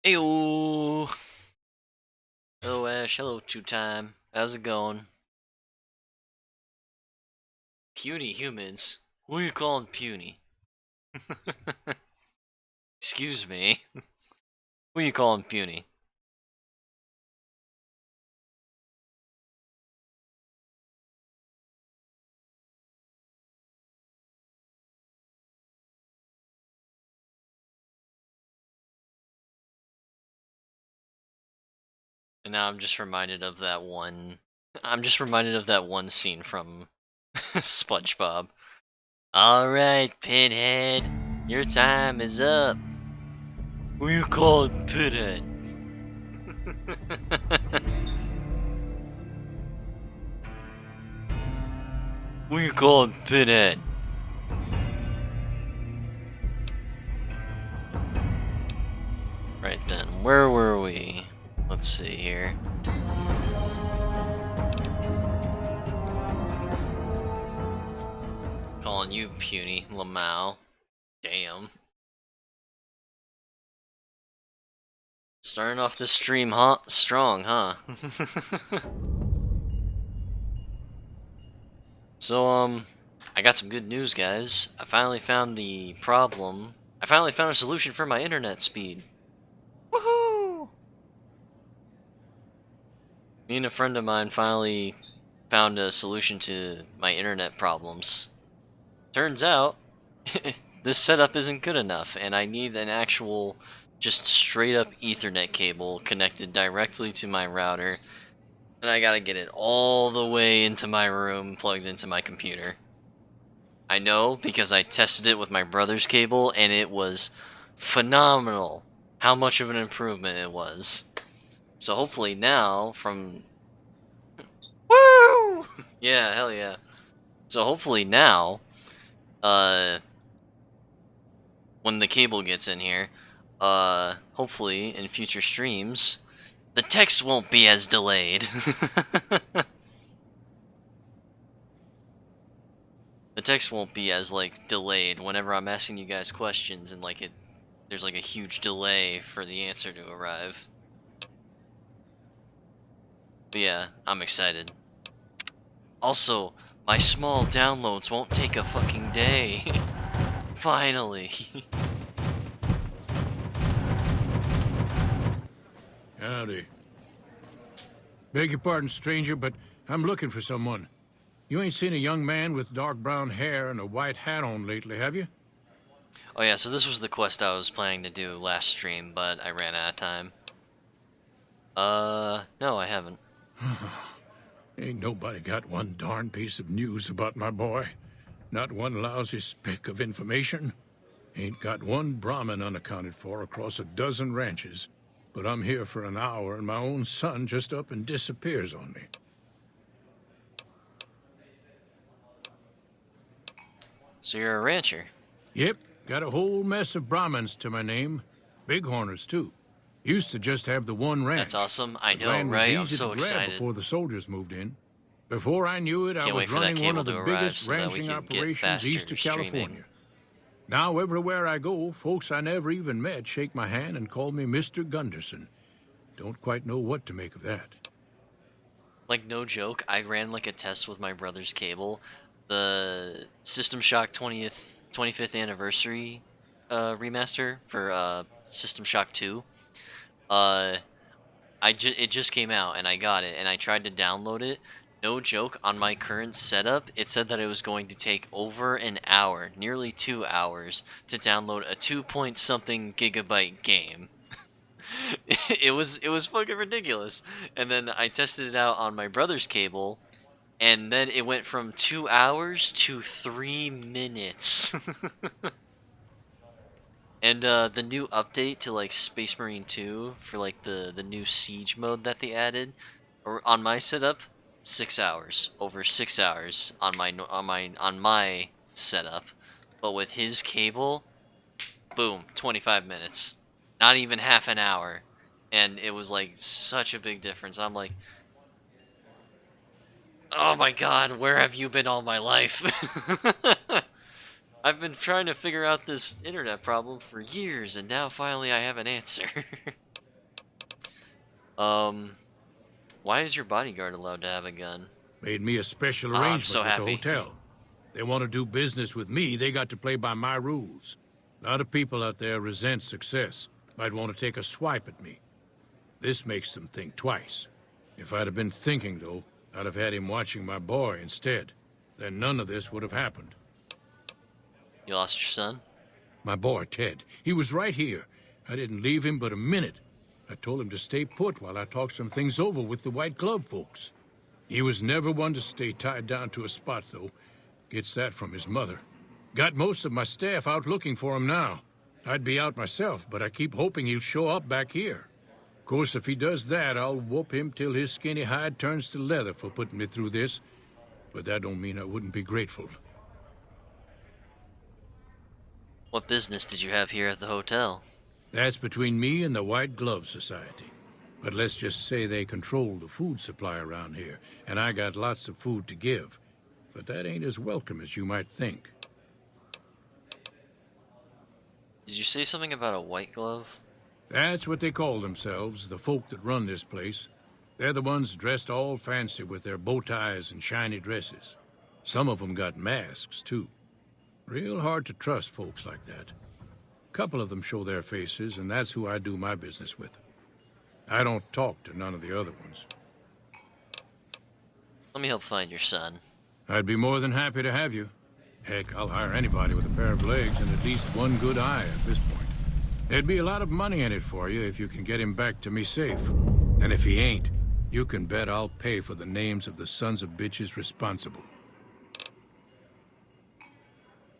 Heyo! Hello Ash, hello Two Time. How's it going? Puny humans? Who are you calling puny? Excuse me. Who are you calling puny? And now I'm just reminded of that one. I'm just reminded of that one scene from SpongeBob. Alright, Pinhead. Your time is up. Who you calling Pinhead? Who you calling Pinhead? Right then, where were we? Let's see here. Calling you puny, Lamau. Damn. Starting off the stream strong, huh? So, I got some good news, guys. I finally found the problem. I finally found a solution for my internet speed. Woohoo! Me and a friend of mine finally found a solution to my internet problems. Turns out, this setup isn't good enough, and I need an actual, just straight up Ethernet cable connected directly to my router. And I gotta get it all the way into my room, plugged into my computer. I know because I tested it with my brother's cable, and it was phenomenal how much of an improvement it was. So hopefully now, from... Woo! Yeah, hell yeah. So hopefully now, when the cable gets in here, hopefully in future streams, the text won't be as delayed. The text won't be as, like, delayed whenever I'm asking you guys questions and, like, there's, like, a huge delay for the answer to arrive. But yeah, I'm excited. Also, my small downloads won't take a fucking day. Finally. Howdy. Beg your pardon, stranger, but I'm looking for someone. You ain't seen a young man with dark brown hair and a white hat on lately, have you? Oh yeah, so this was the quest I was planning to do last stream, but I ran out of time. No, I haven't. Ain't nobody got one darn piece of news about my boy. Not one lousy speck of information. Ain't got one Brahmin unaccounted for across a dozen ranches. But I'm here for an hour and my own son just up and disappears on me. So you're a rancher? Yep, got a whole mess of Brahmins to my name. Bighorners, too. Used to just have the one ranch. That's awesome. I know, Land was right? I'm easy so to grab excited. Before the soldiers moved in. Before I knew it, I Can't was wait for that running one cable of the to arrive biggest so that we ranching can get operations faster east of streaming. California. Now, everywhere I go, folks I never even met shake my hand and call me Mr. Gunderson. Don't quite know what to make of that. Like, no joke, I ran like a test with my brother's cable. The System Shock 25th anniversary remaster for System Shock 2. It just came out and I got it and I tried to download it. No joke, on my current setup, it said that it was going to take over an hour, nearly 2 hours, to download a 2-point-something gigabyte game. It was fucking ridiculous. And then I tested it out on my brother's cable, and then it went from 2 hours to 3 minutes. And the new update to like Space Marine 2 for like the new siege mode that they added, or on my setup, 6 hours, over 6 hours on my setup, but with his cable, boom, 25 minutes, not even half an hour, and it was like such a big difference. I'm like, oh my god, where have you been all my life? I've been trying to figure out this internet problem for years, and now finally I have an answer. Um, why is your bodyguard allowed to have a gun? Made me a special Ah, I'm arrangement so with the happy. hotel. They want to do business with me, they got to play by my rules. A lot of people out there resent success. Might want to take a swipe at me. This makes them think twice. If I'd have been thinking, though, I'd have had him watching my boy instead. Then none of this would have happened. You lost your son? My boy, Ted. He was right here. I didn't leave him but a minute. I told him to stay put while I talked some things over with the White Glove folks. He was never one to stay tied down to a spot, though. Gets that from his mother. Got most of my staff out looking for him now. I'd be out myself, but I keep hoping he'll show up back here. Of course, if he does that, I'll whoop him till his skinny hide turns to leather for putting me through this. But that don't mean I wouldn't be grateful. What business did you have here at the hotel? That's between me and the White Glove Society. But let's just say they control the food supply around here, and I got lots of food to give. But that ain't as welcome as you might think. Did you say something about a white glove? That's what they call themselves, the folk that run this place. They're the ones dressed all fancy with their bow ties and shiny dresses. Some of them got masks, too. Real hard to trust folks like that. Couple of them show their faces, and that's who I do my business with. I don't talk to none of the other ones. Let me help find your son. I'd be more than happy to have you. Heck, I'll hire anybody with a pair of legs and at least one good eye at this point. There'd be a lot of money in it for you if you can get him back to me safe. And if he ain't, you can bet I'll pay for the names of the sons of bitches responsible.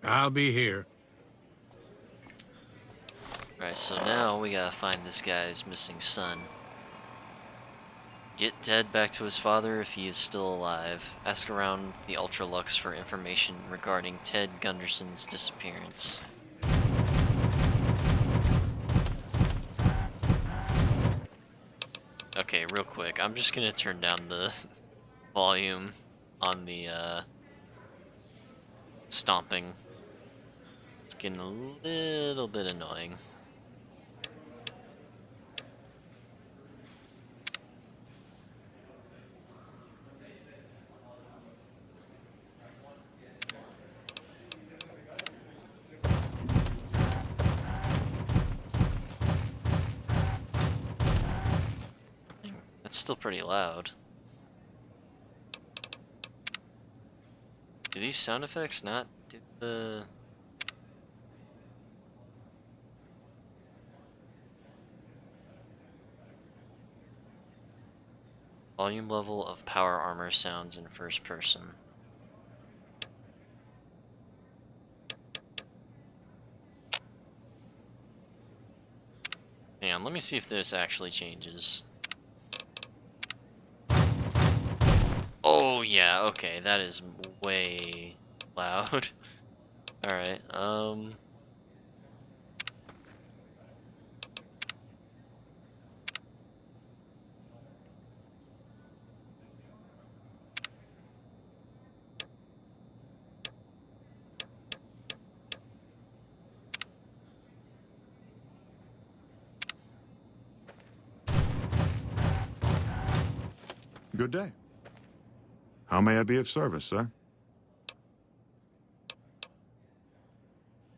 I'll be here. Alright, so now we gotta find this guy's missing son. Get Ted back to his father if he is still alive. Ask around the Ultralux for information regarding Ted Gunderson's disappearance. Okay, real quick, I'm just gonna turn down the volume on the stomping. It's getting a little bit annoying. That's still pretty loud. Do these sound effects not do the... Volume level of power armor sounds in first person. Hang on, let me see if this actually changes. Oh yeah, okay, that is way loud. Alright, Good day. How may I be of service, sir?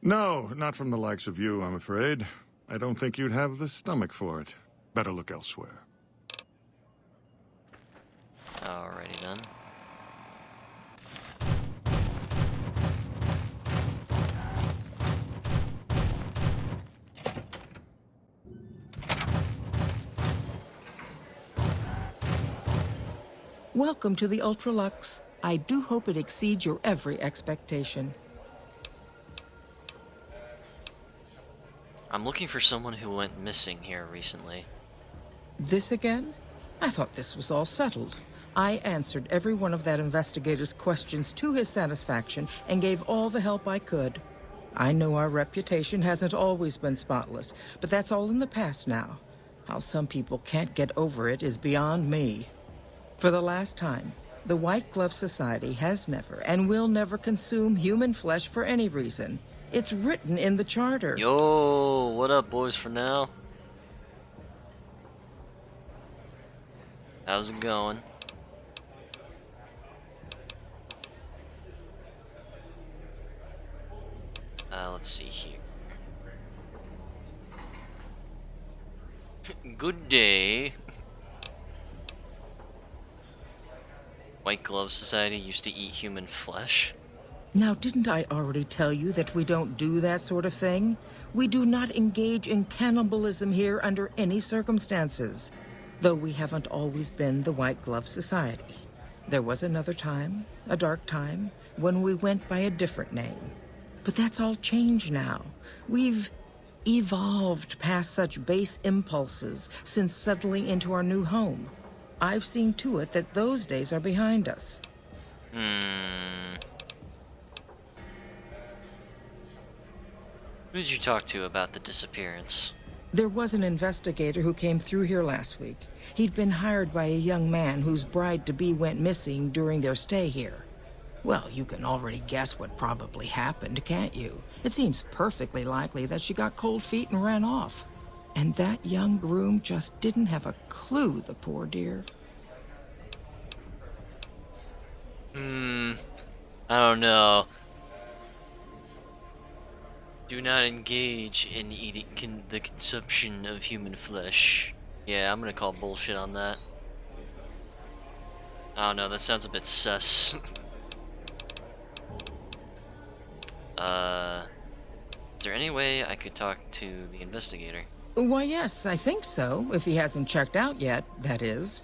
No, not from the likes of you, I'm afraid. I don't think you'd have the stomach for it. Better look elsewhere. alrighty then. Welcome to the Ultralux. I do hope it exceeds your every expectation. I'm looking for someone who went missing here recently. This again? I thought this was all settled. I answered every one of that investigator's questions to his satisfaction and gave all the help I could. I know our reputation hasn't always been spotless, but that's all in the past now. How some people can't get over it is beyond me. For the last time, the White Glove Society has never and will never consume human flesh for any reason. It's written in the charter. Yo, what up, boys, for now? How's it going? Let's see here. Good day. White Glove Society used to eat human flesh. Now, didn't I already tell you that we don't do that sort of thing? We do not engage in cannibalism here under any circumstances. Though we haven't always been the White Glove Society. There was another time, a dark time, when we went by a different name. But that's all changed now. We've evolved past such base impulses since settling into our new home. I've seen to it that those days are behind us. Who did you talk to about the disappearance? There was an investigator who came through here last week. He'd been hired by a young man whose bride-to-be went missing during their stay here. Well, you can already guess what probably happened, can't you? It seems perfectly likely that she got cold feet and ran off. And that young groom just didn't have a clue, the poor dear. I don't know. Do not engage in eating the consumption of human flesh. Yeah, I'm gonna call bullshit on that. I don't know, that sounds a bit sus. Is there any way I could talk to the investigator? Why, yes, I think so, if he hasn't checked out yet, that is.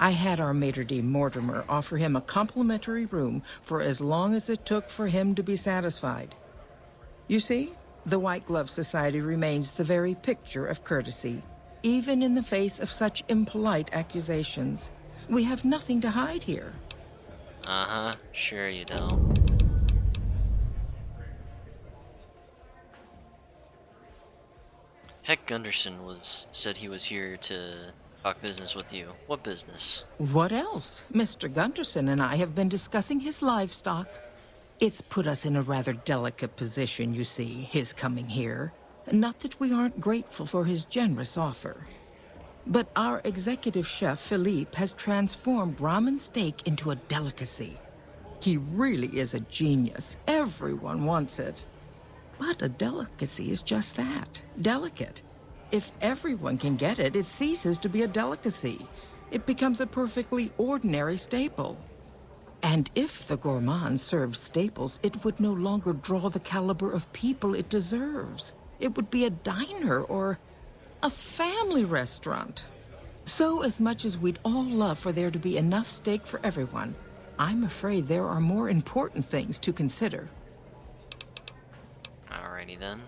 I had our maitre d' Mortimer offer him a complimentary room for as long as it took for him to be satisfied. You see, the White Glove Society remains the very picture of courtesy, even in the face of such impolite accusations. We have nothing to hide here. Uh-huh, sure you don't. Heck Gunderson said he was here to talk business with you. What business? What else? Mr. Gunderson and I have been discussing his livestock. It's put us in a rather delicate position, you see, his coming here. Not that we aren't grateful for his generous offer. But our executive chef, Philippe, has transformed Brahmin steak into a delicacy. He really is a genius. Everyone wants it. But a delicacy is just that, delicate. If everyone can get it, it ceases to be a delicacy. It becomes a perfectly ordinary staple. And if the gourmand served staples, it would no longer draw the caliber of people it deserves. It would be a diner or a family restaurant. So as much as we'd all love for there to be enough steak for everyone, I'm afraid there are more important things to consider. Alrighty then.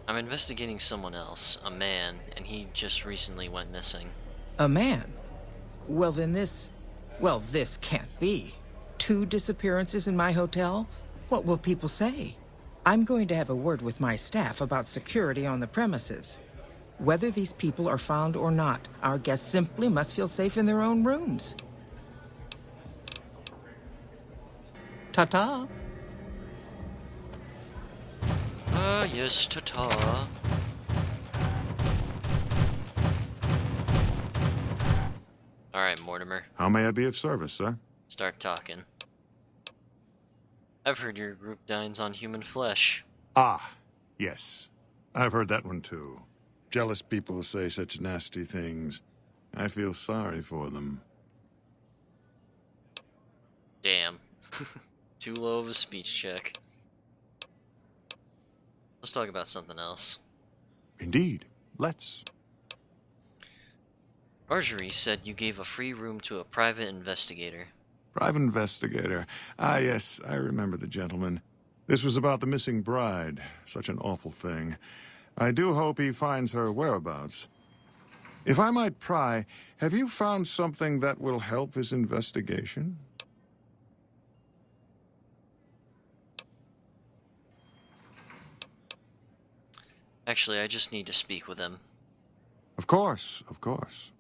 I'm investigating someone else, a man, and he just recently went missing. A man? Well, then this can't be. 2 disappearances in my hotel? What will people say? I'm going to have a word with my staff about security on the premises. Whether these people are found or not, our guests simply must feel safe in their own rooms. Ta-ta. Yes, ta-ta. Alright, Mortimer. How may I be of service, sir? Start talking. I've heard your group dines on human flesh. Ah, yes. I've heard that one too. Jealous people say such nasty things. I feel sorry for them. Damn. Too low of a speech check. Let's talk about something else. Indeed. Let's. Marjorie said you gave a free room to a private investigator. Private investigator. Ah, yes, I remember the gentleman. This was about the missing bride. Such an awful thing. I do hope he finds her whereabouts. If I might pry, have you found something that will help his investigation? Actually, I just need to speak with him. Of course, of course.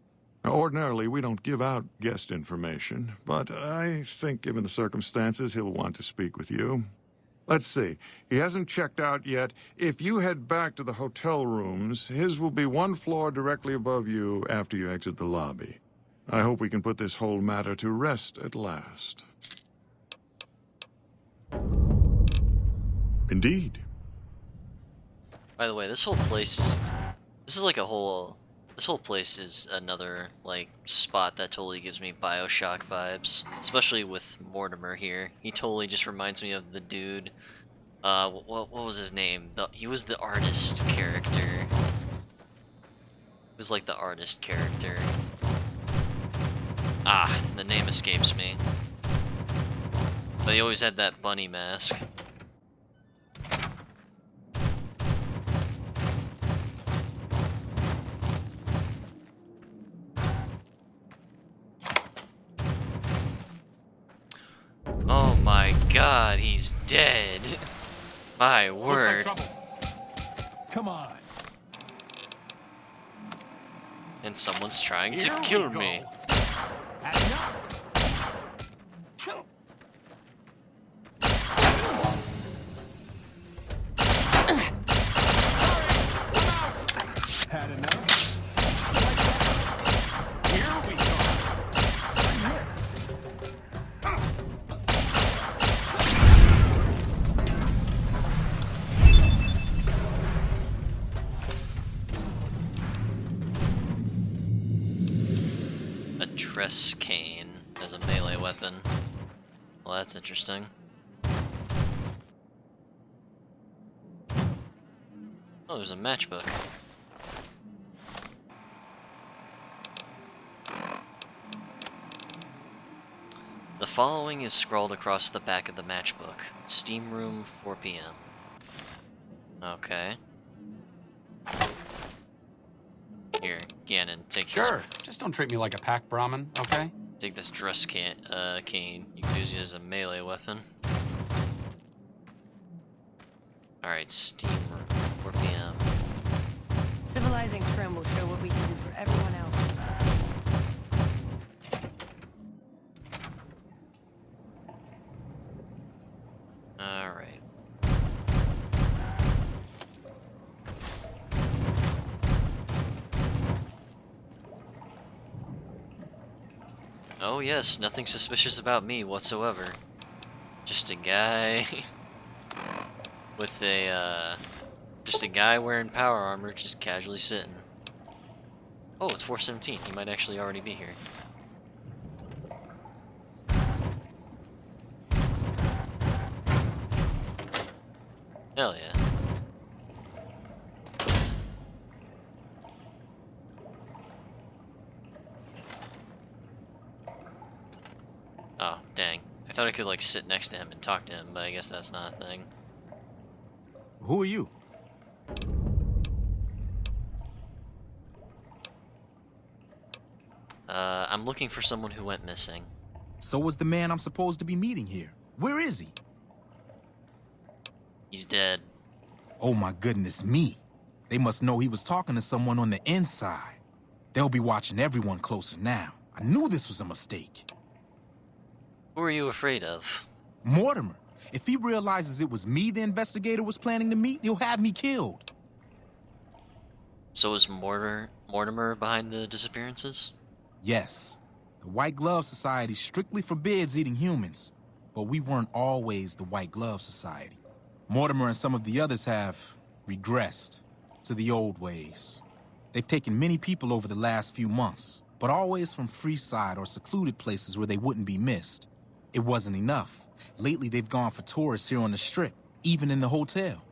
Now, ordinarily, we don't give out guest information, but I think given the circumstances, he'll want to speak with you. Let's see. He hasn't checked out yet. If you head back to the hotel rooms, his will be one floor directly above you after you exit the lobby. I hope we can put this whole matter to rest at last. Indeed. By the way, this whole place is... This is like a whole... This whole place is another, like, spot that totally gives me BioShock vibes. Especially with Mortimer here. He totally just reminds me of the dude... what was his name? He was the artist character. He was like the artist character. Ah, the name escapes me. But he always had that bunny mask. Oh my god, he's dead. My word. Looks like trouble. Come on. And someone's trying Here to we kill go. me. Had enough. Had enough. Here we go. A dress cane as a melee weapon. Well, that's interesting. Oh, there's a matchbook. The following is scrawled across the back of the matchbook. Steam room, 4 p.m. Okay. Here, Gannon, take this. Sure, just don't treat me like a pack Brahmin, okay? Take this dress cane. You can use it as a melee weapon. Alright, Steam room, 4 p.m. Civilizing trim will show what we can do for everyone else. Alright. Oh yes, nothing suspicious about me whatsoever. Just a guy with a, just a guy wearing power armor just casually sitting. Oh, it's 4:17. He might actually already be here. Hell yeah. Oh, dang. I thought I could, like, sit next to him and talk to him, but I guess that's not a thing. Who are you? I'm looking for someone who went missing. So was the man I'm supposed to be meeting here. Where is he? He's dead. Oh my goodness me. They must know he was talking to someone on the inside. They'll be watching everyone closer now. I knew this was a mistake. Who are you afraid of? Mortimer. If he realizes it was me the investigator was planning to meet, he'll have me killed. So is Mortimer behind the disappearances? Yes. The White Glove Society strictly forbids eating humans. But we weren't always the White Glove Society. Mortimer and some of the others have regressed to the old ways. They've taken many people over the last few months, but always from Freeside or secluded places where they wouldn't be missed. It wasn't enough. Lately, they've gone for tourists here on the Strip, even in the hotel.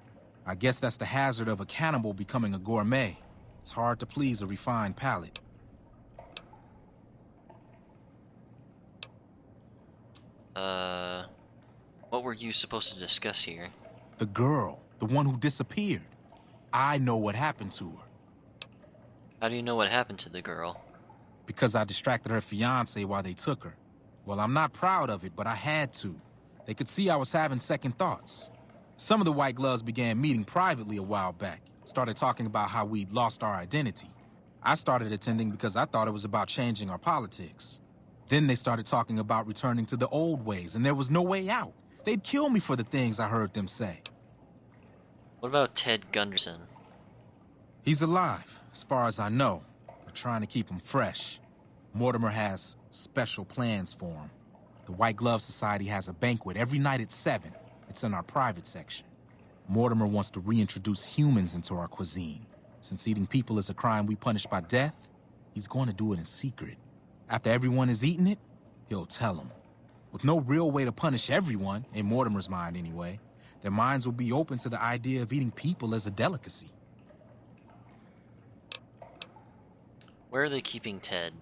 I guess that's the hazard of a cannibal becoming a gourmet. It's hard to please a refined palate. What were you supposed to discuss here? The girl, the one who disappeared. I know what happened to her. How do you know what happened to the girl? Because I distracted her fiancé while they took her. Well, I'm not proud of it, but I had to. They could see I was having second thoughts. Some of the White Gloves began meeting privately a while back. Started talking about how we'd lost our identity. I started attending because I thought it was about changing our politics. Then they started talking about returning to the old ways, and there was no way out. They'd kill me for the things I heard them say. What about Ted Gunderson? He's alive, as far as I know. We're trying to keep him fresh. Mortimer has special plans for him. The White Glove Society has a banquet every night at 7. It's in our private section. Mortimer wants to reintroduce humans into our cuisine. Since eating people is a crime we punish by death, he's going to do it in secret. After everyone has eaten it, he'll tell them. With no real way to punish everyone, in Mortimer's mind anyway, their minds will be open to the idea of eating people as a delicacy. Where are they keeping Ted?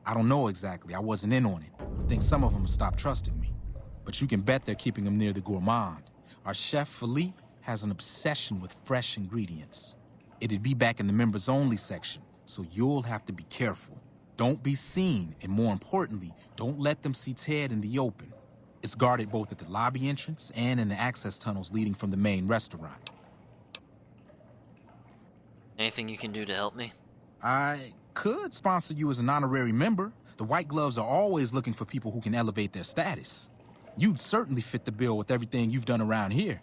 I don't know exactly. I wasn't in on it. I think some of them stopped trusting me. But you can bet they're keeping him near the gourmand. Our chef, Philippe, has an obsession with fresh ingredients. It'd be back in the members-only section, so you'll have to be careful. Don't be seen, and more importantly, don't let them see Ted in the open. It's guarded both at the lobby entrance and in the access tunnels leading from the main restaurant. Anything you can do to help me? I could sponsor you as an honorary member. The White Gloves are always looking for people who can elevate their status. You'd certainly fit the bill with everything you've done around here.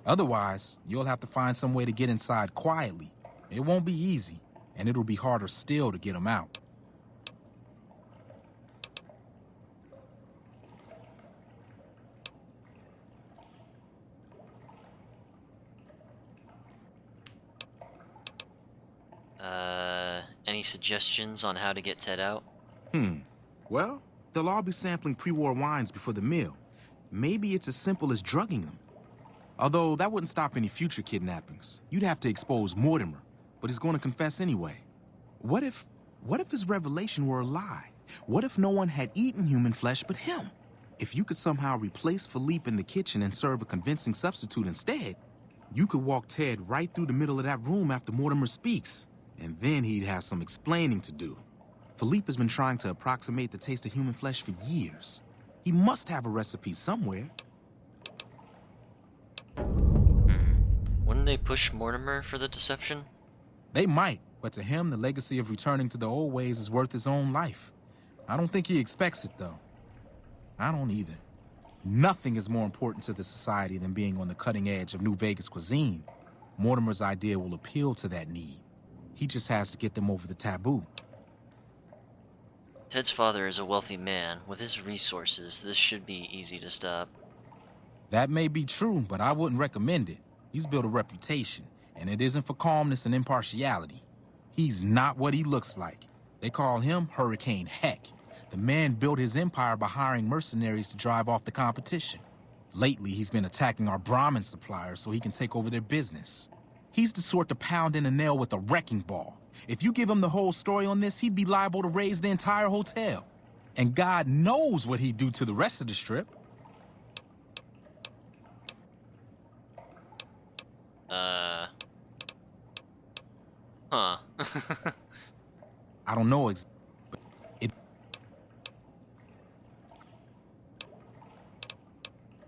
Otherwise, you'll have to find some way to get inside quietly. It won't be easy, and it'll be harder still to get them out. Any suggestions on how to get Ted out? Well, they'll all be sampling pre-war wines before the meal. Maybe it's as simple as drugging them. Although that wouldn't stop any future kidnappings. You'd have to expose Mortimer, but he's going to confess anyway. What if his revelation were a lie? What if no one had eaten human flesh but him? If you could somehow replace Philippe in the kitchen and serve a convincing substitute instead, you could walk Ted right through the middle of that room after Mortimer speaks, and then he'd have some explaining to do. Philippe has been trying to approximate the taste of human flesh for years. He must have a recipe somewhere. Wouldn't they push Mortimer for the deception? They might, but to him, the legacy of returning to the old ways is worth his own life. I don't think he expects it, though. I don't either. Nothing is more important to the society than being on the cutting edge of New Vegas cuisine. Mortimer's idea will appeal to that need. He just has to get them over the taboo. Ted's father is a wealthy man. With his resources, this should be easy to stop. That may be true, but I wouldn't recommend it. He's built a reputation, and it isn't for calmness and impartiality. He's not what he looks like. They call him Hurricane Heck. The man built his empire by hiring mercenaries to drive off the competition. Lately, he's been attacking our Brahmin suppliers so he can take over their business. He's the sort to pound in a nail with a wrecking ball. If you give him the whole story on this, he'd be liable to raise the entire hotel. And God knows what he'd do to the rest of the strip. Huh. I don't know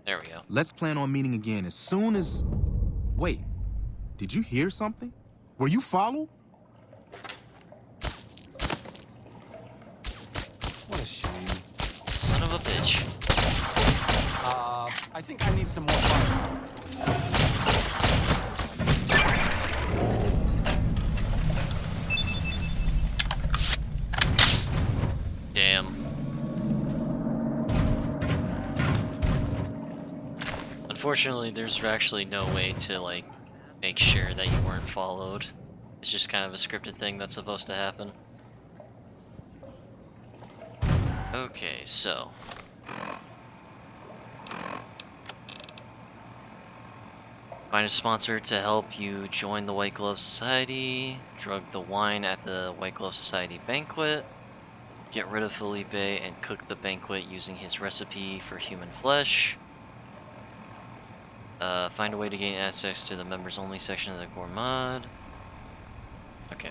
There we go. Let's plan on meeting again as soon as... Wait, did you hear something? Were you followed? What a shame. Son of a bitch. I think I need some more fire. Damn. Unfortunately, there's actually no way to, like, make sure that you weren't followed. It's just kind of a scripted thing that's supposed to happen. Okay, so... find a sponsor to help you join the White Glove Society. Drug the wine at the White Glove Society banquet. Get rid of Felipe and cook the banquet using his recipe for human flesh. Find a way to gain access to the members-only section of the gourmand. Okay.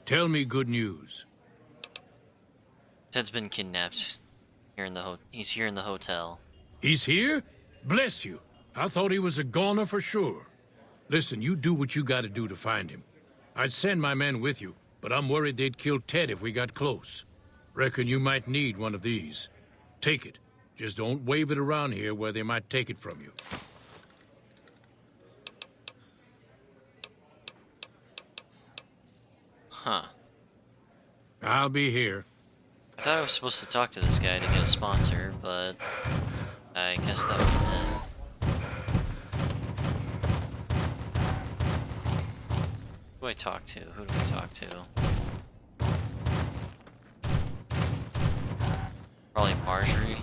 Tell me good news. Ted's been kidnapped. He's here in the hotel. He's here? Bless you. I thought he was a goner for sure. Listen, you do what you gotta do to find him. I'd send my men with you, but I'm worried they'd kill Ted if we got close. Reckon you might need one of these. Take it. Just don't wave it around here where they might take it from you. Huh. I'll be here. I thought I was supposed to talk to this guy to get a sponsor, but I guess that was it. Who do I talk to? Who do I talk to? Probably Marjorie.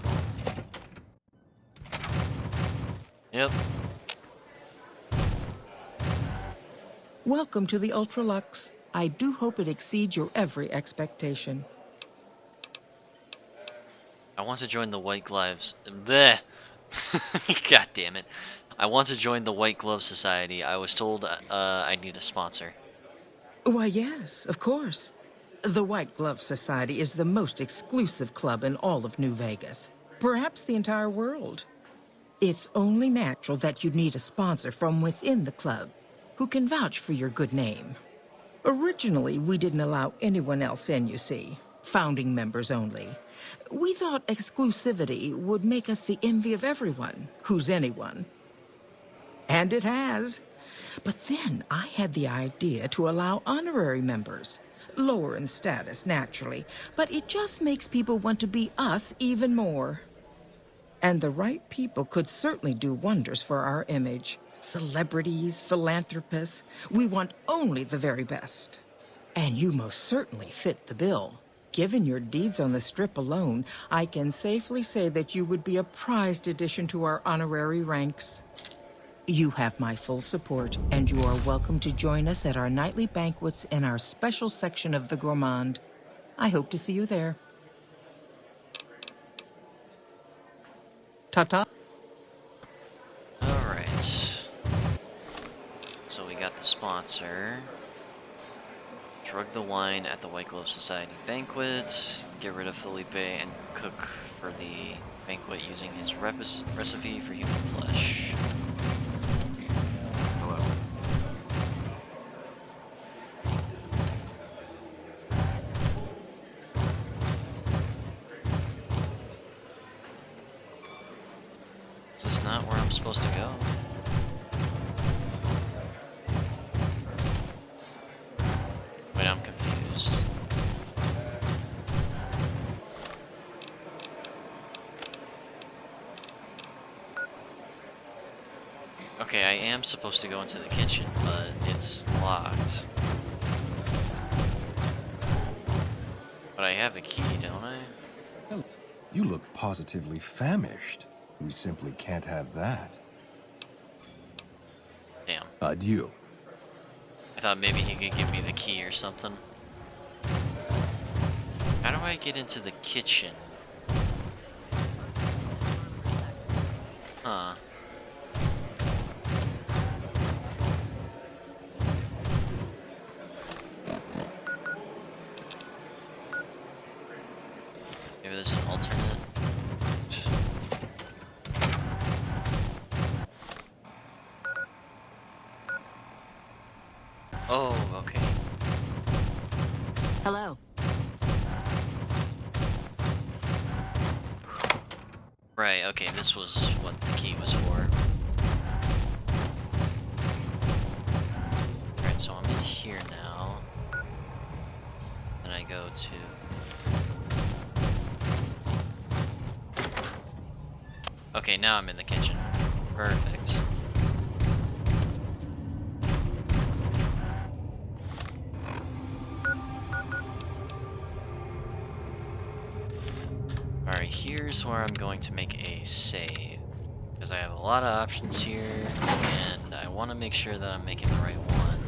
Yep. Welcome to the Ultralux. I do hope it exceeds your every expectation. I want to join the White Gloves. Bleh. God damn it. I want to join the White Glove Society. I was told I need a sponsor. Why, yes, of course. The White Glove Society is the most exclusive club in all of New Vegas. Perhaps the entire world. It's only natural that you need a sponsor from within the club who can vouch for your good name. Originally, we didn't allow anyone else in, you see. Founding members only. We thought exclusivity would make us the envy of everyone who's anyone. And it has. But then I had the idea to allow honorary members. Lower in status, naturally, but it just makes people want to be us even more. And the right people could certainly do wonders for our image. Celebrities, philanthropists, we want only the very best. And you most certainly fit the bill. Given your deeds on the Strip alone, I can safely say that you would be a prized addition to our honorary ranks. You have my full support, and you are welcome to join us at our nightly banquets in our special section of the Gourmand. I hope to see you there. Ta-ta. Alright. So we got the sponsor. Drug the wine at the White Glove Society banquet. Get rid of Felipe and cook for the banquet using his recipe for human flesh. Hello. Is this not where I'm supposed to go? Wait, I'm confused. Okay, I am supposed to go into the kitchen, but it's locked. But I have a key, don't I? You look positively famished. We simply can't have that. Damn. Adieu. I thought maybe he could give me the key or something. How do I get into the kitchen? Huh. Maybe there's an alternate. Oh, okay. Hello. Right, okay, this was what the key was for. Alright, so I'm in here now. Then I go to... Okay, now I'm in the kitchen. Perfect. Alright, here's where I'm going to make a save. Because I have a lot of options here, and I want to make sure that I'm making the right one.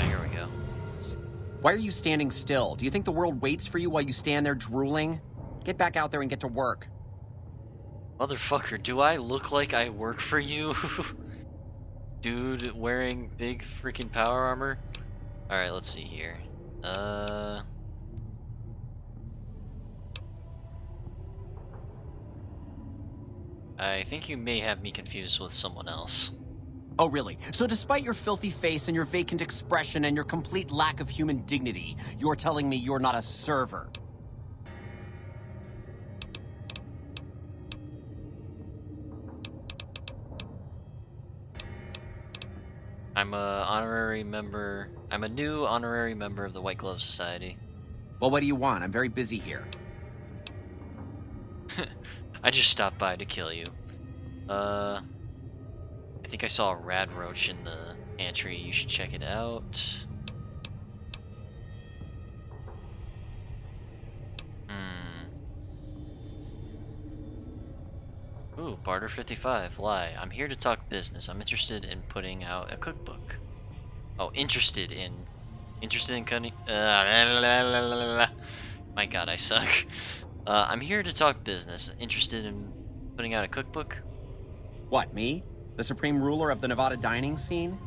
Here we go. Why are you standing still? Do you think the world waits for you while you stand there drooling? Get back out there and get to work. Motherfucker, do I look like I work for you? dude wearing big freaking power armor. Alright, let's see here. I think you may have me confused with someone else. Oh, really? So despite your filthy face and your vacant expression and your complete lack of human dignity, you're telling me you're not a server? I'm a new honorary member of the White Glove Society. Well, what do you want? I'm very busy here. I just stopped by to kill you. I think I saw a rad roach in the pantry. You should check it out. Ooh, barter 55. Lie. I'm here to talk business. I'm interested in putting out a cookbook. Oh, interested in cutting. My God, I suck. I'm here to talk business. Interested in putting out a cookbook? What, me? The supreme ruler of the Nevada dining scene?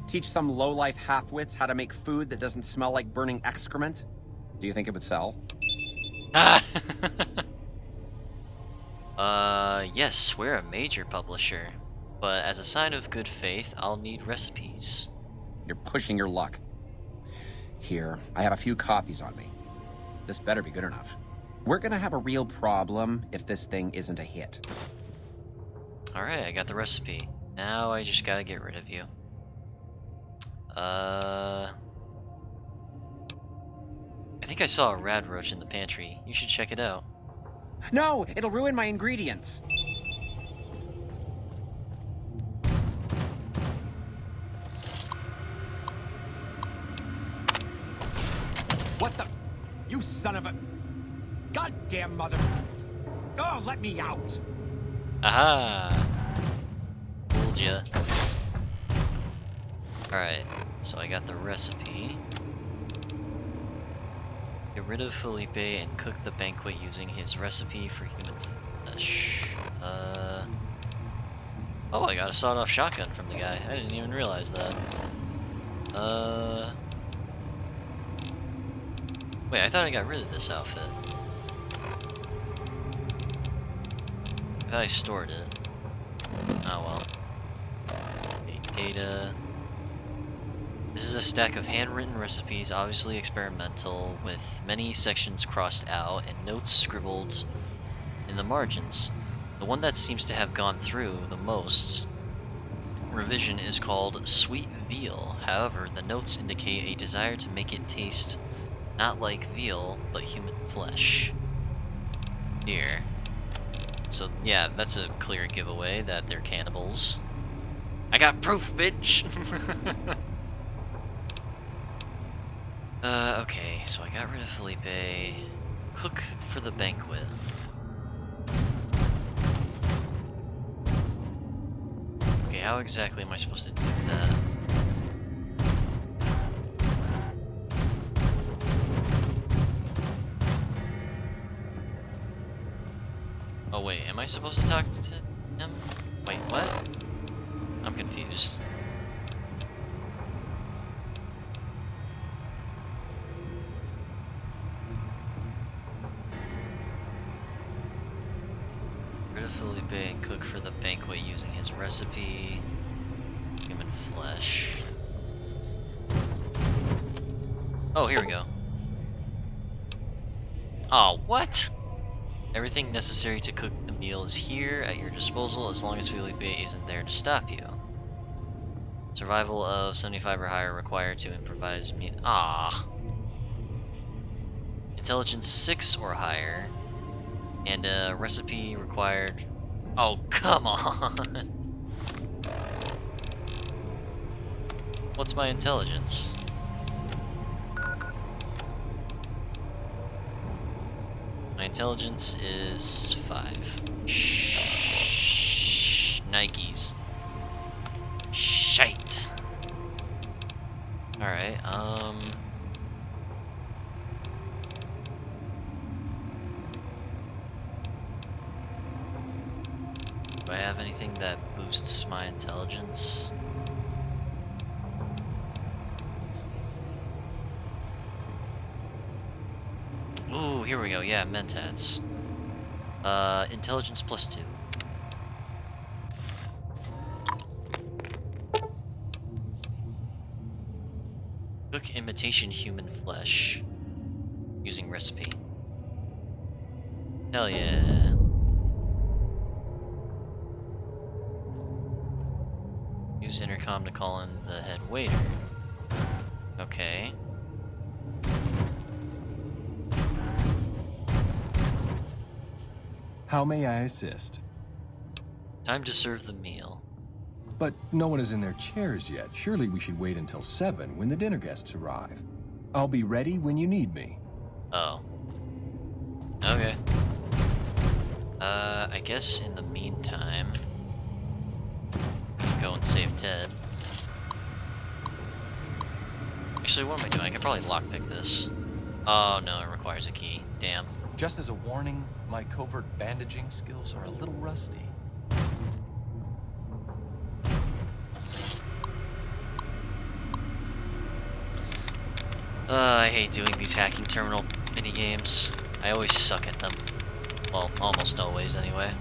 Teach some low-life half-wits how to make food that doesn't smell like burning excrement? Do you think it would sell? Yes, we're a major publisher. But as a sign of good faith, I'll need recipes. You're pushing your luck. Here, I have a few copies on me. This better be good enough. We're gonna have a real problem if this thing isn't a hit. Alright, I got the recipe. Now I just gotta get rid of you. I think I saw a rad roach in the pantry. You should check it out. No! It'll ruin my ingredients! What the? You son of a... Goddamn mother... Oh, let me out! Aha! Fooled ya. Alright, so I got the recipe. Get rid of Felipe and cook the banquet using his recipe for human flesh. Oh, I got a sawed-off shotgun from the guy. I didn't even realize that. Wait, I thought I got rid of this outfit. I thought I stored it. Oh well. Okay, data. This is a stack of handwritten recipes, obviously experimental, with many sections crossed out and notes scribbled in the margins. The one that seems to have gone through the most revision is called Sweet Veal. However, the notes indicate a desire to make it taste not like veal, but human flesh. Here. So, yeah, that's a clear giveaway that they're cannibals. I got proof, bitch! Okay, so I got rid of Felipe. Cook for the banquet. Okay, how exactly am I supposed to do that? Oh wait, am I supposed to talk to him? Wait, what? I'm confused. Rid of Felipe and cook for the banquet using his recipe. Human flesh. Oh, here we go. Oh, what? Everything necessary to cook the meal is here at your disposal as long as Felipe isn't there to stop you. Survival of 75 or higher required to improvise meal. Ah. Intelligence 6 or higher. And a recipe required. Oh, come on. What's my intelligence? My intelligence is 5. Nikes. Shite. Alright, do I have anything that boosts my intelligence? here we go. Yeah, mentats. Intelligence +2. Cook imitation human flesh using recipe. Hell yeah. Use intercom to call in the head waiter. Okay. How may I assist? Time to serve the meal. But no one is in their chairs yet. Surely we should wait until 7 when the dinner guests arrive. I'll be ready when you need me. Oh. Okay. I guess in the meantime, we can go and save Ted. Actually, what am I doing? I could probably lockpick this. Oh no, it requires a key. Damn. Just as a warning, my covert bandaging skills are a little rusty. I hate doing these hacking terminal minigames. I always suck at them. Well, almost always anyway.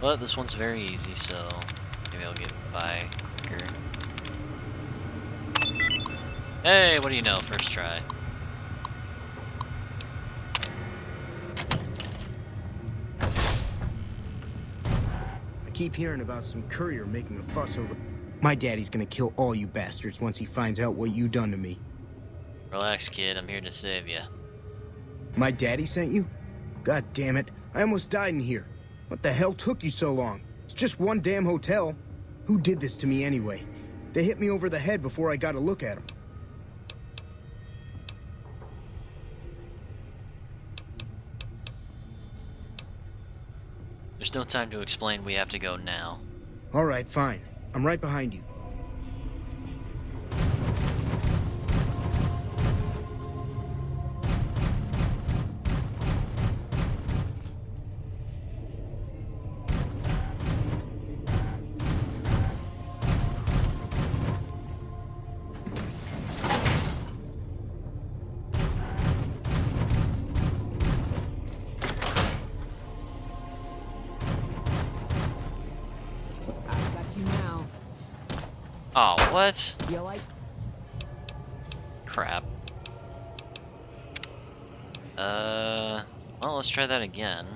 But this one's very easy, so maybe I'll get by quicker. Hey, what do you know? First try. I keep hearing about some courier making a fuss over... My daddy's gonna kill all you bastards once he finds out what you done to me. Relax, kid. I'm here to save you. My daddy sent you? God damn it. I almost died in here. What the hell took you so long? It's just one damn hotel. Who did this to me anyway? They hit me over the head before I got a look at them. There's no time to explain. We have to go now. All right, fine. I'm right behind you. Oh, what? You like? Crap. Well, let's try that again.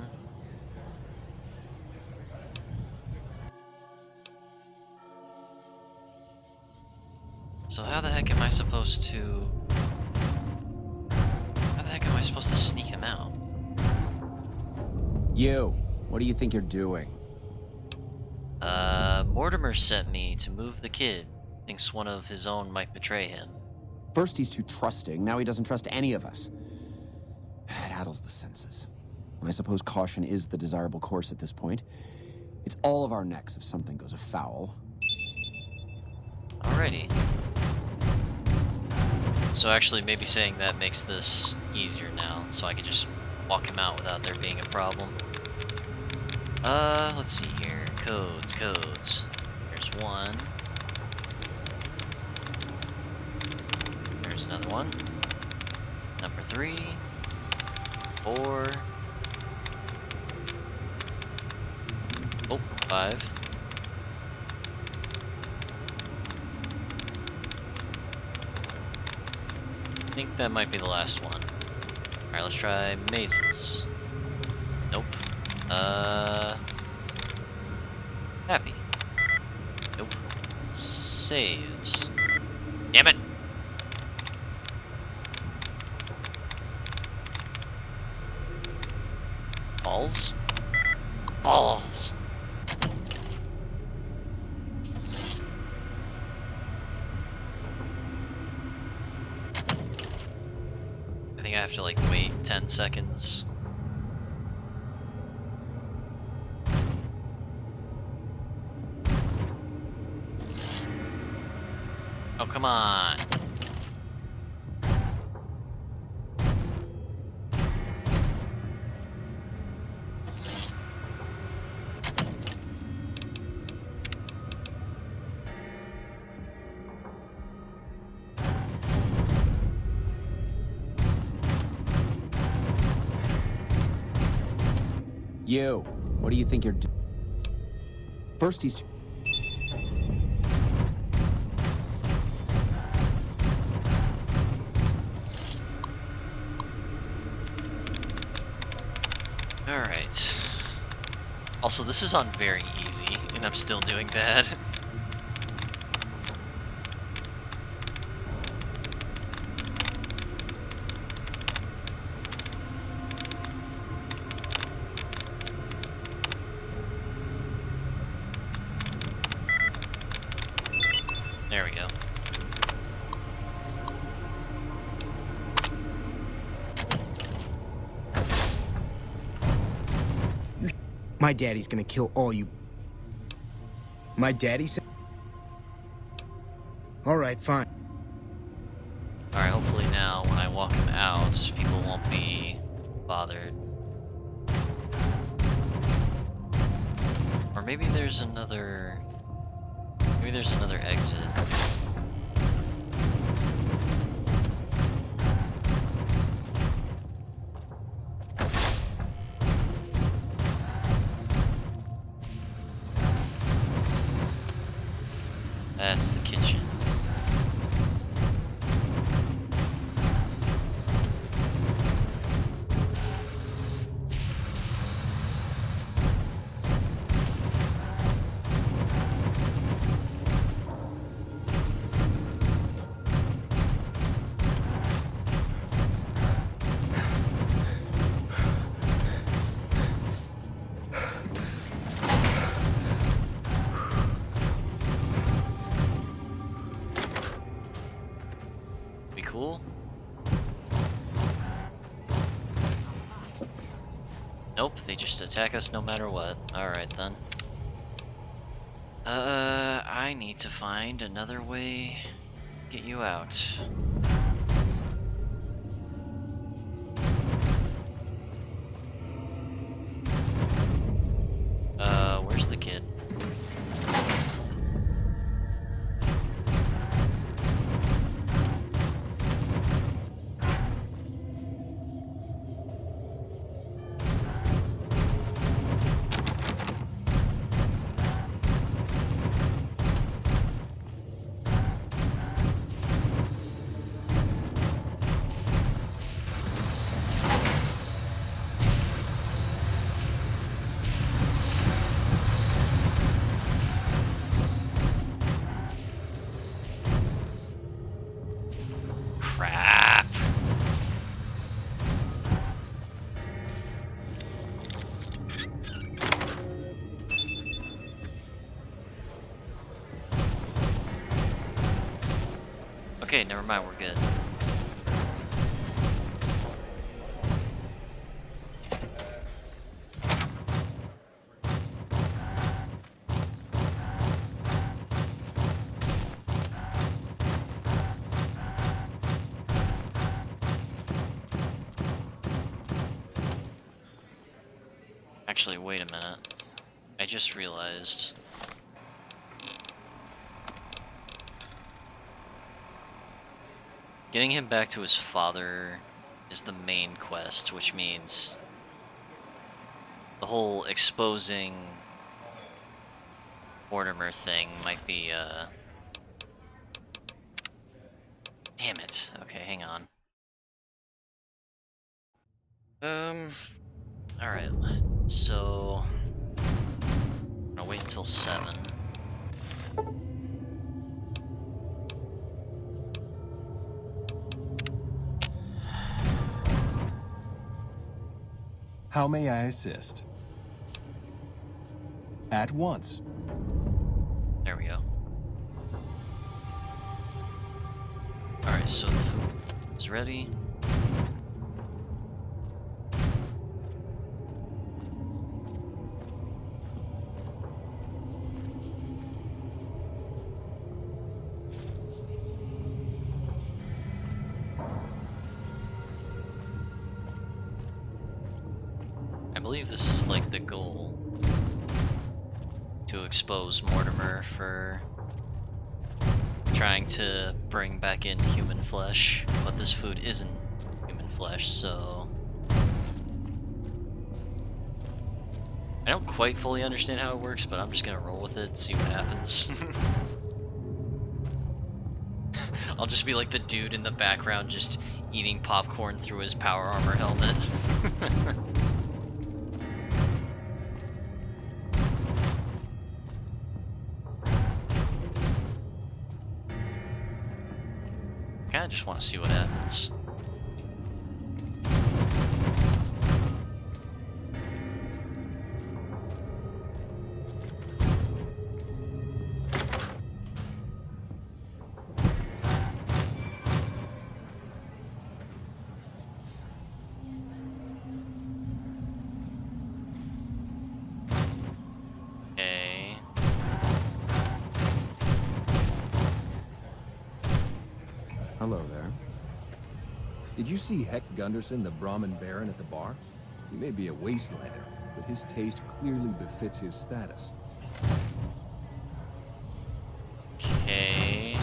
So how the heck am I supposed to... How the heck am I supposed to sneak him out? You, what do you think you're doing? Mortimer sent me to move the kid. Thinks one of his own might betray him. First he's too trusting, now he doesn't trust any of us. It addles the senses. I suppose caution is the desirable course at this point. It's all of our necks if something goes afoul. Alrighty. So actually, maybe saying that makes this easier now, so I can just walk him out without there being a problem. Let's see here. Codes. There's one. There's another one. Number 3. 4. Oh, 5. I think that might be the last one. Alright, let's try mazes. Nope. Happy. Nope. Saves. Damn it! Balls? Balls! I think I have to like wait 10 seconds. Oh, come on. You. What do you think you're doing? First he's... Alright. Also, this is on very easy, and I'm still doing bad. There we go. My daddy's gonna kill all you. My daddy said... Alright, fine. Alright, hopefully now when I walk him out, people won't be bothered. Or maybe there's another... Maybe there's another exit. That's the kitchen. Be cool. Nope, they just attack us no matter what. Alright then. I need to find another way to get you out. Where's the kid? Crap. Okay, never mind, we're good. Actually, wait a minute. I just realized. Getting him back to his father is the main quest, which means the whole exposing Mortimer thing might be, Damn it. Okay, hang on. Alright. So... I'm gonna wait until 7. How may I assist? At once. There we go. Alright, so the food is ready. I believe this is like the goal, to expose Mortimer for trying to bring back in human flesh, but this food isn't human flesh, so I don't quite fully understand how it works, but I'm just gonna roll with it, see what happens. I'll just be like the dude in the background just eating popcorn through his power armor helmet. Kinda just want to see what happens. Okay. Hello there. Did you see Heck Gunderson, the Brahmin Baron, at the bar? He may be a wastelander, but his taste clearly befits his status. Okay.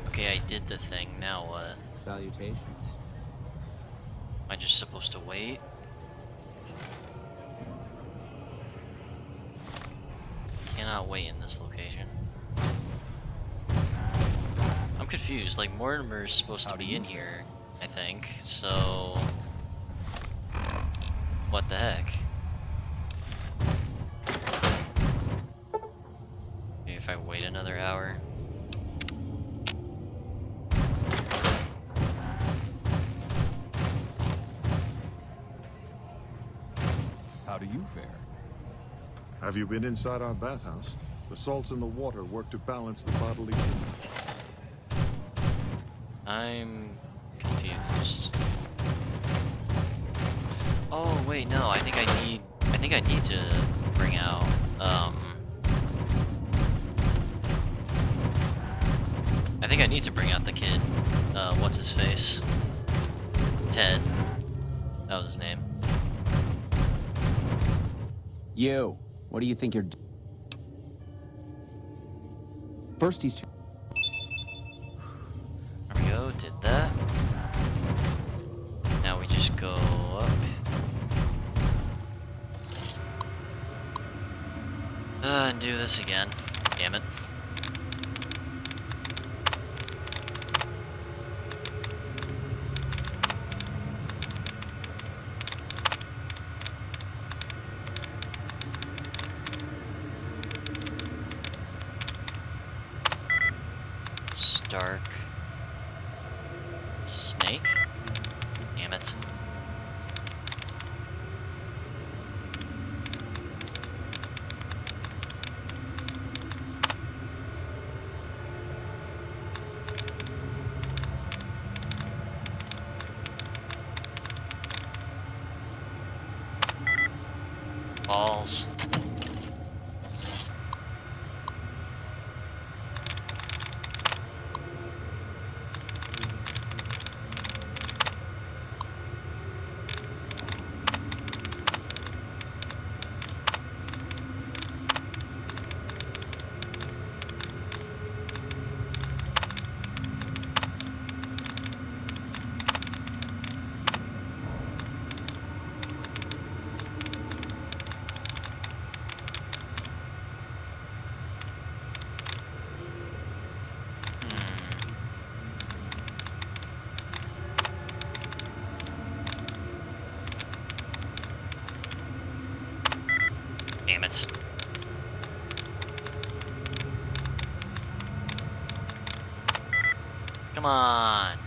Okay, I did the thing. Now what? Salutations. Am I just supposed to wait? Cannot wait in this location. I'm confused. Like, Mortimer's supposed to be in here, I think. So, what the heck? Maybe if I wait another hour. How do you fare? Have you been inside our bathhouse? The salts in the water work to balance the bodily fluid. I'm confused. Oh wait, no. I think I need to bring out I think I need to bring out the kid. What's his face? Ted. That was his name. You, what do you think you're First he's There we go, did that. Now we just go up. And do this again. Damn it. Stark. Snake? Damn it. Balls. Damn it. Come on.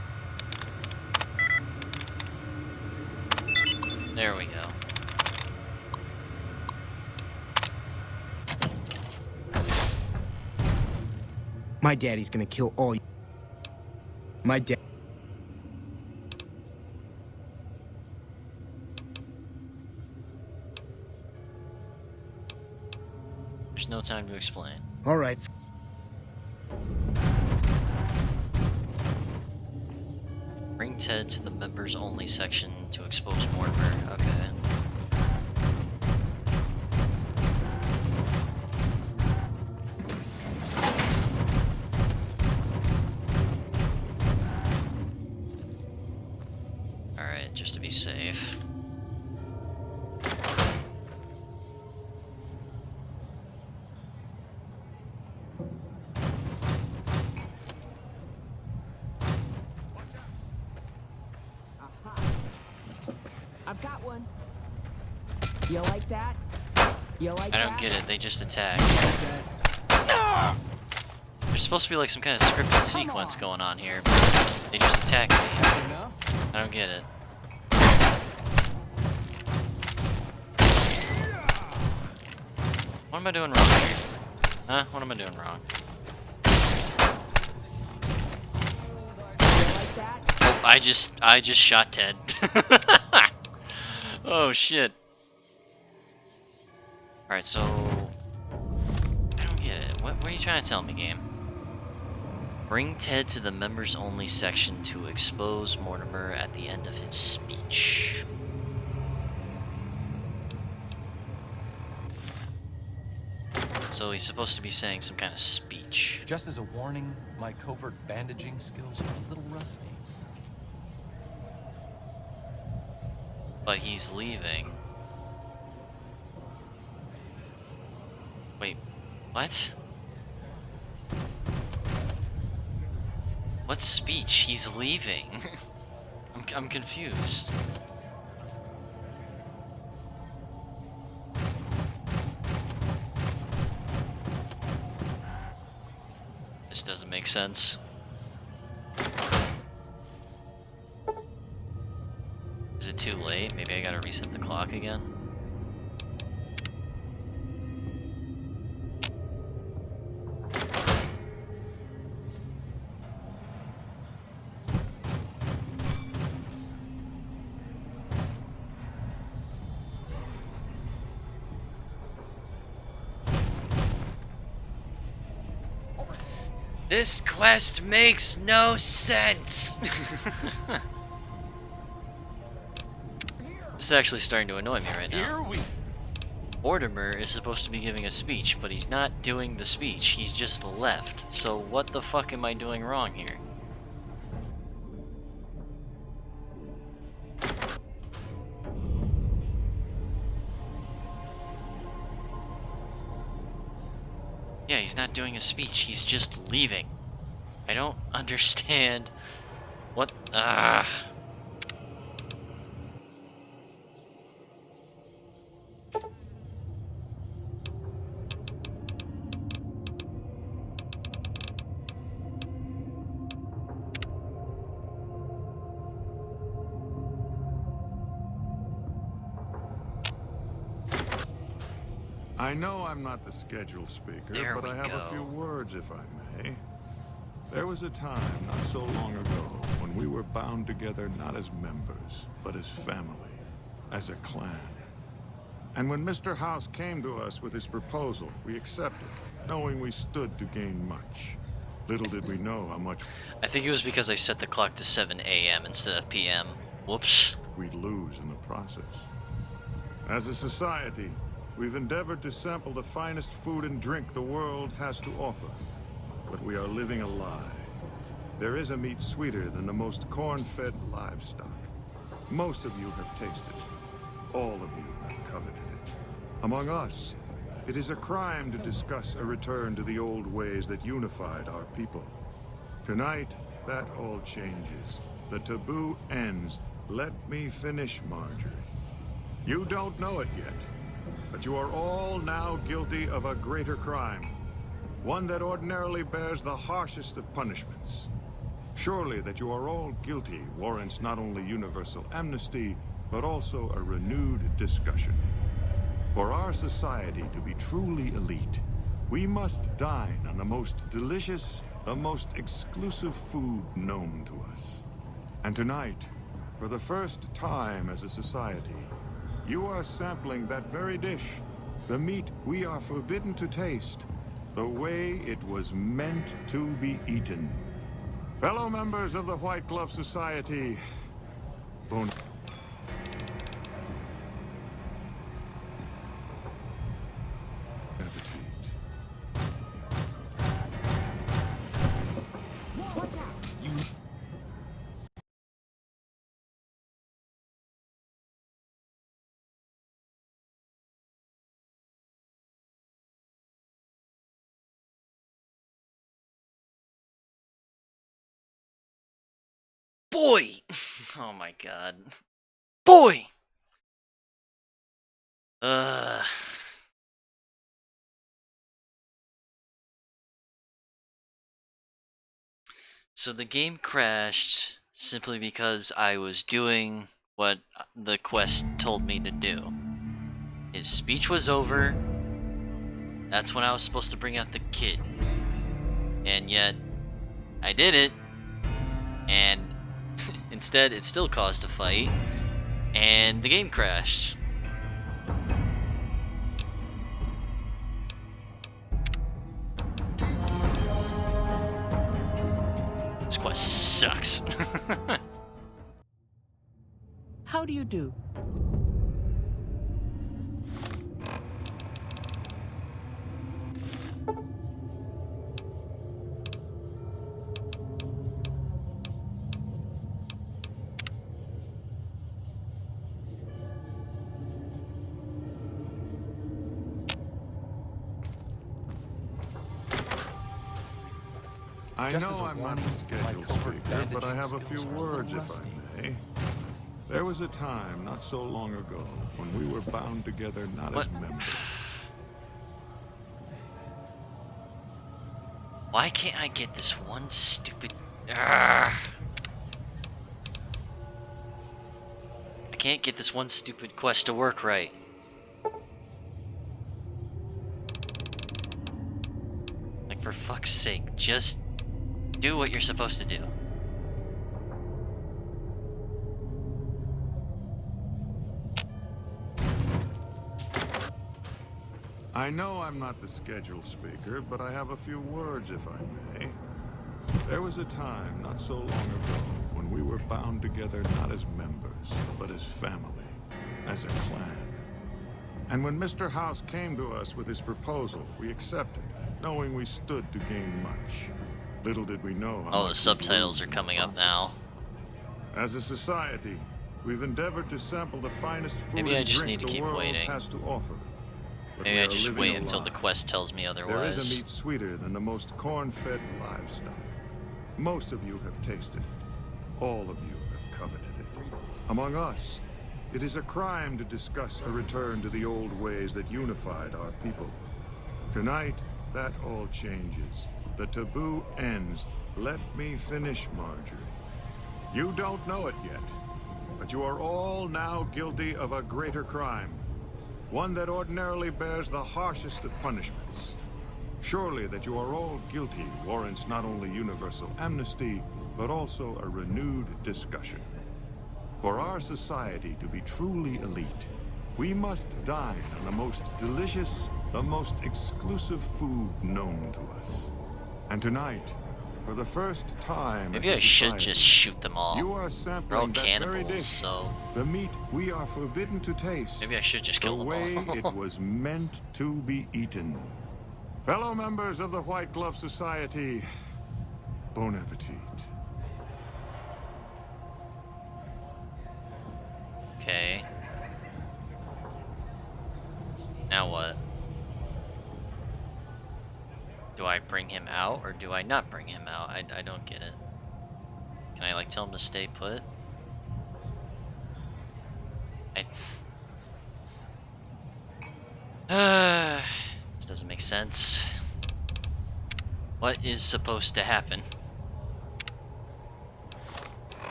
There we go. My daddy's gonna kill all you. My dad. There's no time to explain. All right. Bring Ted to the members only section to expose Mortimer. Okay. safe. I've got one. You like that? You like I that? don't get it, they just attack. There's supposed to be like some kind of scripted sequence going on here, but they just attack me. I don't get it. What am I doing wrong here? Huh? What am I doing wrong? Oh, I just shot Ted. Oh shit. Alright, so I don't get it. What are you trying to tell me, game? Bring Ted to the members only section to expose Mortimer at the end of his speech. So he's supposed to be saying some kind of speech. Just as a warning, my covert bandaging skills are a little rusty. But he's leaving. Wait, what? What speech? He's leaving. I'm confused. This doesn't make sense. Is it too late? Maybe I gotta reset the clock again? This quest makes no sense! This is actually starting to annoy me right now. Mortimer is supposed to be giving a speech, but he's not doing the speech, he's just left. So what the fuck am I doing wrong here? Yeah, he's not doing a speech, he's just leaving. I don't understand what... I know I'm not the scheduled speaker, There but we I have go. a few words, if I may. There was a time not so long ago when we were bound together not as members, but as family, as a clan. And when Mr. House came to us with his proposal, we accepted, knowing we stood to gain much. Little did we know how much I think it was because I set the clock to 7 a.m. instead of p.m. Whoops. we'd lose in the process. As a society, we've endeavored to sample the finest food and drink the world has to offer. But we are living a lie. There is a meat sweeter than the most corn-fed livestock. Most of you have tasted it. All of you have coveted it. Among us, it is a crime to discuss a return to the old ways that unified our people. Tonight, that all changes. The taboo ends. Let me finish, Marjorie. You don't know it yet, but you are all now guilty of a greater crime. One that ordinarily bears the harshest of punishments. Surely that you are all guilty warrants not only universal amnesty, but also a renewed discussion. For our society to be truly elite, we must dine on the most delicious, the most exclusive food known to us. And tonight, for the first time as a society, you are sampling that very dish, the meat we are forbidden to taste, the way it was meant to be eaten. Fellow members of the White Glove Society, bon Boy! Oh my god. Boy! Uh. So the game crashed simply because I was doing what the quest told me to do. His speech was over. That's when I was supposed to bring out the kid. And yet, I did it. And instead, it still caused a fight. And the game crashed. This quest sucks. How do you do? I Just know as a I'm not warning, the schedule my covert speaker, but I bandaging have a few skills are a words, little if rusty. I may. There was a time, not so long ago, when we were bound together not What? as members. Why can't I get this one stupid... I can't get this one stupid quest to work right. Like, for fuck's sake, just do what you're supposed to do. I know I'm not the schedule speaker, but I have a few words, if I may. There was a time, not so long ago, when we were bound together not as members, but as family, as a clan. And when Mr. House came to us with his proposal, we accepted, knowing we stood to gain much. Little did we know how Oh, the much we'd subtitles lose are in the coming up process. now. As a society, we've endeavored to sample the finest food Maybe I and just drink need to the keep world waiting. has to offer. But Maybe we I are just living wait a until the lie. quest tells me There is otherwise. a meat sweeter than the most corn-fed livestock. Most of you have tasted it. All of you have coveted it. Among us, it is a crime to discuss a return to the old ways that unified our people. Tonight, that all changes. The taboo ends. Let me finish, Marjorie. You don't know it yet, but you are all now guilty of a greater crime. One that ordinarily bears the harshest of punishments. Surely that you are all guilty warrants not only universal amnesty, but also a renewed discussion. For our society to be truly elite, we must dine on the most delicious, the most exclusive food known to us. And tonight, for the first time Maybe as I a should society, just shoot them all. you are They're all sampling that very cannibals, dish, so the meat we are forbidden to taste. maybe I should just kill The them way all. it was meant to be eaten. Fellow members of the White Glove Society, bon appetit. Okay. Now what? Do I bring him out or do I not bring him out? I don't get it. Can I like tell him to stay put? This doesn't make sense. What is supposed to happen?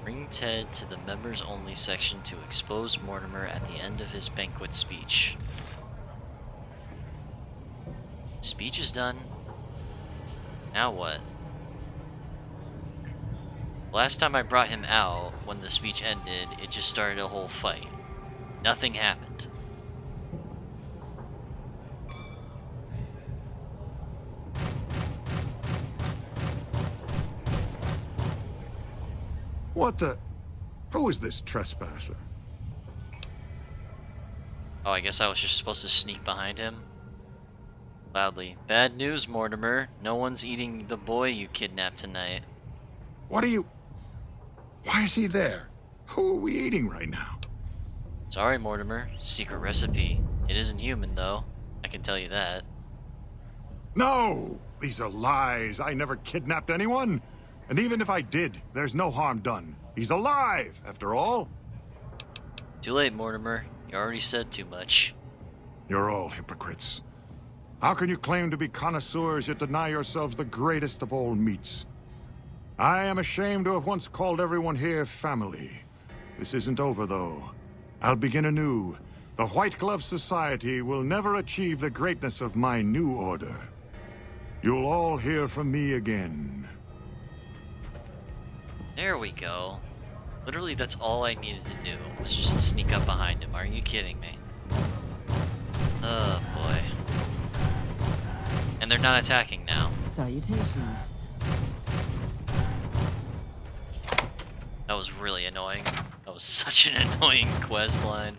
Bring Ted to the members only section to expose Mortimer at the end of his banquet speech. Speech is done. Now what? Last time I brought him out, when the speech ended, it just started a whole fight. Nothing happened. What the? Who is this trespasser? Oh, I guess I was just supposed to sneak behind him. Loudly. Bad news, Mortimer. No one's eating the boy you kidnapped tonight. What are you? Why is he there? Who are we eating right now? Sorry, Mortimer. Secret recipe. It isn't human, though. I can tell you that. No! These are lies. I never kidnapped anyone. And even if I did, there's no harm done. He's alive, after all. Too late, Mortimer. You already said too much. You're all hypocrites. How can you claim to be connoisseurs yet deny yourselves the greatest of all meats? I am ashamed to have once called everyone here family. This isn't over, though. I'll begin anew. The White Glove Society will never achieve the greatness of my new order. You'll all hear from me again. There we go. Literally, that's all I needed to do, was just sneak up behind him. Are you kidding me? Oh, boy. And they're not attacking now. Salutations. That was really annoying. That was such an annoying quest line.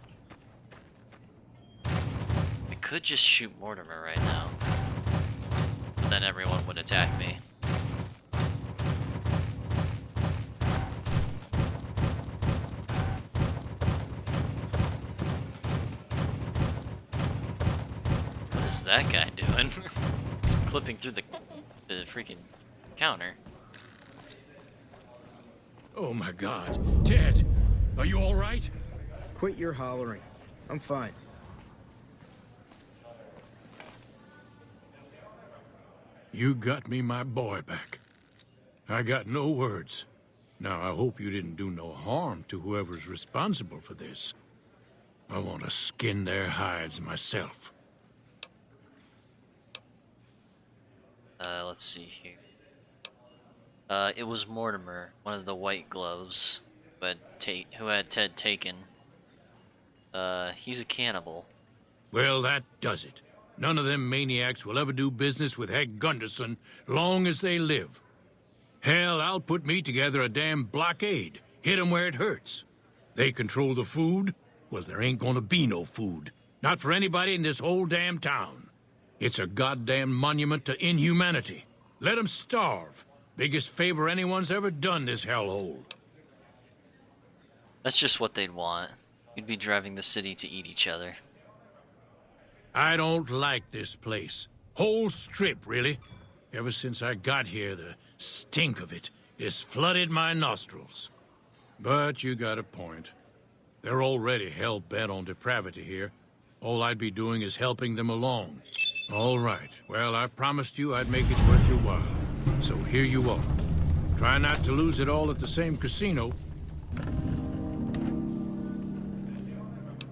I could just shoot Mortimer right now. But then everyone would attack me. What is that guy doing? It's clipping through the freaking counter. Oh my God. Ted, are you all right? Quit your hollering. I'm fine. You got me my boy back. I got no words. Now, I hope you didn't do no harm to whoever's responsible for this. I want to skin their hides myself. Let's see here. It was Mortimer, one of the White Gloves, who had Ted taken. He's a cannibal. Well, that does it. None of them maniacs will ever do business with Heck Gunderson long as they live. Hell, I'll put me together a damn blockade. Hit 'em where it hurts. They control the food? Well, there ain't gonna be no food. Not for anybody in this whole damn town. It's a goddamn monument to inhumanity. Let 'em starve. Biggest favor anyone's ever done this hellhole. That's just what they'd want. You'd be driving the city to eat each other. I don't like this place. Whole strip, really. Ever since I got here, the stink of it has flooded my nostrils. But you got a point. They're already hell-bent on depravity here. All I'd be doing is helping them along. All right. Well, I promised you I'd make it worth your while. So here you are. Try not to lose it all at the same casino.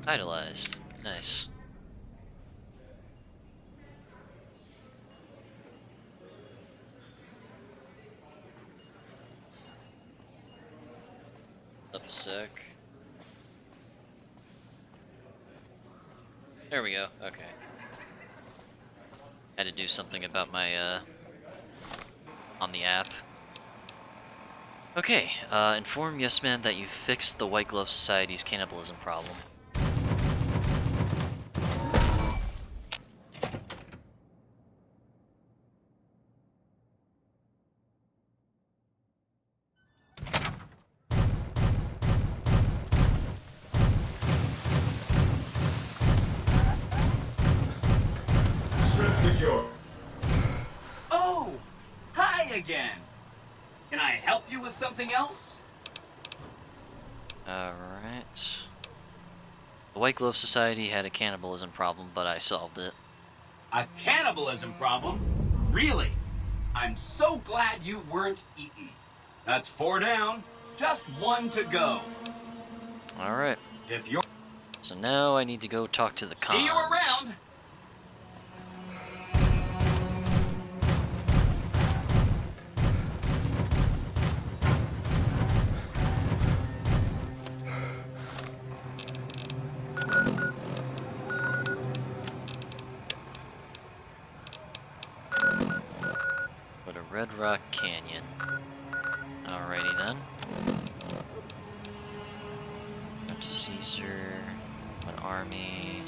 Idolized. Nice. Up a sec. There we go. Okay. Had to do something about my, on the app. Okay, inform Yes Man that you fixed the White Glove Society's cannibalism problem. Oh! Hi again! Can I help you with something else? Alright. The White Glove Society had a cannibalism problem, but I solved it. A cannibalism problem? Really? I'm so glad you weren't eaten. That's 4 down, just 1 to go. Alright. If you're... So now I need to go talk to the cons. See you around! Go to Red Rock Canyon. Alrighty then. Go to Caesar. An army.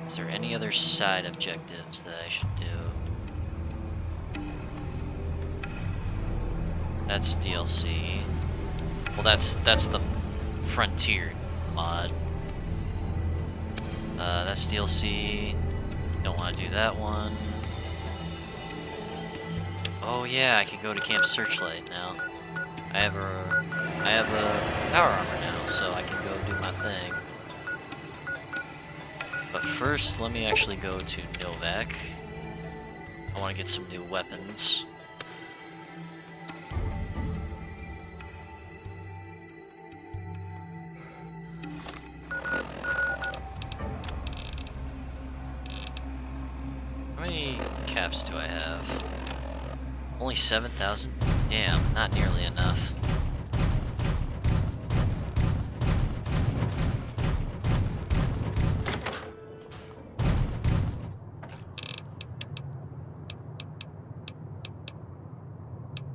Is there any other side objectives that I should do? That's DLC. Well, that's the Frontier mod. That's DLC. Don't want to do that one. Oh yeah, I can go to Camp Searchlight now. I have a power armor now, so I can go do my thing. But first, let me actually go to Novak. I want to get some new weapons. How many caps do I have? Only 7,000? Damn, not nearly enough.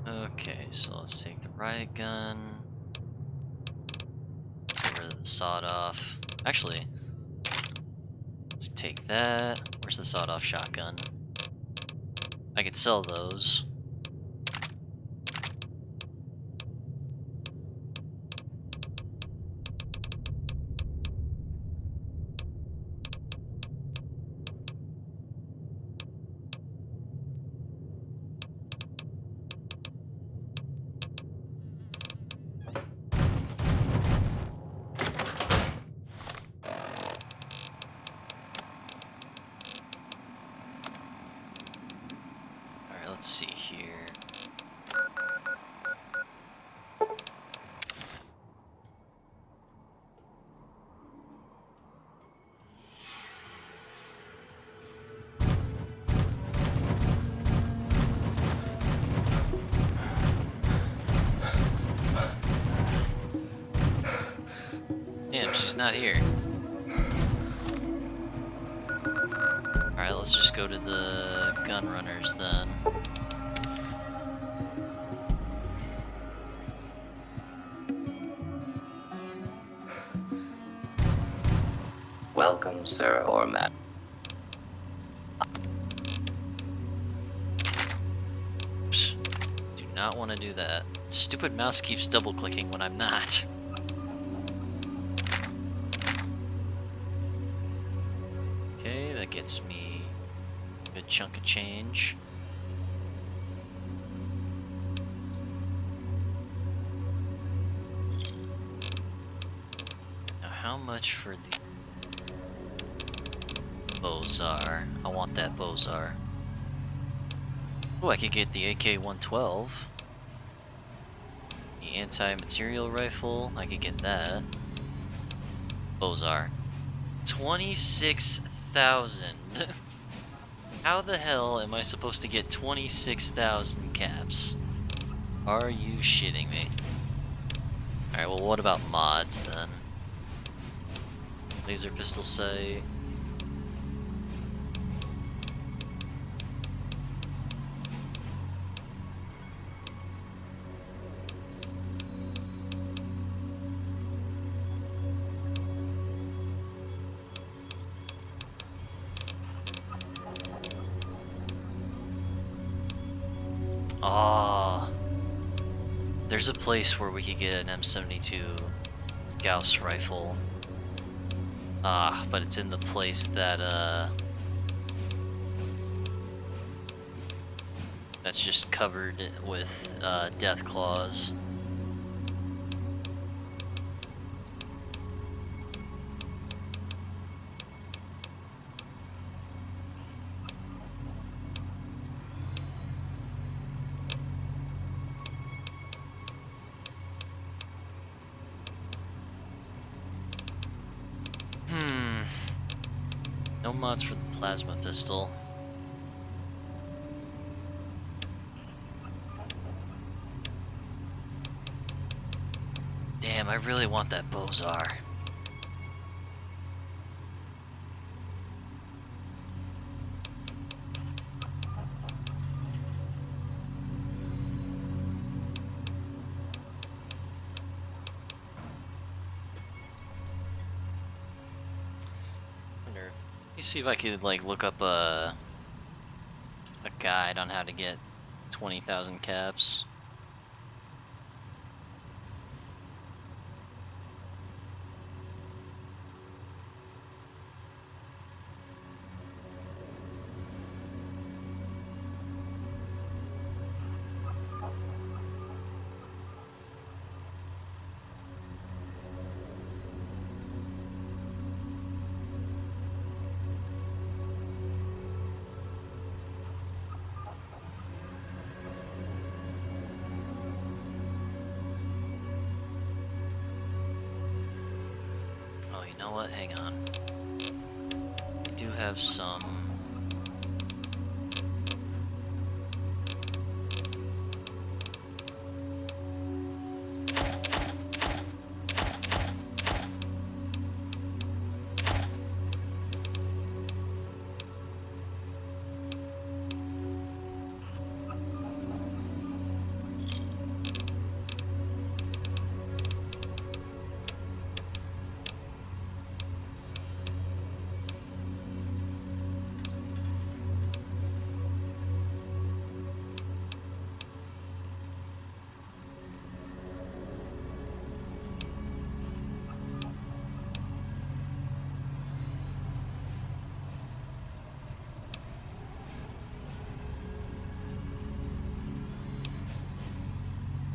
Okay, so let's take the riot gun. Let's get rid of the sawed-off. Actually, let's take that. Where's the sawed-off shotgun? I could sell those. Alright, let's see here. Damn, she's not here. Alright, let's just go to the gun runners then. Welcome, sir or ma'am. Oops. Do not want to do that. Stupid mouse keeps double clicking when I'm not. Okay, that gets me a good chunk of change. Now, how much for the Bozar? I want that Bozar. Oh, I could get the AK-112. The anti-material rifle, I could get that. Bozar. 26,000. How the hell am I supposed to get 26,000 caps? Are you shitting me? Alright, well what about mods then? Laser pistol sight. Ah, there's a place where we could get an M72 Gauss rifle. Ah, but it's in the place that that's just covered with death claws. No mods for the plasma pistol. Damn, I really want that Bozar. Let me see if I could like look up a guide on how to get 20,000 caps. you know what? Hang on. We do have some.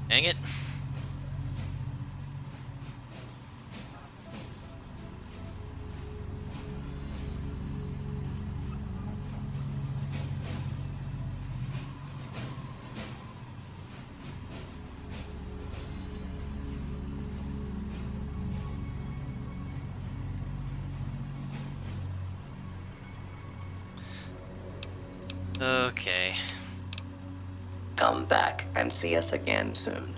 Dang it. Okay. Come back and see us again soon.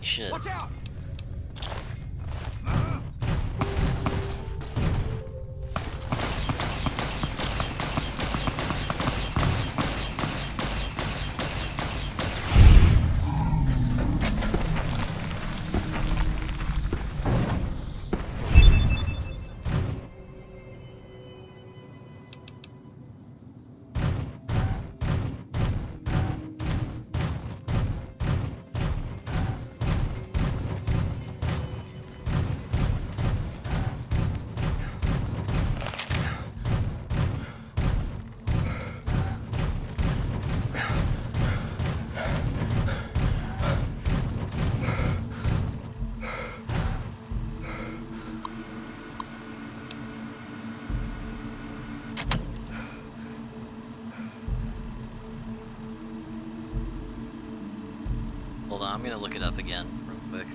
Shit. Watch out! Hold on, I'm gonna look it up again real quick.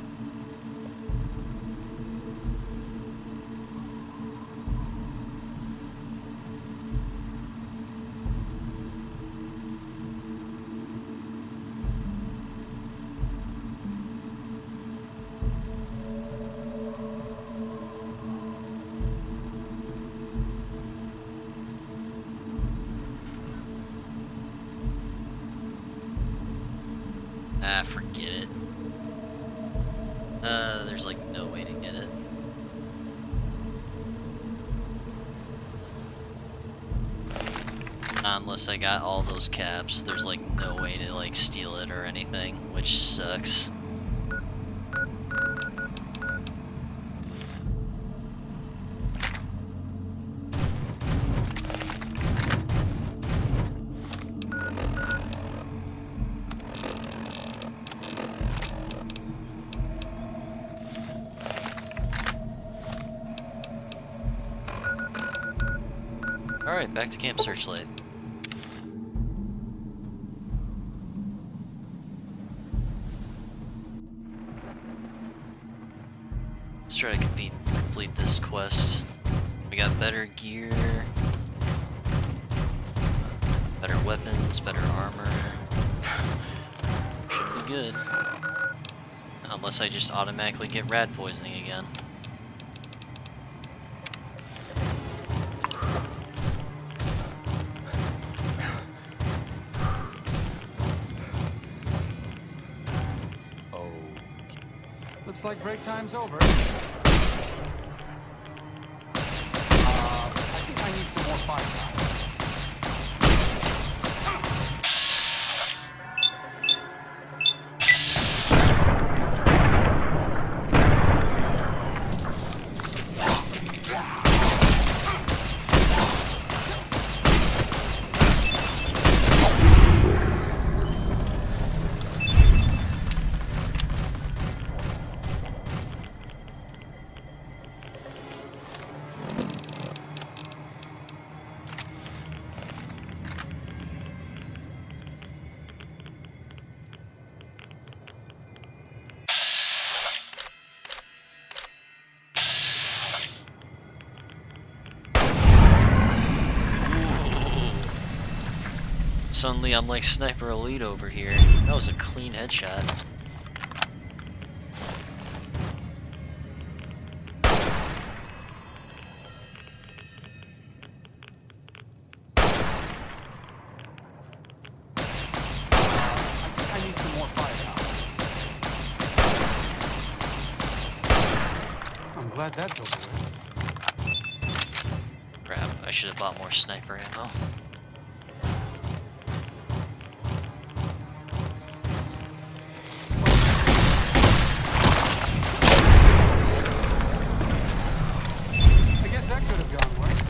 Ah, forget it. There's like no way to get it. Unless I got all those caps, there's like no way to like steal it or anything, which sucks. Alright, back to Camp Searchlight. Let's try to complete this quest. We got better gear, better weapons, better armor. Should be good. Unless I just automatically get rad poisoning again. Looks like break time's over. I think I need some more firepower. Suddenly I'm like Sniper Elite over here. That was a clean headshot. I need some more firepower. I'm glad that's over with. Crap, I should have bought more sniper ammo. I guess that could have gone worse.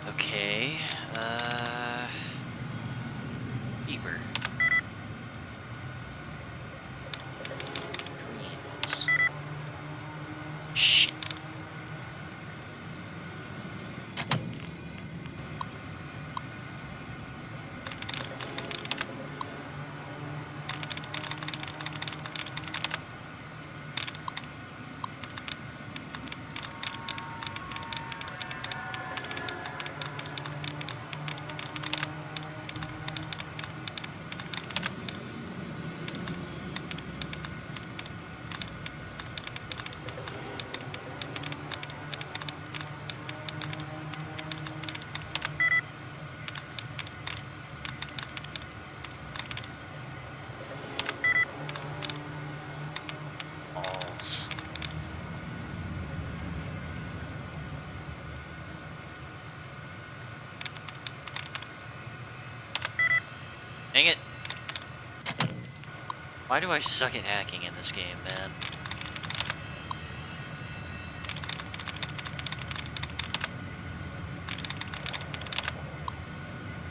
Okay, deeper. Dreams. Shit. Balls. Dang it. Why do I suck at hacking in this game, man?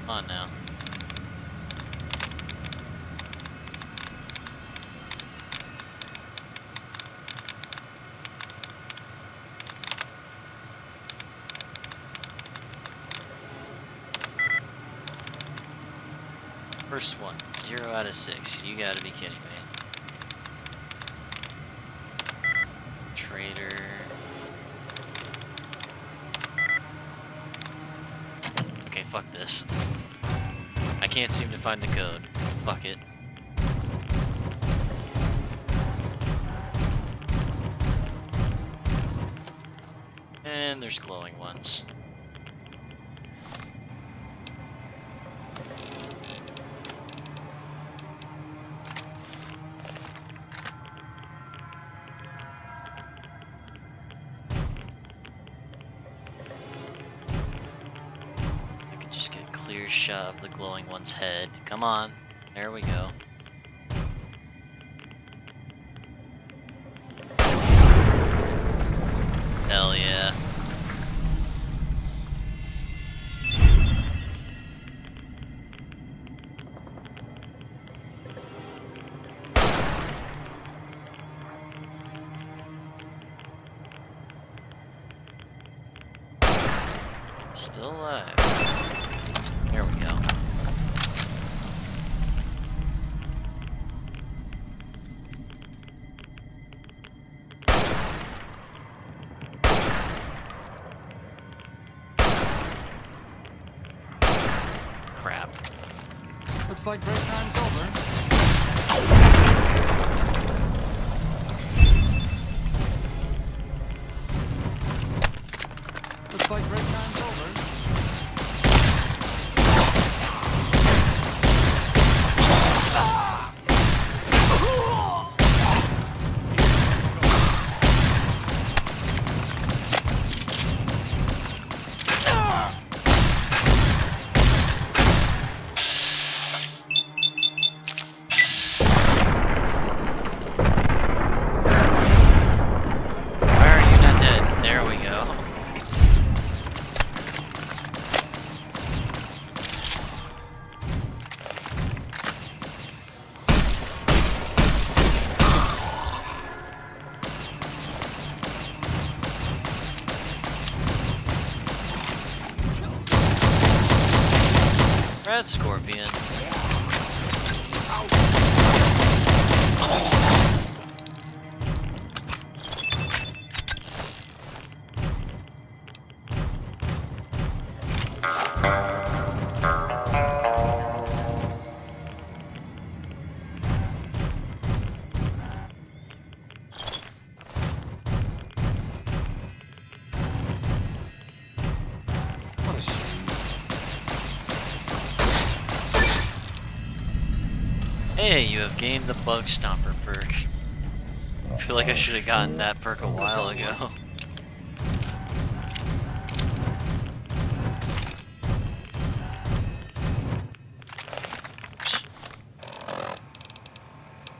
Come on now. First one, 0 out of 6. You gotta be kidding me. Trader. Okay, fuck this. I can't seem to find the code. Fuck it. And there's glowing ones. Just get a clear shot of the glowing one's head. Come on. There we go. Hell yeah. Still alive. There we go. Looks like break time's over. Looks like break time's over. Why are you not dead? There we go. Red Scorpion. What a shame. Hey, you have gained the Bug Stomper perk. I feel like I should have gotten that perk a while ago.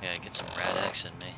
Yeah, get some Rad X in me.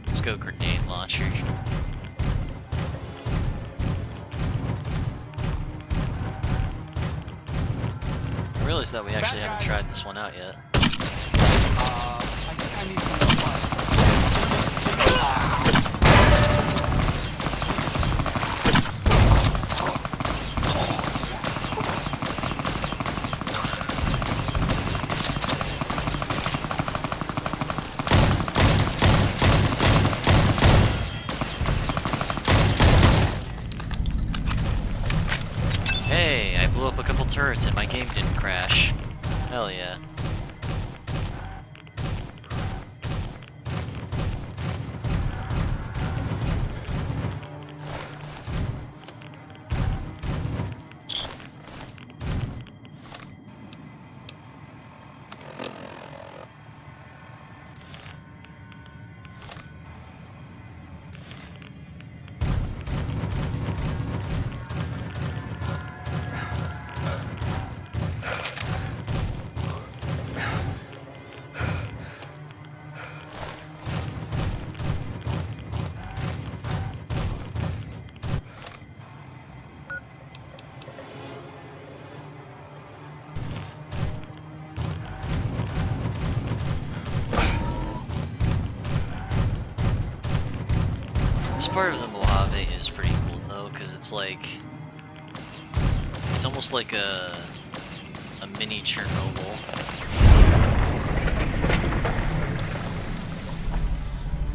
Let's go grenade launcher. I realized that we actually haven't tried this one out yet. I think I need some more. Hey, I blew up a couple turrets and my game didn't crash. Hell yeah. This part of the Mojave is pretty cool though, because it's like, it's almost like a mini Chernobyl.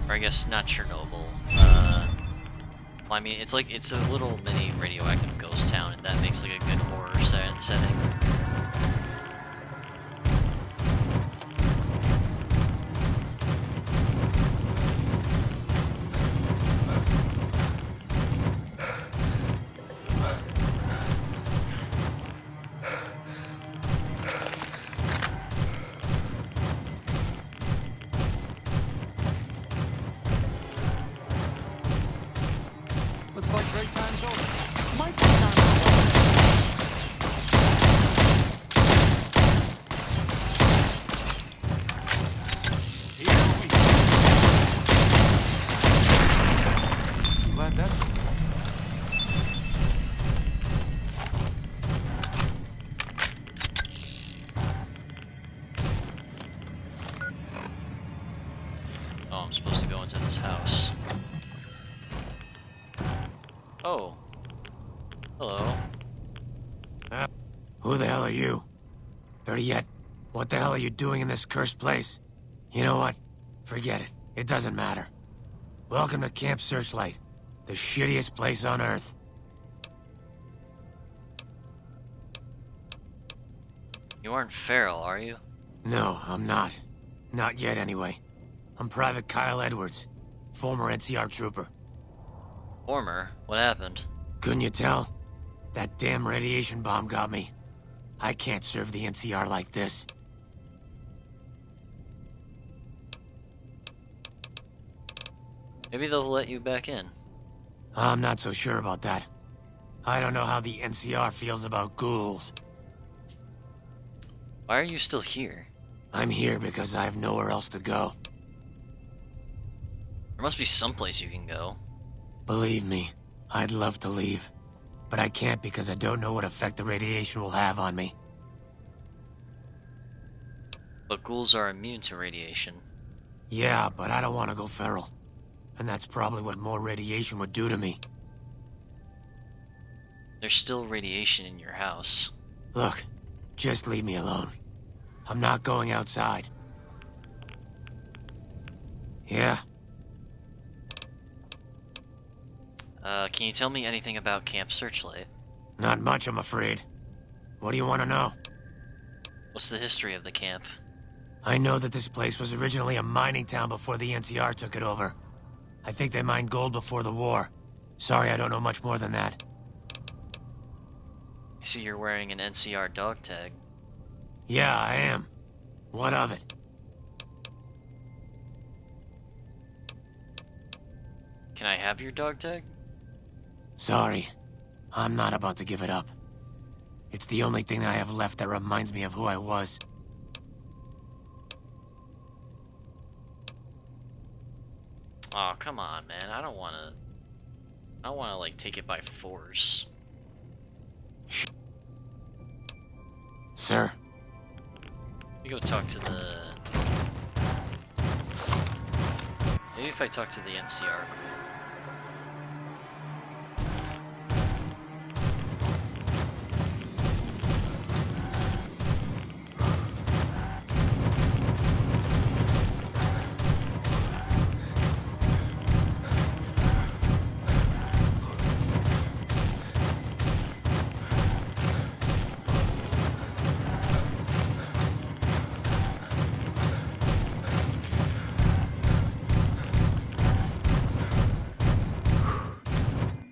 Or I guess not Chernobyl. Well, I mean, it's like, it's a little mini radioactive ghost town, and that makes like a good horror setting. Looks like break time's over. Might be time to Here we go. Glad that's over. Oh. Hello. Who the hell are you? Better yet, what the hell are you doing in this cursed place? You know what? Forget it. It doesn't matter. Welcome to Camp Searchlight, the shittiest place on Earth. You aren't Farrell, are you? No, I'm not. Not yet, anyway. I'm Private Kyle Edwards, former NCR trooper. Former? What happened? Couldn't you tell? That damn radiation bomb got me. I can't serve the NCR like this. Maybe they'll let you back in. I'm not so sure about that. I don't know how the NCR feels about ghouls. Why are you still here? I'm here because I have nowhere else to go. There must be someplace you can go. Believe me, I'd love to leave. But I can't because I don't know what effect the radiation will have on me. But ghouls are immune to radiation. Yeah, but I don't want to go feral. And that's probably what more radiation would do to me. There's still radiation in your house. Look, just leave me alone. I'm not going outside. Yeah? Can you tell me anything about Camp Searchlight? Not much, I'm afraid. What do you want to know? What's the history of the camp? I know that this place was originally a mining town before the NCR took it over. I think they mined gold before the war. Sorry, I don't know much more than that. I see you're wearing an NCR dog tag. Yeah, I am. What of it? Can I have your dog tag? Sorry. I'm not about to give it up. It's the only thing I have left that reminds me of who I was. Aw, come on, man. I don't wanna, like, take it by force. Sir? Let me go talk to the... Maybe if I talk to the NCR.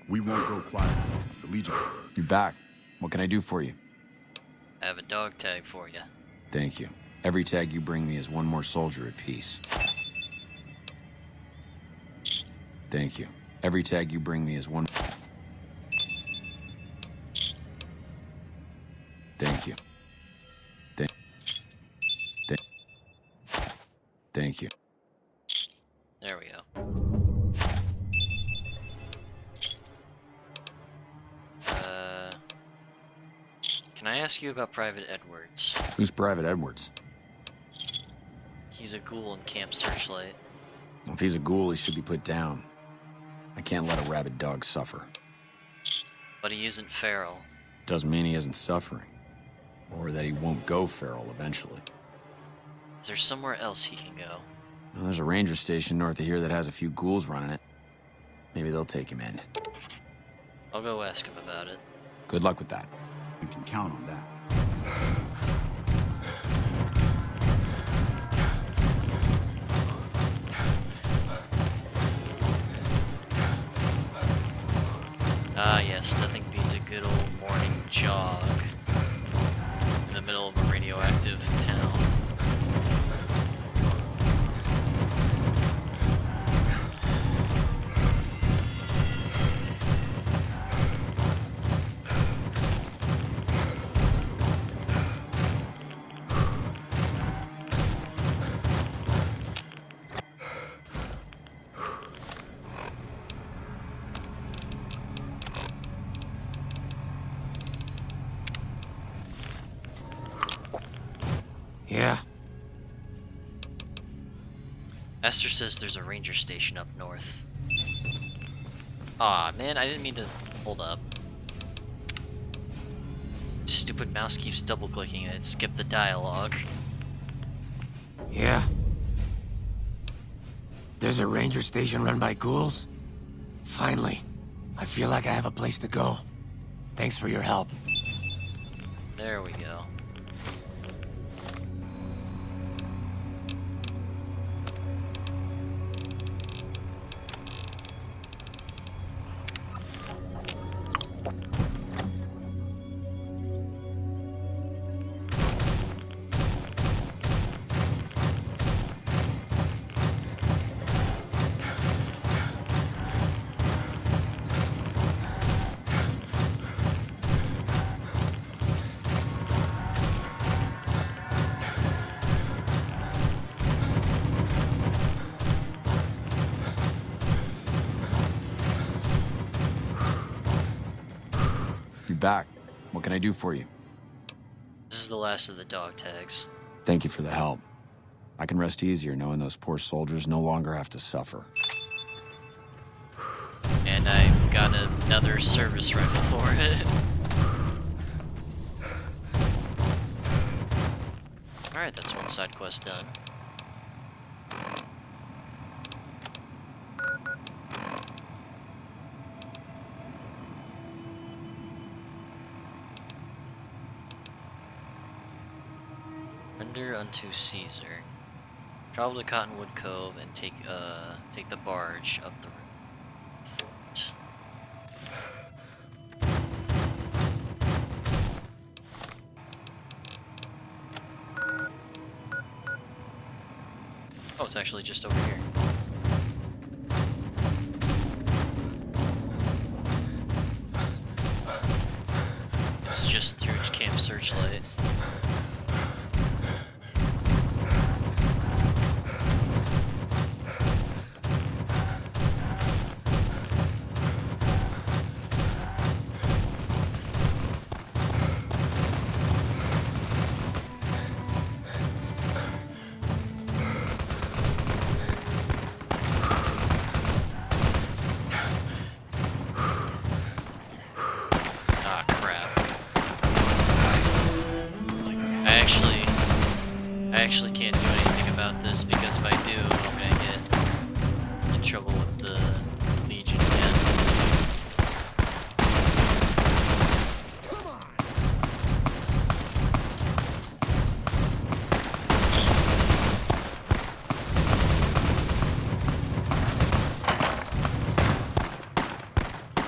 We won't go quiet. The Legion. You're back. What can I do for you? I have a dog tag for you. Thank you. Every tag you bring me is one more soldier at peace. Thank you. Every tag you bring me is one... Thank you. Thank you. There we go. Can I ask you about Private Edwards? Who's Private Edwards? He's a ghoul in Camp Searchlight. If he's a ghoul, he should be put down. I can't let a rabid dog suffer. But he isn't feral. Doesn't mean he isn't suffering. Or that he won't go feral eventually. Is there somewhere else he can go? Well, there's a ranger station north of here that has a few ghouls running it. Maybe they'll take him in. I'll go ask him about it. Good luck with that. You can count on that. Ah, yes, nothing beats a good old morning jog in the middle of a radioactive town. Yeah? Esther says there's a ranger station up north. Aw, man, I didn't mean to hold up. Stupid mouse keeps double-clicking and it skipped the dialogue. Yeah? There's a ranger station run by ghouls? Finally. I feel like I have a place to go. Thanks for your help. There we go. Back. What can I do for you? This is the last of the dog tags. Thank you for the help. I can rest easier knowing those poor soldiers no longer have to suffer. And I got another service rifle for it. Alright, that's one side quest done. Render unto Caesar. Travel to Cottonwood Cove and take the barge up the fort. Oh, it's actually just over here. It's just through Camp Searchlight. I actually can't do anything about this because if I do, I'm gonna get in trouble with the Legion again.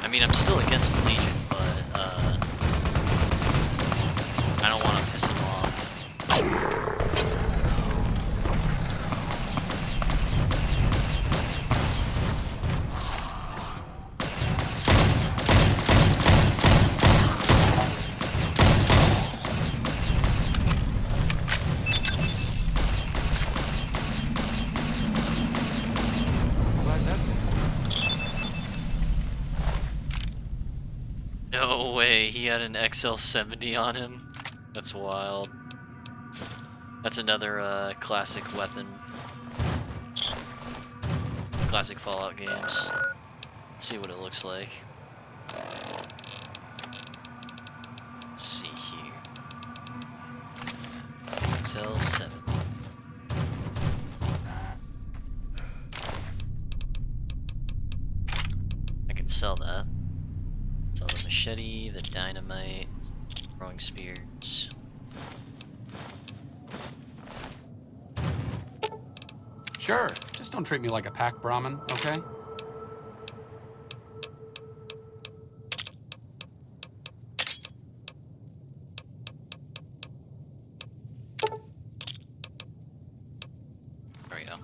I mean, I'm still against the Legion, but I don't want to piss him off. No way, he had an XL70 on him? That's wild. That's another classic weapon. Classic Fallout games. Let's see what it looks like. Let's see here. XL70. I can sell that. Sell the machete, the dynamite, throwing spears. Sure, just don't treat me like a pack Brahmin, okay? There we go.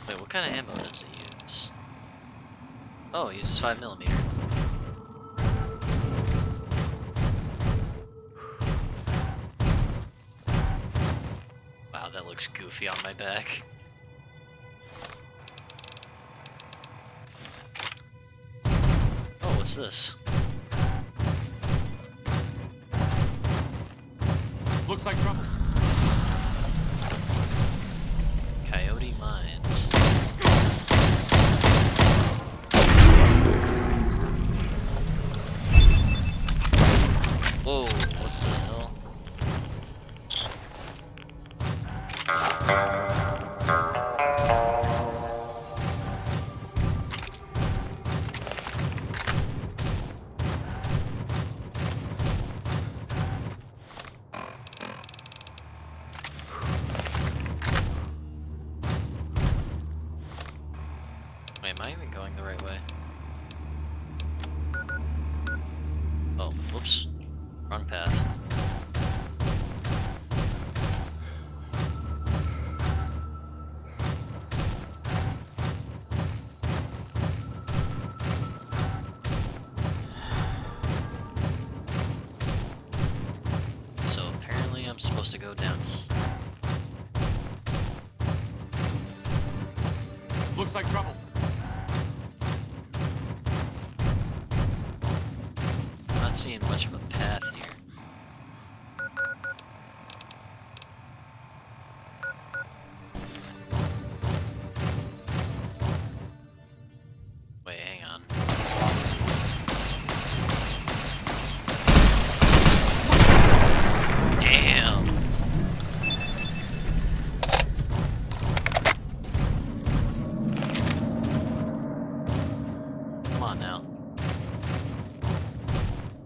Wait, what kind of ammo does it use? Oh, it uses 5mm. Wow, that looks goofy on my back. Oh, what's this? Looks like trouble. mines. Whoa, what the hell? Wait, am I even going the right way? Oh, whoops. Wrong path. So apparently I'm supposed to go down here. Looks like trouble. I'm not seeing much of a path here. Wait, hang on. Damn! Come on now.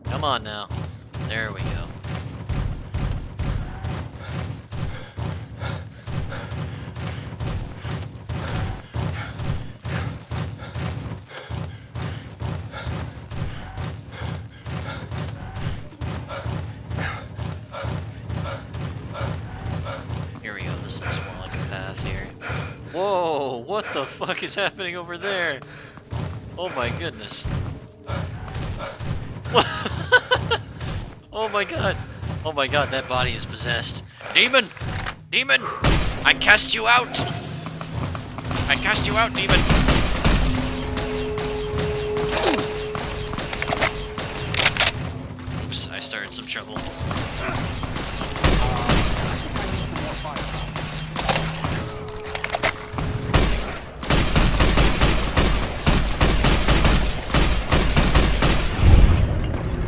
Come on now. There we go. Here we go. This looks more like a path here. Whoa! What the fuck is happening over there? Oh my goodness. Oh my god. Oh my god, that body is possessed. Demon! Demon! I cast you out! I cast you out, demon! Oops, I started some trouble.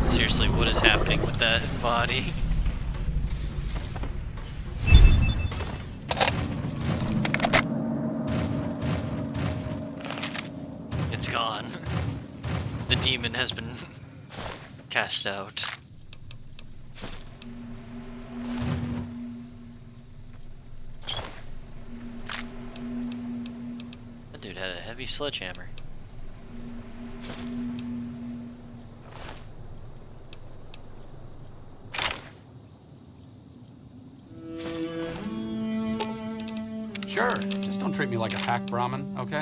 Seriously, what is happening with that body? It's gone. The demon has been cast out. That dude had a heavy sledgehammer. Sure, just don't treat me like a hack Brahmin, okay?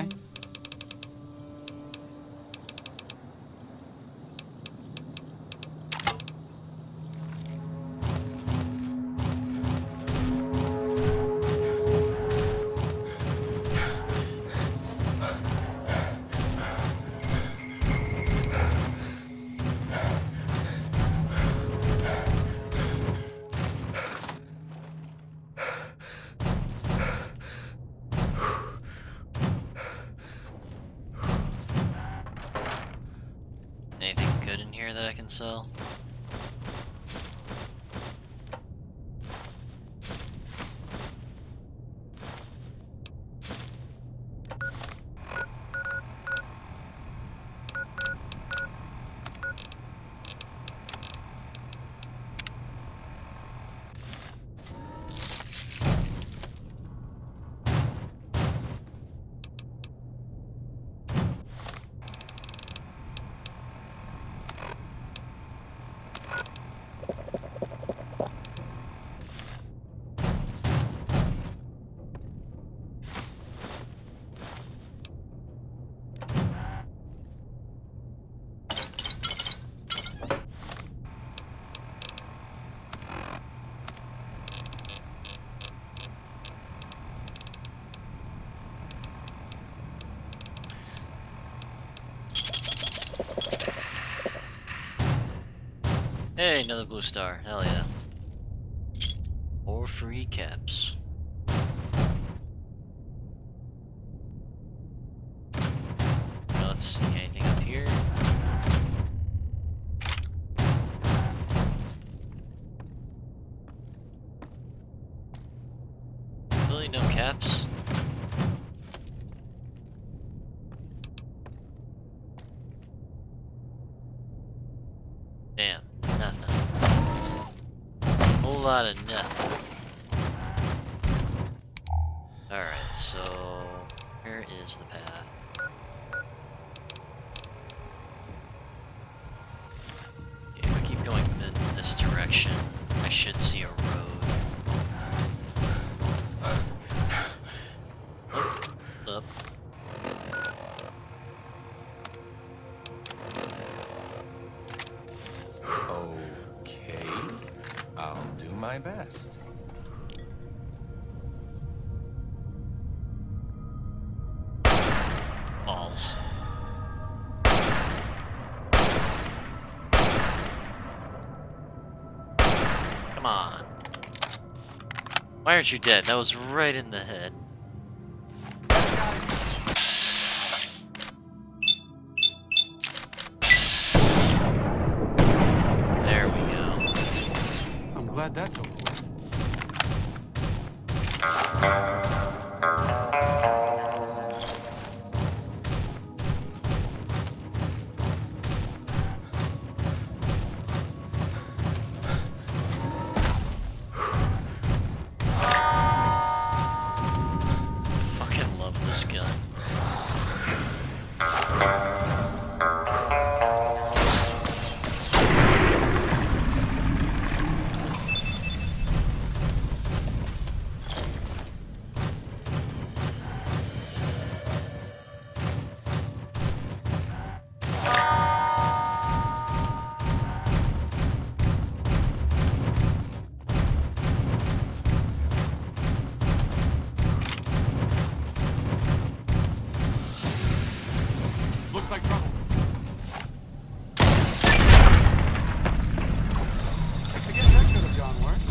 Anything good in here that I can sell? Hey, another blue star. Hell yeah. More free caps. perhaps? Damn, nothing. Whole lot of nothing. Alright, so where is the path? Okay, if I keep going in this direction, I should see a road. Up. Okay, I'll do my best. Balls. Come on. Why aren't you dead? That was right in the head. There we go. I'm glad that's over with. Fucking love this gun. Looks like trouble. I guess that could have gone worse.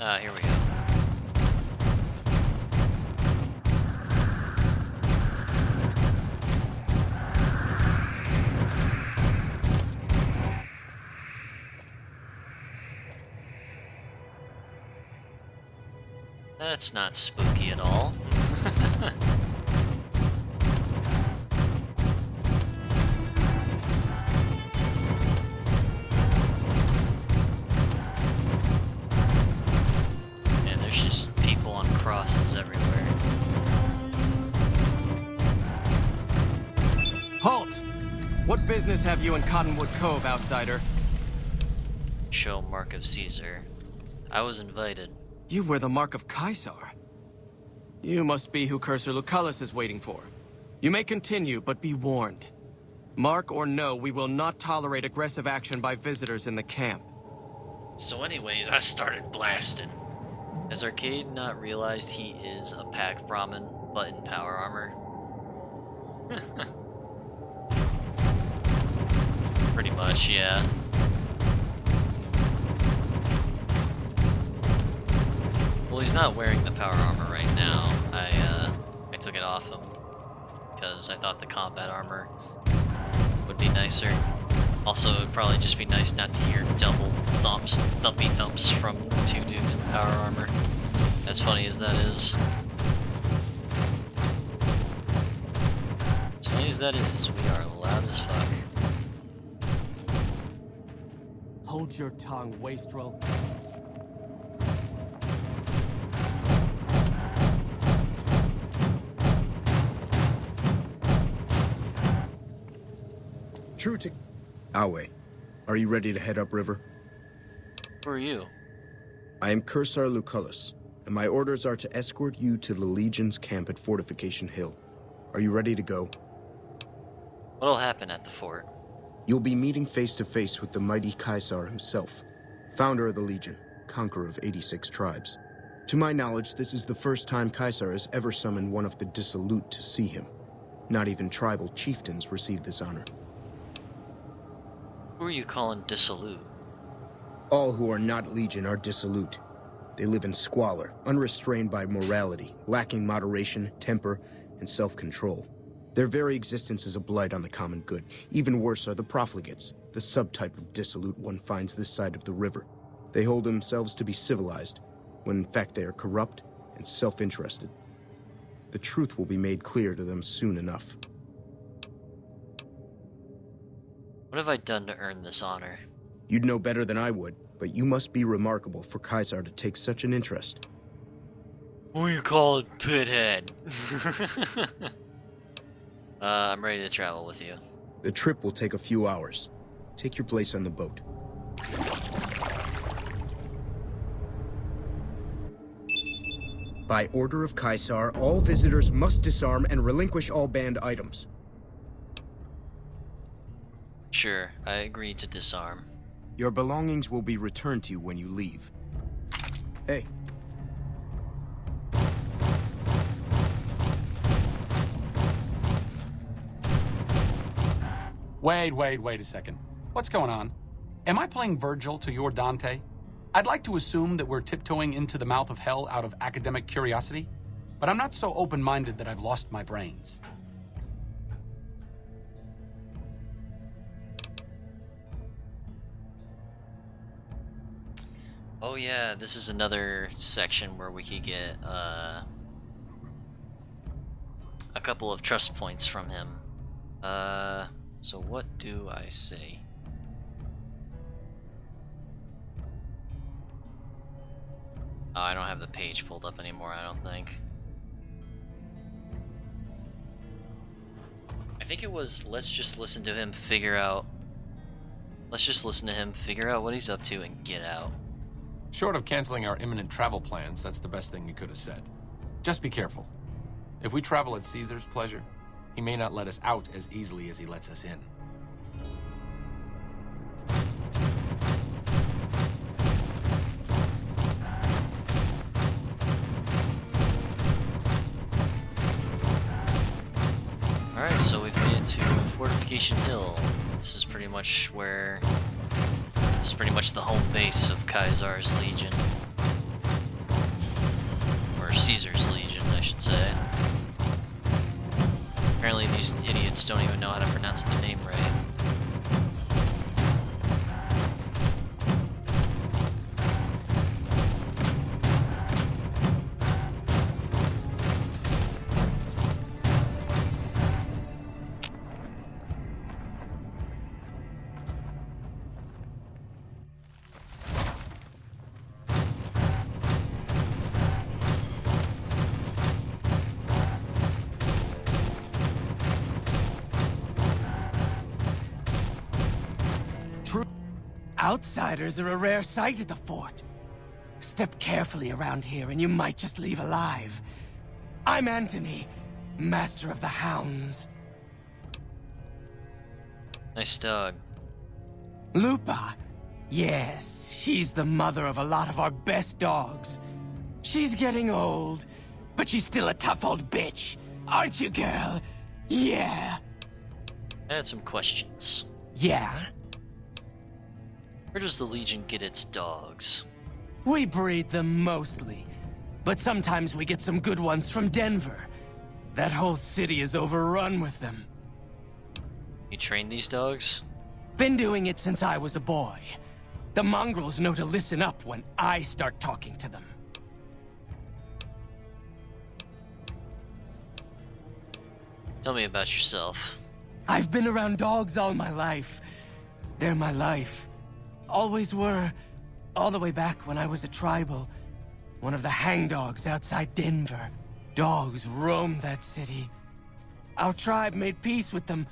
Ah, here we go. That's not spooky at all. Yeah, there's just people on crosses everywhere. Halt! What business have you in Cottonwood Cove, outsider? Show Mark of Caesar. I was invited. You wear the mark of Caesar. You must be who Cursor Lucullus is waiting for. You may continue, but be warned. Mark or no, we will not tolerate aggressive action by visitors in the camp. So anyways, I started blasting. Has Arcade not realized he is a pack Brahmin, but in power armor? Pretty much, yeah. Well, he's not wearing the power armor right now. I took it off him because I thought the combat armor would be nicer. Also, it would probably just be nice not to hear double thumpy thumps from two dudes in power armor. As funny as that is. As funny as that is, we are loud as fuck. Hold your tongue, wastrel. True to... Awe, are you ready to head upriver? Who are you? I am Cursor Lucullus, and my orders are to escort you to the Legion's camp at Fortification Hill. Are you ready to go? What'll happen at the fort? You'll be meeting face to face with the mighty Caesar himself, founder of the Legion, conqueror of 86 tribes. To my knowledge, this is the first time Caesar has ever summoned one of the dissolute to see him. Not even tribal chieftains receive this honor. Who are you calling dissolute? All who are not Legion are dissolute. They live in squalor, unrestrained by morality, lacking moderation, temper, and self-control. Their very existence is a blight on the common good. Even worse are the profligates, the subtype of dissolute one finds this side of the river. They hold themselves to be civilized, when in fact they are corrupt and self-interested. The truth will be made clear to them soon enough. What have I done to earn this honor? You'd know better than I would, but you must be remarkable for Caesar to take such an interest. We call it Pithead. I'm ready to travel with you. The trip will take a few hours. Take your place on the boat. By order of Caesar, all visitors must disarm and relinquish all banned items. Sure, I agree to disarm. Your belongings will be returned to you when you leave. Hey. Wait a second. What's going on? Am I playing Virgil to your Dante? I'd like to assume that we're tiptoeing into the mouth of hell out of academic curiosity, but I'm not so open-minded that I've lost my brains. Oh yeah, this is another section where we could get a couple of trust points from him. So what do I say? Oh, I don't have the page pulled up anymore, I don't think. I think it was, let's just listen to him figure out... Let's just listen to him figure out what he's up to and get out. Short of canceling our imminent travel plans, that's the best thing you could have said. Just be careful. If we travel at Caesar's pleasure, he may not let us out as easily as he lets us in. Alright, so we've made it to Fortification Hill. This is pretty much where... This is pretty much the home base of Caesar's Legion. Or Caesar's Legion, I should say. Apparently these idiots don't even know how to pronounce the name right. Outsiders are a rare sight at the fort. Step carefully around here and you might just leave alive. I'm Antony, Master of the Hounds. Nice dog. Lupa? Yes, she's the mother of a lot of our best dogs. She's getting old, but she's still a tough old bitch. Aren't you, girl? Yeah. I had some questions. Yeah? Where does the Legion get its dogs? We breed them mostly, but sometimes we get some good ones from Denver. That whole city is overrun with them. You train these dogs? Been doing it since I was a boy. The mongrels know to listen up when I start talking to them. Tell me about yourself. I've been around dogs all my life. They're my life. Always were. All the way back when I was a tribal. One of the hangdogs outside Denver. Dogs roamed that city. Our tribe made peace with them.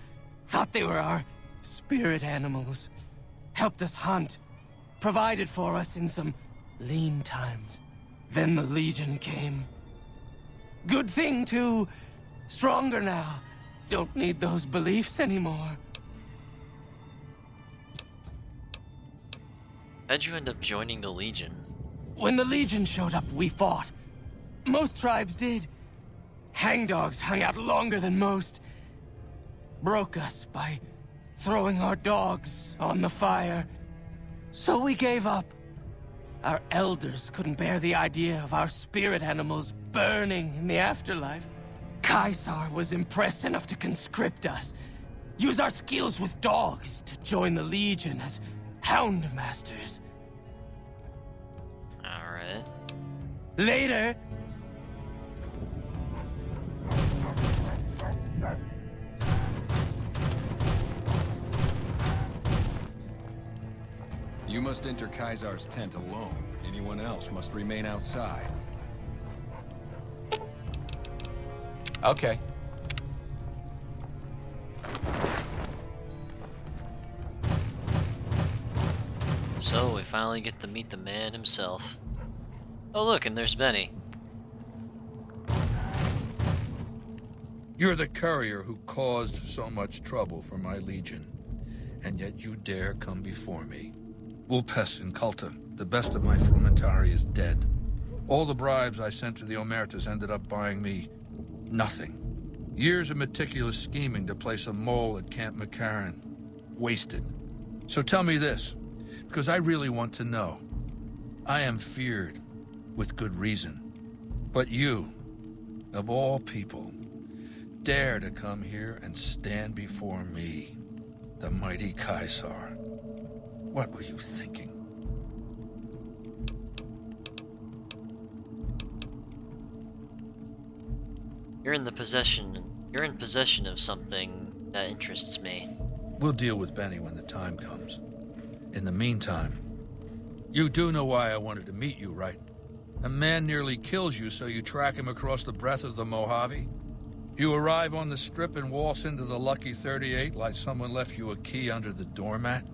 Thought they were our spirit animals. Helped us hunt. Provided for us in some lean times. Then the Legion came. Good thing, too. Stronger now. Don't need those beliefs anymore. How'd you end up joining the Legion? When the Legion showed up, we fought. Most tribes did. Hangdogs hung out longer than most. Broke us by throwing our dogs on the fire. So we gave up. Our elders couldn't bear the idea of our spirit animals burning in the afterlife. Caesar was impressed enough to conscript us, use our skills with dogs to join the Legion as hound masters. Alright. Later, You must enter Caesar's tent alone. Anyone else must remain outside. Okay. So we finally get to meet the man himself. Oh look, and there's Benny. You're the courier who caused so much trouble for my legion, and yet you dare come before me. Vulpes Inculta, the best of my frumentari, is dead. All the bribes I sent to the Omertas ended up buying me nothing. Years of meticulous scheming to place a mole at Camp McCarran. Wasted. So tell me this, because I really want to know. I am feared, with good reason. But you, of all people, dare to come here and stand before me, the mighty Caesar. What were you thinking? You're in possession of something that interests me. We'll deal with Benny when the time comes. In the meantime, you do know why I wanted to meet you, right? A man nearly kills you, so you track him across the breadth of the Mojave. You arrive on the strip and waltz into the Lucky 38 like someone left you a key under the doormat.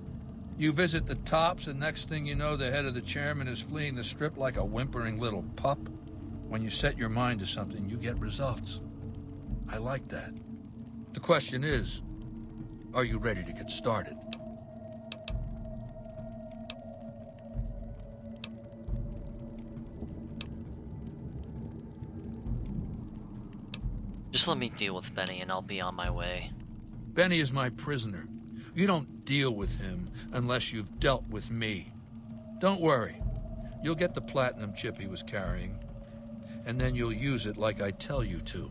You visit the tops, and next thing you know, the head of the chairman is fleeing the strip like a whimpering little pup. When you set your mind to something, you get results. I like that. The question is, are you ready to get started? Just let me deal with Benny and I'll be on my way. Benny is my prisoner. You don't deal with him unless you've dealt with me. Don't worry. You'll get the platinum chip he was carrying, and then you'll use it like I tell you to.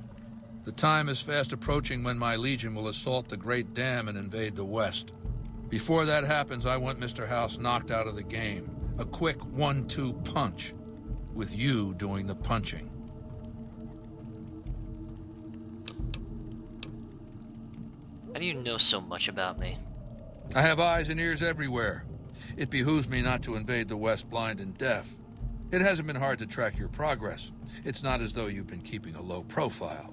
The time is fast approaching when my legion will assault the Great Dam and invade the West. Before that happens, I want Mr. House knocked out of the game. A quick 1-2 punch, with you doing the punching. How do you know so much about me? I have eyes and ears everywhere. It behooves me not to invade the West blind and deaf. It hasn't been hard to track your progress. It's not as though you've been keeping a low profile.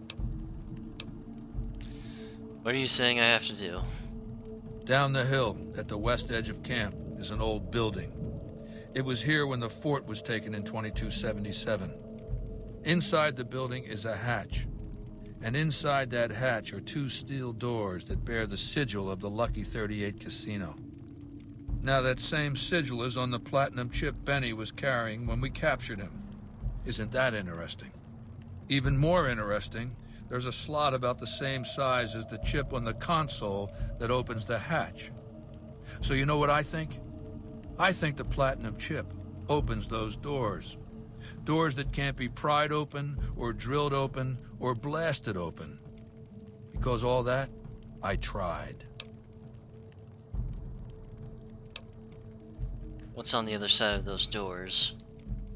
What are you saying I have to do? Down the hill, at the west edge of camp, is an old building. It was here when the fort was taken in 2277. Inside the building is a hatch. And inside that hatch are 2 steel doors that bear the sigil of the Lucky 38 casino. Now that same sigil is on the platinum chip Benny was carrying when we captured him. Isn't that interesting? Even more interesting, there's a slot about the same size as the chip on the console that opens the hatch. So you know what I think? I think the platinum chip opens those doors. Doors that can't be pried open, or drilled open, or blasted open. Because all that, I tried. What's on the other side of those doors?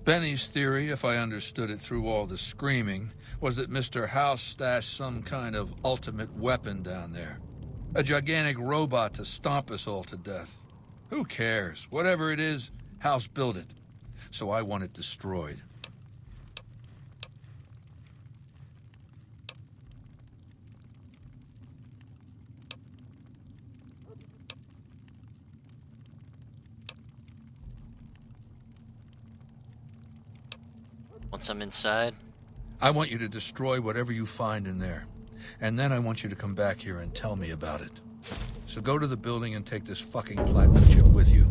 Benny's theory, if I understood it through all the screaming, was that Mr. House stashed some kind of ultimate weapon down there. A gigantic robot to stomp us all to death. Who cares? Whatever it is, House built it. So I want it destroyed. Once I'm inside? I want you to destroy whatever you find in there. And then I want you to come back here and tell me about it. So go to the building and take this fucking platinum chip with you.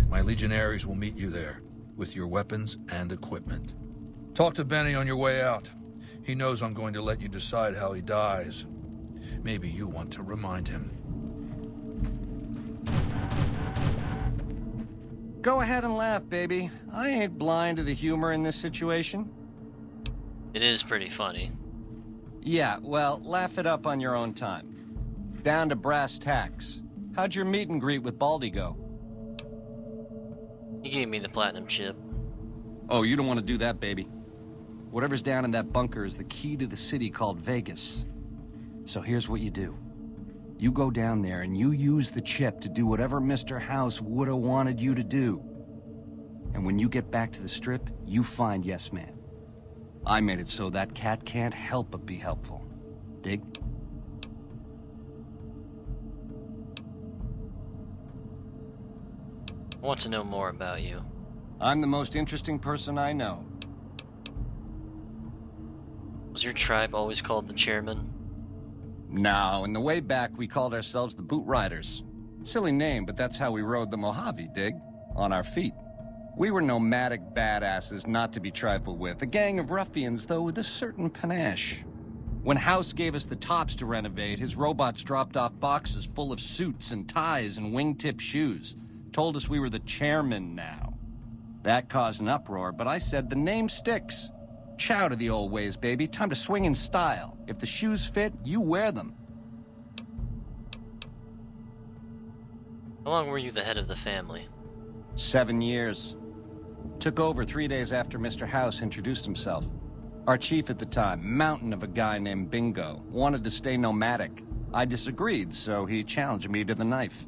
My legionaries will meet you there, with your weapons and equipment. Talk to Benny on your way out. He knows I'm going to let you decide how he dies. Maybe you want to remind him. Go ahead and laugh, baby. I ain't blind to the humor in this situation. It is pretty funny. Yeah, well, laugh it up on your own time. Down to brass tacks. How'd your meet and greet with Baldy go? He gave me the platinum chip. Oh, you don't want to do that, baby. Whatever's down in that bunker is the key to the city called Vegas. So here's what you do. You go down there and you use the chip to do whatever Mr. House would have wanted you to do. And when you get back to the strip, you find Yes Man. I made it so that cat can't help but be helpful. Dig? I want to know more about you. I'm the most interesting person I know. Was your tribe always called the Chairman? No, in the way back, we called ourselves the Boot Riders. Silly name, but that's how we rode the Mojave, dig? On our feet. We were nomadic badasses not to be trifled with. A gang of ruffians, though, with a certain panache. When House gave us the tops to renovate, his robots dropped off boxes full of suits and ties and wingtip shoes. Told us we were the Chairman now. That caused an uproar, but I said the name sticks. Chow to the old ways, baby. Time to swing in style. If the shoes fit, you wear them. How long were you the head of the family? 7 years. Took over 3 days after Mr. House introduced himself. Our chief at the time, mountain of a guy named Bingo, wanted to stay nomadic. I disagreed, so he challenged me to the knife.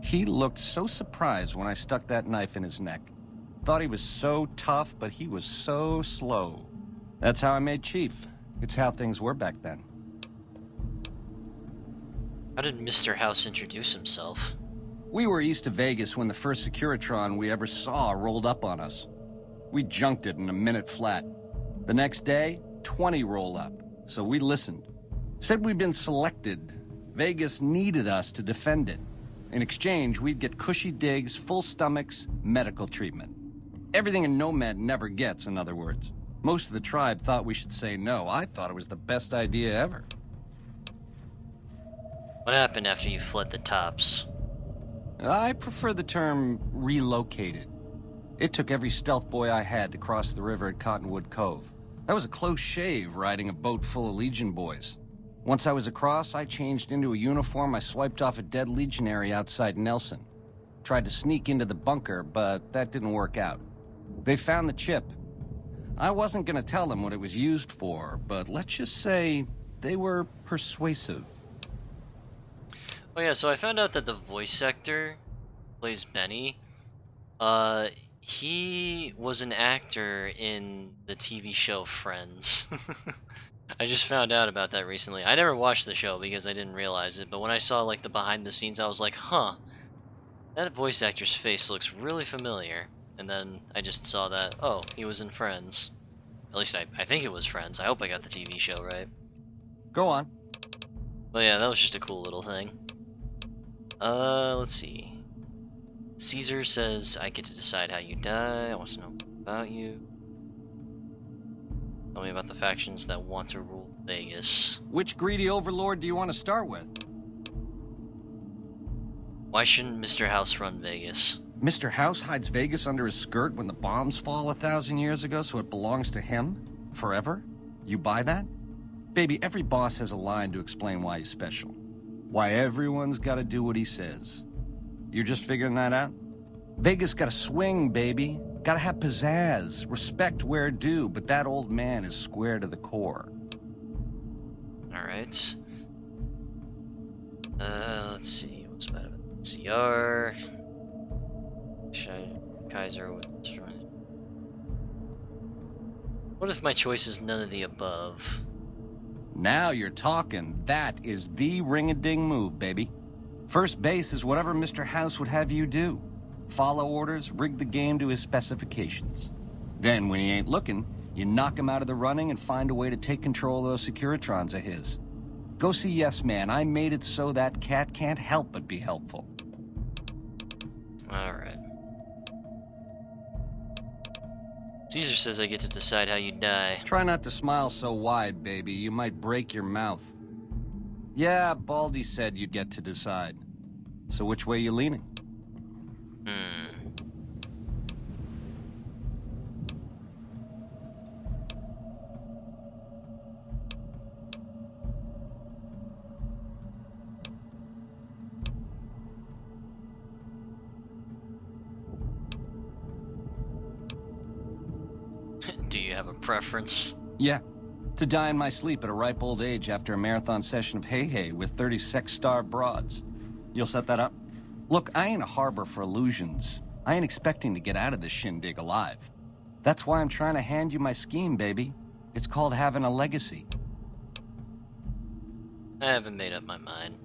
He looked so surprised when I stuck that knife in his neck. Thought he was so tough, but he was so slow. That's how I made chief. It's how things were back then. How did Mr. House introduce himself? We were east of Vegas when the first Securitron we ever saw rolled up on us. We junked it in a minute flat. The next day, 20 roll up, so we listened. Said we'd been selected. Vegas needed us to defend it. In exchange, we'd get cushy digs, full stomachs, medical treatment. Everything a nomad never gets, in other words. Most of the tribe thought we should say no. I thought it was the best idea ever. What happened after you fled the tops? I prefer the term relocated. It took every stealth boy I had to cross the river at Cottonwood Cove. That was a close shave, riding a boat full of Legion boys. Once I was across, I changed into a uniform I swiped off a dead legionary outside Nelson. Tried to sneak into the bunker, but that didn't work out. They found the chip. I wasn't gonna tell them what it was used for, but let's just say they were persuasive. Oh yeah, so I found out that the voice actor plays Benny. He was an actor in the TV show Friends. I just found out about that recently. I never watched the show because I didn't realize it, but when I saw like the behind the scenes, I was like, huh, that voice actor's face looks really familiar. And then I just saw that, oh, he was in Friends. At least I think it was Friends. I hope I got the TV show right. Go on. But yeah, that was just a cool little thing. Let's see. Caesar says, I get to decide how you die. I want to know about you. Tell me about the factions that want to rule Vegas. Which greedy overlord do you want to start with? Why shouldn't Mr. House run Vegas? Mr. House hides Vegas under his skirt when the bombs fall 1,000 years ago, so it belongs to him? Forever? You buy that? Baby, every boss has a line to explain why he's special. Why everyone's gotta do what he says. You're just figuring that out? Vegas gotta swing, baby. Gotta have pizzazz. Respect where due, but that old man is square to the core. Alright. Let's see. What's better than CR? Kaiser would destroy it. What if my choice is none of the above? Now you're talking. That is the ring-a-ding move, baby. First base is whatever Mr. House would have you do. Follow orders, rig the game to his specifications. Then, when he ain't looking, you knock him out of the running and find a way to take control of those Securitrons of his. Go see Yes Man. I made it so that cat can't help but be helpful. Alright. Caesar says I get to decide how you die. Try not to smile so wide, baby. You might break your mouth. Yeah, Baldy said you'd get to decide. So which way you leaning? you have a preference? Yeah. To die in my sleep at a ripe old age after a marathon session of hey-hey with 30 sex-starved broads. You'll set that up? Look, I ain't a harbor for illusions. I ain't expecting to get out of this shindig alive. That's why I'm trying to hand you my scheme, baby. It's called having a legacy. I haven't made up my mind.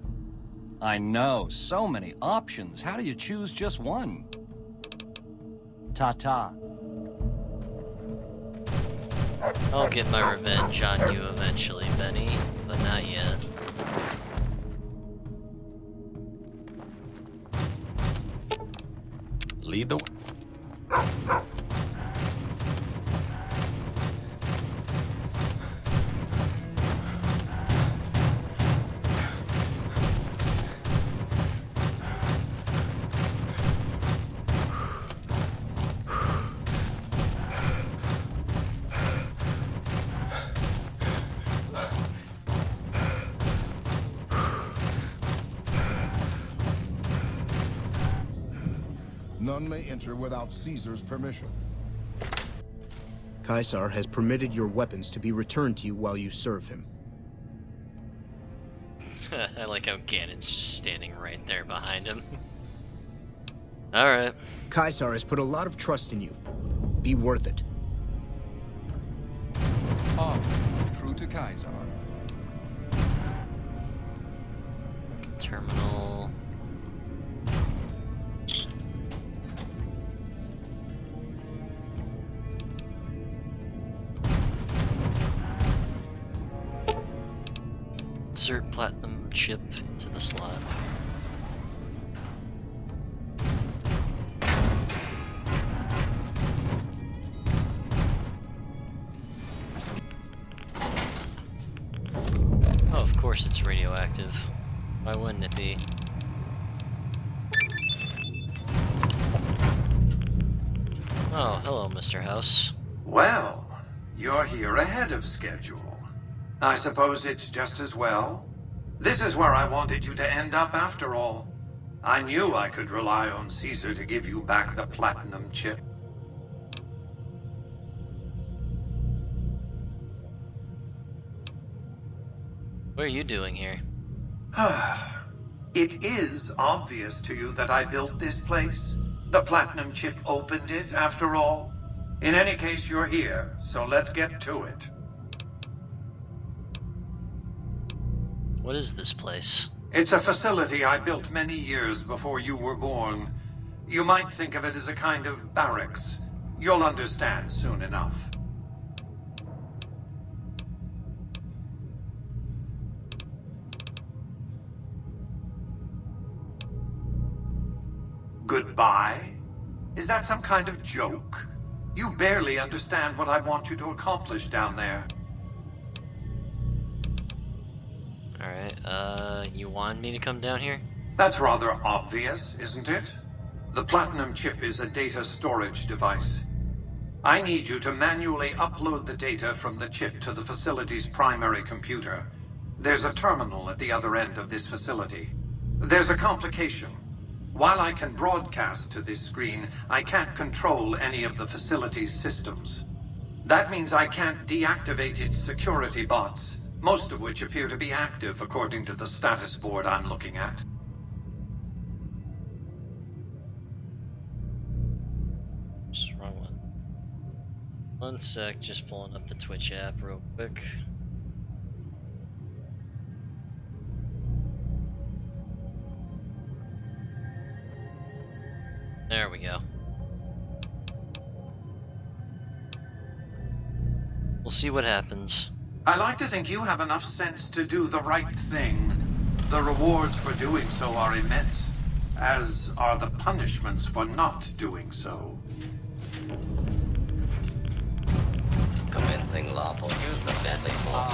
I know, so many options. How do you choose just one? Ta-ta. I'll get my revenge on you eventually, Benny, but not yet. Lead the way. None may enter without Caesar's permission. Caesar has permitted your weapons to be returned to you while you serve him. I like how Ganon's just standing right there behind him. Alright. Caesar has put a lot of trust in you. Be worth it. Oh, true to Caesar. Terminal. Insert platinum chip into the slot. Oh, of course it's radioactive. Why wouldn't it be? Oh, hello, Mr. House. Well, you're here ahead of schedule. I suppose it's just as well. This is where I wanted you to end up after all. I knew I could rely on Caesar to give you back the platinum chip. What are you doing here? It is obvious to you that I built this place. The platinum chip opened it, after all. In any case, you're here, so let's get to it. What is this place? It's a facility I built many years before you were born. You might think of it as a kind of barracks. You'll understand soon enough. Goodbye? Is that some kind of joke? You barely understand what I want you to accomplish down there. Alright, you want me to come down here? That's rather obvious, isn't it? The platinum chip is a data storage device. I need you to manually upload the data from the chip to the facility's primary computer. There's a terminal at the other end of this facility. There's a complication. While I can broadcast to this screen, I can't control any of the facility's systems. That means I can't deactivate its security bots, most of which appear to be active according to the status board I'm looking at. Oops, wrong one. One sec, just pulling up the Twitch app real quick. There we go. We'll see what happens. I like to think you have enough sense to do the right thing. The rewards for doing so are immense, as are the punishments for not doing so. Commencing lawful use of deadly force.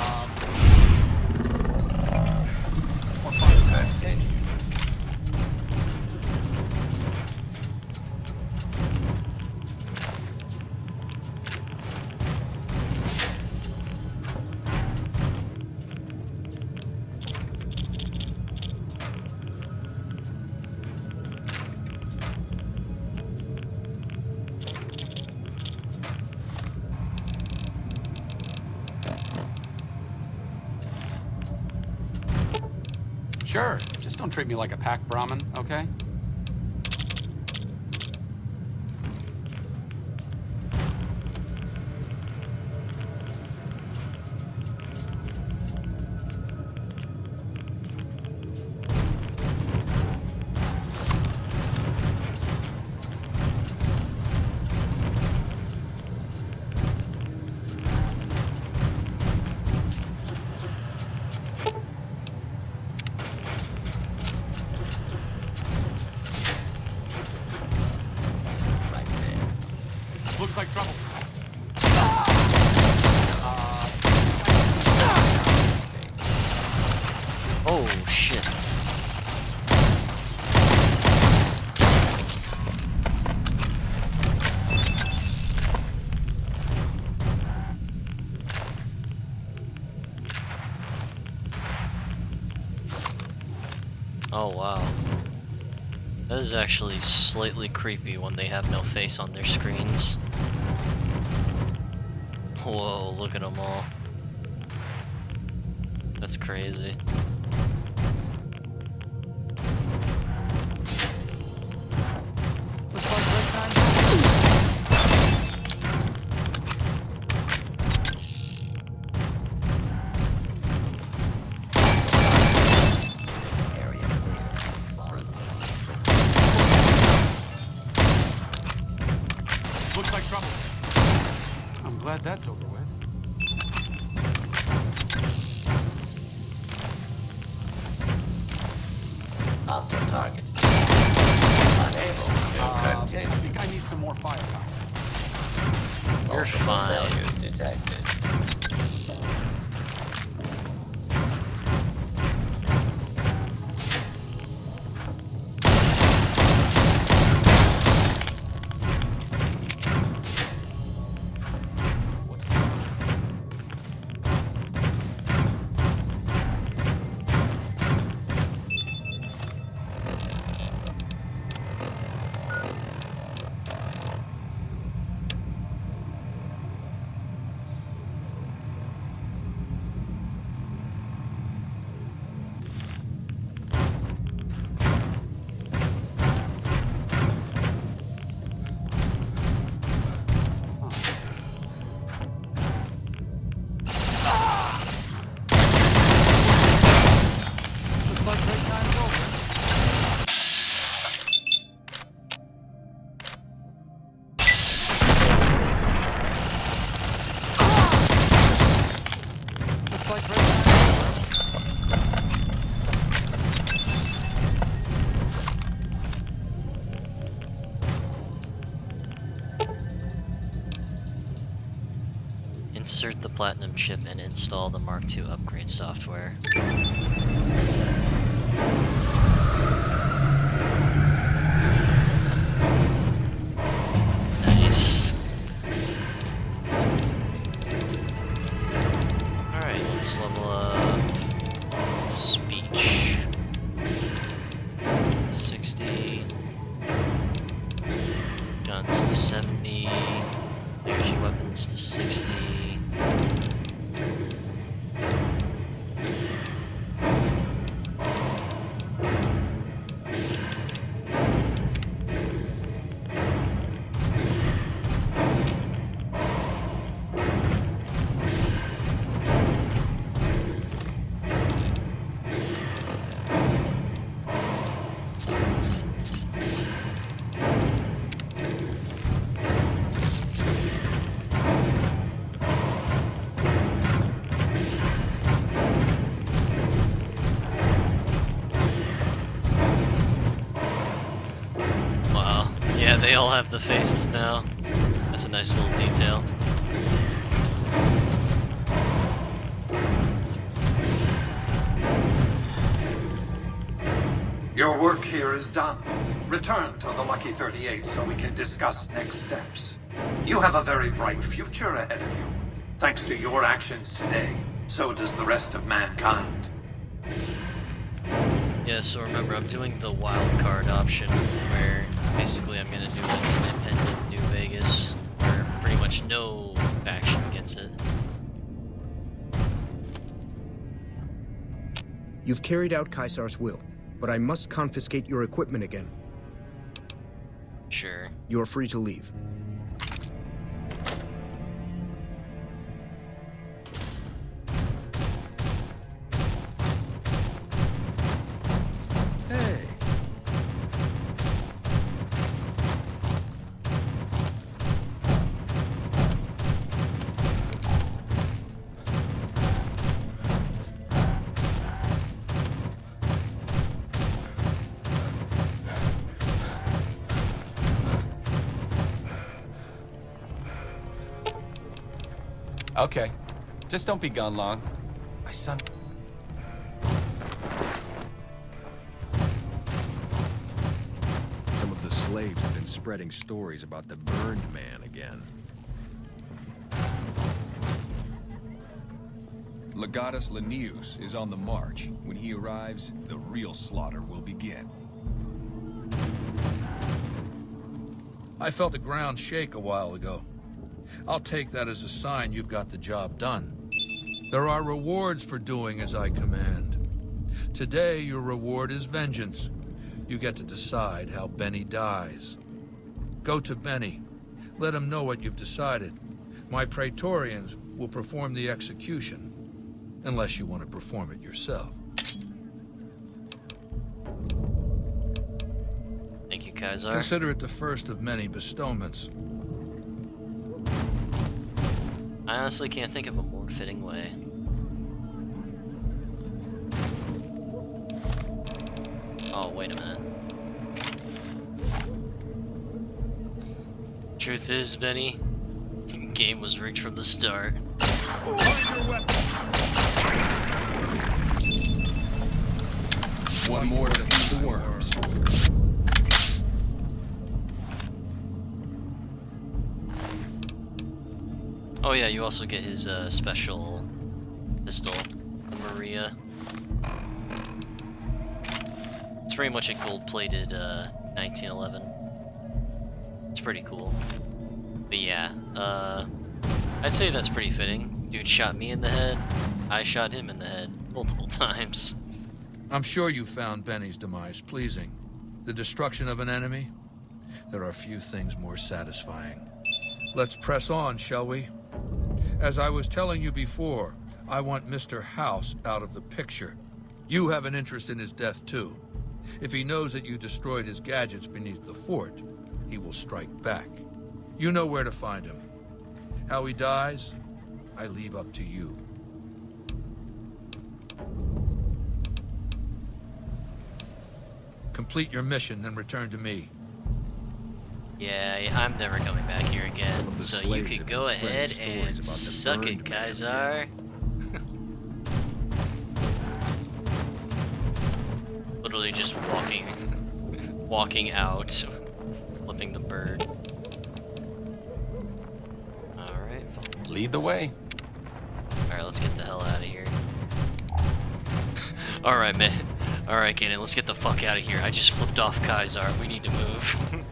Continue. Sure, just don't treat me like a pack Brahmin, okay? Looks like trouble. Oh, shit. Oh, wow. That is actually slightly creepy when they have no face on their screens. Whoa, look at them all. That's crazy. Looks like great time. Looks like trouble. I'm glad that's over with. Hostile target. Unable to continue. I think I need some more firepower. You're Multiple fine. failures detected. Looks like great time's over. Looks like great time's over. Insert the platinum chip and install the Mark II upgrade software. Nice. Alright, let's level up speech. 60. Guns to 70. Energy weapons to 60. Wow. Yeah, they all have the faces now. That's a nice little detail. Your work here is done. Return to the Lucky 38 so we can discuss next steps. You have a very bright future ahead of you. Thanks to your actions today, so does the rest of mankind. Yeah, so remember, I'm doing the wild card option, where basically I'm gonna do an independent New Vegas, where pretty much no faction gets it. You've carried out Caesar's will, but I must confiscate your equipment again. Sure. You're free to leave. Hey. Okay. Just don't be gone long. My son... Some of the slaves have been spreading stories about the burned man again. Legatus Linnaeus is on the march. When he arrives, the real slaughter will begin. I felt the ground shake a while ago. I'll take that as a sign you've got the job done. There are rewards for doing as I command. Today, your reward is vengeance. You get to decide how Benny dies. Go to Benny. Let him know what you've decided. My Praetorians will perform the execution, unless you want to perform it yourself. Thank you, Kaiser. Consider it the first of many bestowments. I honestly can't think of a more fitting way. Oh, wait a minute. Truth is, Benny, game was rigged from the start. One more to feed the worms. Oh yeah, you also get his special pistol, the Maria. It's pretty much a gold-plated 1911. It's pretty cool. But yeah, I'd say that's pretty fitting. Dude shot me in the head. I shot him in the head multiple times. I'm sure you found Benny's demise pleasing. The destruction of an enemy? There are few things more satisfying. Let's press on, shall we? As I was telling you before, I want Mr. House out of the picture. You have an interest in his death, too. If he knows that you destroyed his gadgets beneath the fort, he will strike back. You know where to find him. How he dies, I leave up to you. Complete your mission and return to me. Yeah, I'm never coming back here again, so you could go ahead and suck it, Kaiser. Literally just walking out, flipping the bird. Alright. Lead the way. Alright, let's get the hell out of here. Alright, man. Alright, Kanan, let's get the fuck out of here. I just flipped off Kaiser. We need to move.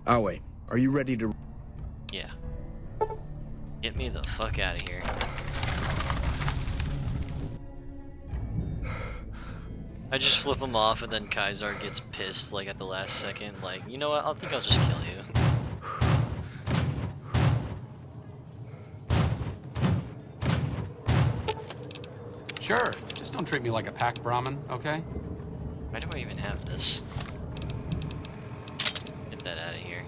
Awe, are you ready to... Yeah. Get me the fuck out of here. I just flip him off and then Kaiser gets pissed like at the last second. Like, you know what? I think I'll just kill you. Sure, just don't treat me like a pack Brahmin, okay? Why do I even have this? Get that out of here.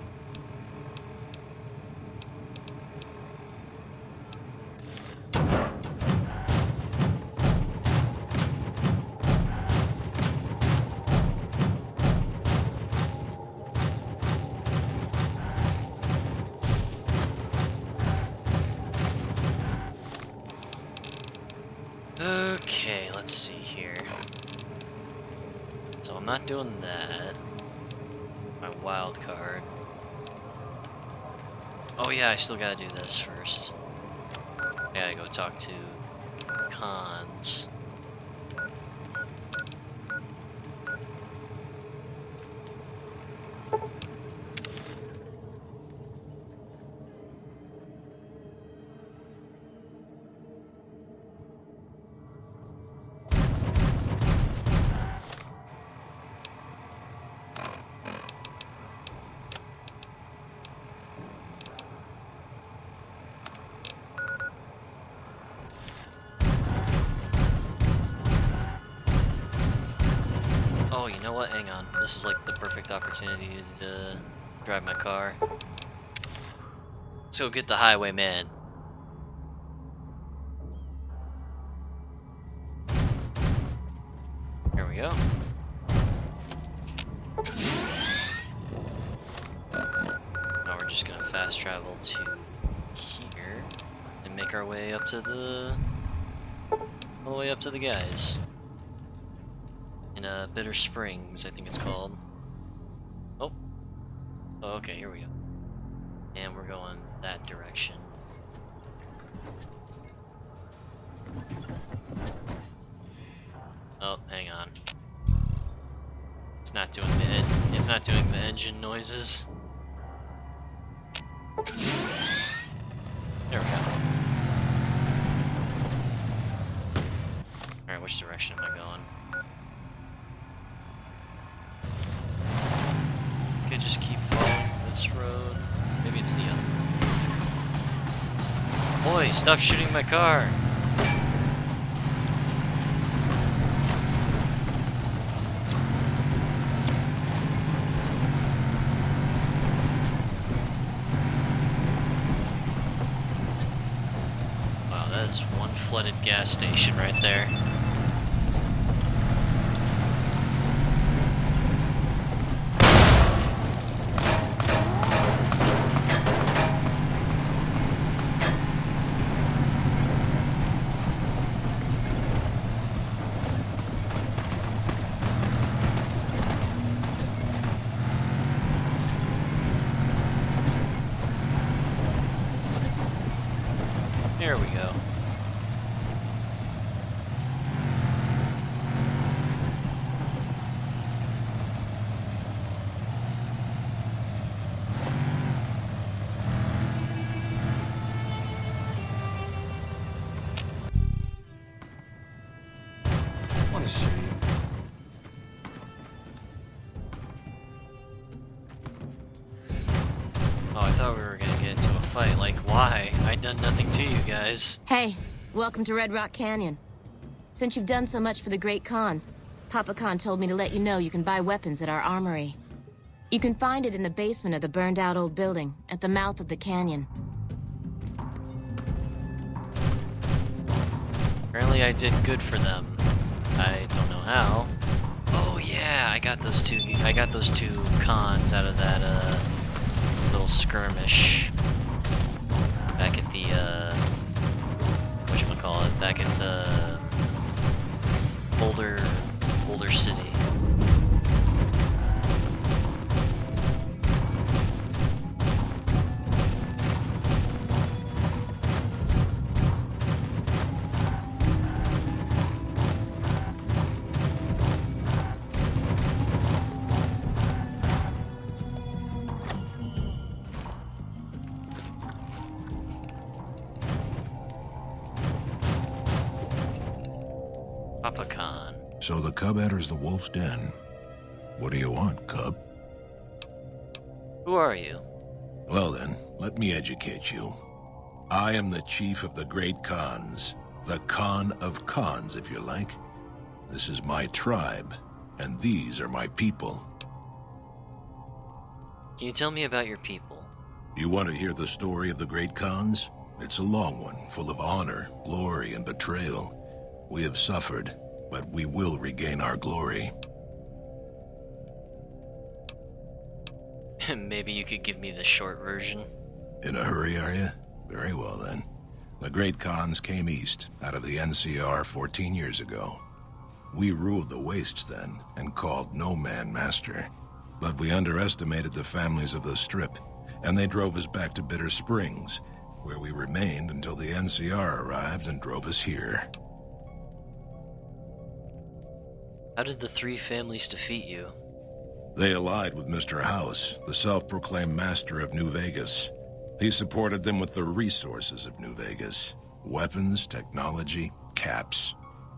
I'm not doing that. My wild card. Oh yeah, I still gotta do this first. I gotta go talk to Cons. Oh, you know what? Hang on. This is like the perfect opportunity to drive my car. Let's go get the highwayman. Here we go. Now we're just gonna fast travel to here and make our way up to all the way up to the guys. In Bitter Springs, I think it's called. Oh. Oh, okay, here we go. And we're going that direction. Oh, hang on. It's not doing the engine noises. There we go. Alright, which direction am I going? Could just keep following this road. Maybe it's the other. Boy, stop shooting my car! Wow, that is one flooded gas station right there. There we go. What a shame. Oh, I thought we were gonna get into a fight. Like, why? I'd done nothing to you guys. Hey, welcome to Red Rock Canyon. Since you've done so much for the Great Khans, Papa Khan told me to let you know you can buy weapons at our armory. You can find it in the basement of the burned-out old building, at the mouth of the canyon. Apparently I did good for them. I don't know how. Oh yeah, I got those two cons out of that little skirmish back at the whatchamacallit, back at the Boulder City. Papa Khan. So the cub enters the wolf's den. What do you want, cub? Who are you? Well then, let me educate you. I am the chief of the Great Khans. The Khan of Khans, if you like. This is my tribe, and these are my people. Can you tell me about your people? You want to hear the story of the Great Khans? It's a long one, full of honor, glory, and betrayal. We have suffered, but we will regain our glory. Maybe you could give me the short version. In a hurry, are you? Very well, then. The Great Khans came east, out of the NCR 14 years ago. We ruled the wastes then, and called no man master. But we underestimated the families of the Strip, and they drove us back to Bitter Springs, where we remained until the NCR arrived and drove us here. How did the three families defeat you? They allied with Mr. House, the self-proclaimed master of New Vegas. He supported them with the resources of New Vegas. Weapons, technology, caps.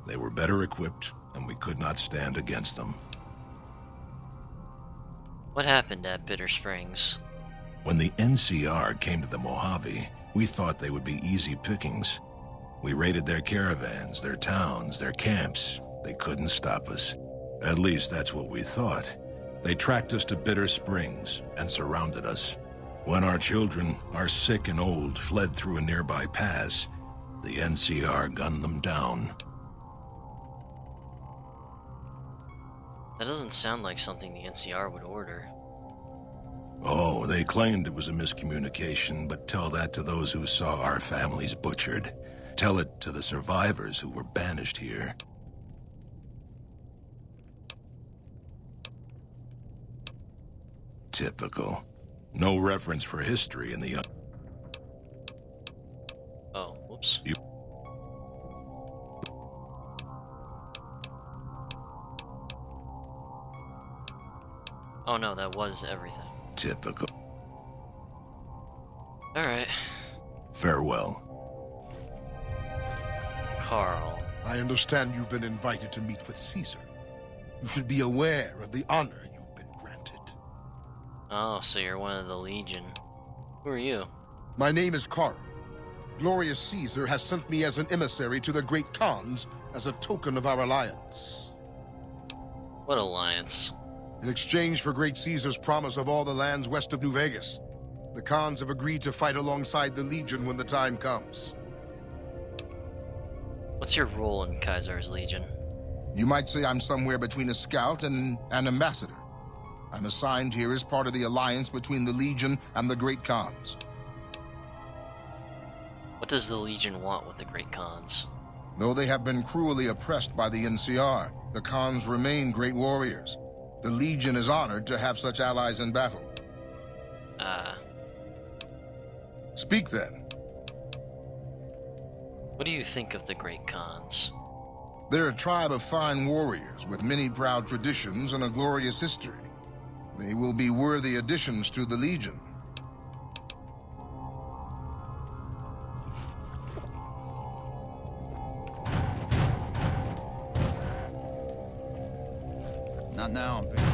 They were better equipped, and we could not stand against them. What happened at Bitter Springs? When the NCR came to the Mojave, we thought they would be easy pickings. We raided their caravans, their towns, their camps. They couldn't stop us. At least that's what we thought. They tracked us to Bitter Springs and surrounded us. When our children, our sick and old, fled through a nearby pass, the NCR gunned them down. That doesn't sound like something the NCR would order. Oh, they claimed it was a miscommunication, but tell that to those who saw our families butchered. Tell it to the survivors who were banished here. Typical. No reference for history in the... Oh, whoops. Oh no, that was everything. Typical. Alright. Farewell. Carl. I understand you've been invited to meet with Caesar. You should be aware of the honor you've been granted. Oh, so you're one of the Legion. Who are you? My name is Carl. Glorious Caesar has sent me as an emissary to the Great Khans as a token of our alliance. What alliance? In exchange for Great Caesar's promise of all the lands west of New Vegas, the Khans have agreed to fight alongside the Legion when the time comes. What's your role in Caesar's Legion? You might say I'm somewhere between a scout and an ambassador. I'm assigned here as part of the alliance between the Legion and the Great Khans. What does the Legion want with the Great Khans? Though they have been cruelly oppressed by the NCR, the Khans remain great warriors. The Legion is honored to have such allies in battle. Speak then. What do you think of the Great Khans? They're a tribe of fine warriors with many proud traditions and a glorious history. They will be worthy additions to the Legion. Not now, I'm busy.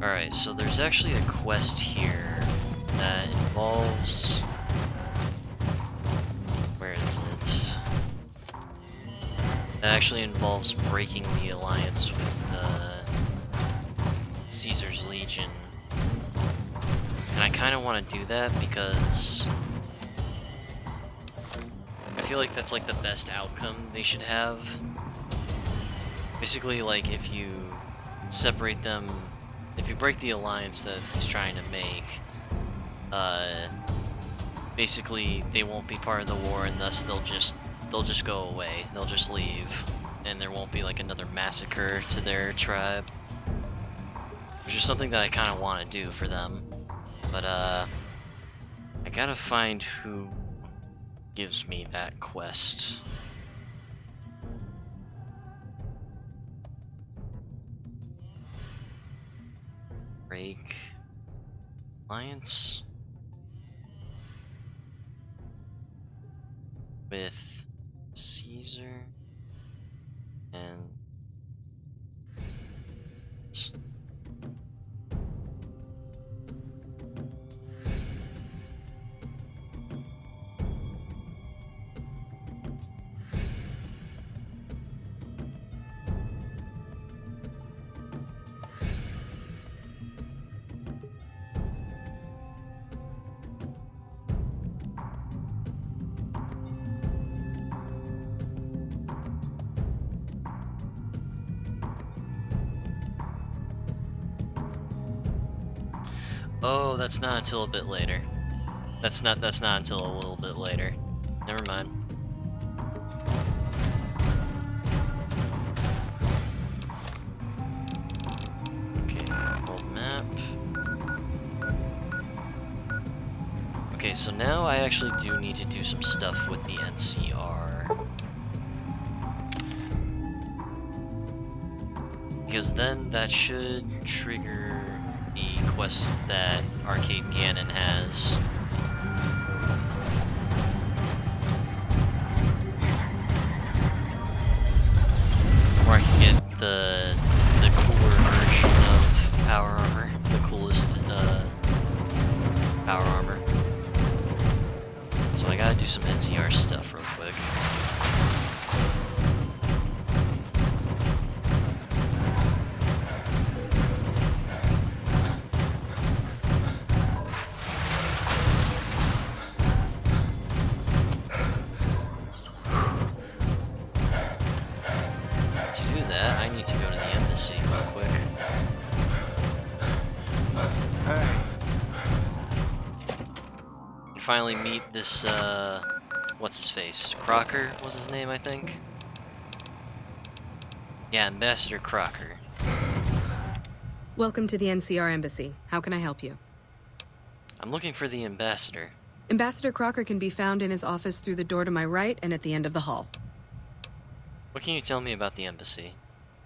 Alright, so there's actually a quest here that involves... Where is it? That actually involves breaking the alliance with Caesar's Legion. And I kind of want to do that because I feel like that's like the best outcome they should have. Basically, like if you separate them, if you break the alliance that he's trying to make, basically they won't be part of the war, and thus they'll just go away. They'll just leave, and there won't be like another massacre to their tribe, which is something that I kind of want to do for them. But I gotta find who gives me that quest. Break alliance with Caesar and Oh, that's not until a bit later. That's not until a little bit later. Never mind. Okay, old map. Okay, so now I actually do need to do some stuff with the NCR. Because then that should trigger the quest that Arcade Ganon has. Where I can get the cooler version of Power Armor, the coolest Power Armor. So I gotta do some NCR stuff real quick. To do that, I need to go to the embassy real quick. You finally meet this, what's his face? Crocker was his name, I think? Yeah, Ambassador Crocker. Welcome to the NCR Embassy. How can I help you? I'm looking for the ambassador. Ambassador Crocker can be found in his office through the door to my right and at the end of the hall. What can you tell me about the embassy?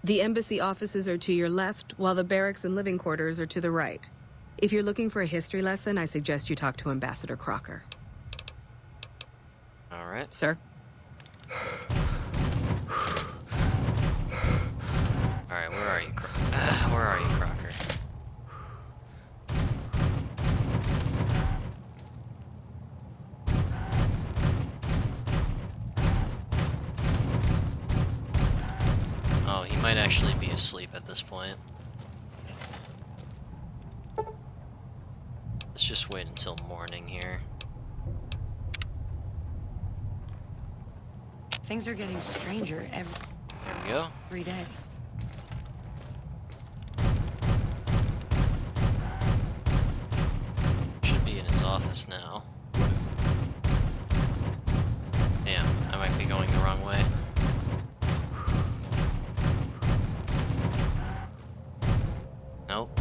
The embassy offices are to your left, while the barracks and living quarters are to the right. If you're looking for a history lesson, I suggest you talk to Ambassador Crocker. Alright. Sir? Alright, where are you, where are you, Crocker? Oh, he might actually be asleep at this point. Let's just wait until morning here. Things are getting stranger There we go. every day. Should be in his office now. Damn, I might be going the wrong way. Nope.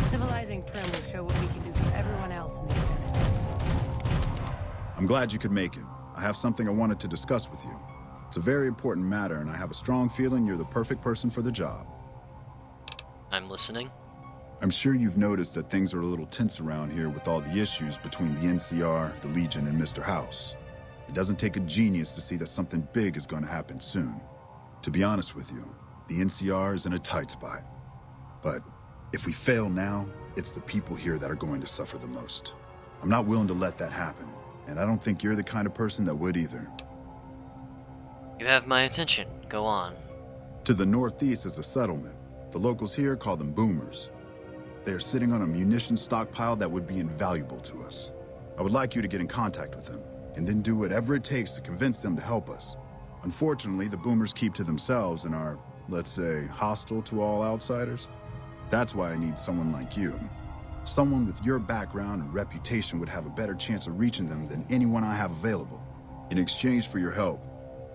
Civilizing Prim will show what we can do for everyone else in these territories. I'm glad you could make it. I have something I wanted to discuss with you. It's a very important matter, and I have a strong feeling you're the perfect person for the job. I'm listening. I'm sure you've noticed that things are a little tense around here with all the issues between the NCR, the Legion, and Mr. House. It doesn't take a genius to see that something big is going to happen soon. To be honest with you, the NCR is in a tight spot. But if we fail now, it's the people here that are going to suffer the most. I'm not willing to let that happen, and I don't think you're the kind of person that would either. You have my attention. Go on. To the northeast is a settlement. The locals here call them boomers. They are sitting on a munitions stockpile that would be invaluable to us. I would like you to get in contact with them, and then do whatever it takes to convince them to help us. Unfortunately, the boomers keep to themselves and are, let's say, hostile to all outsiders. That's why I need someone like you. Someone with your background and reputation would have a better chance of reaching them than anyone I have available. In exchange for your help,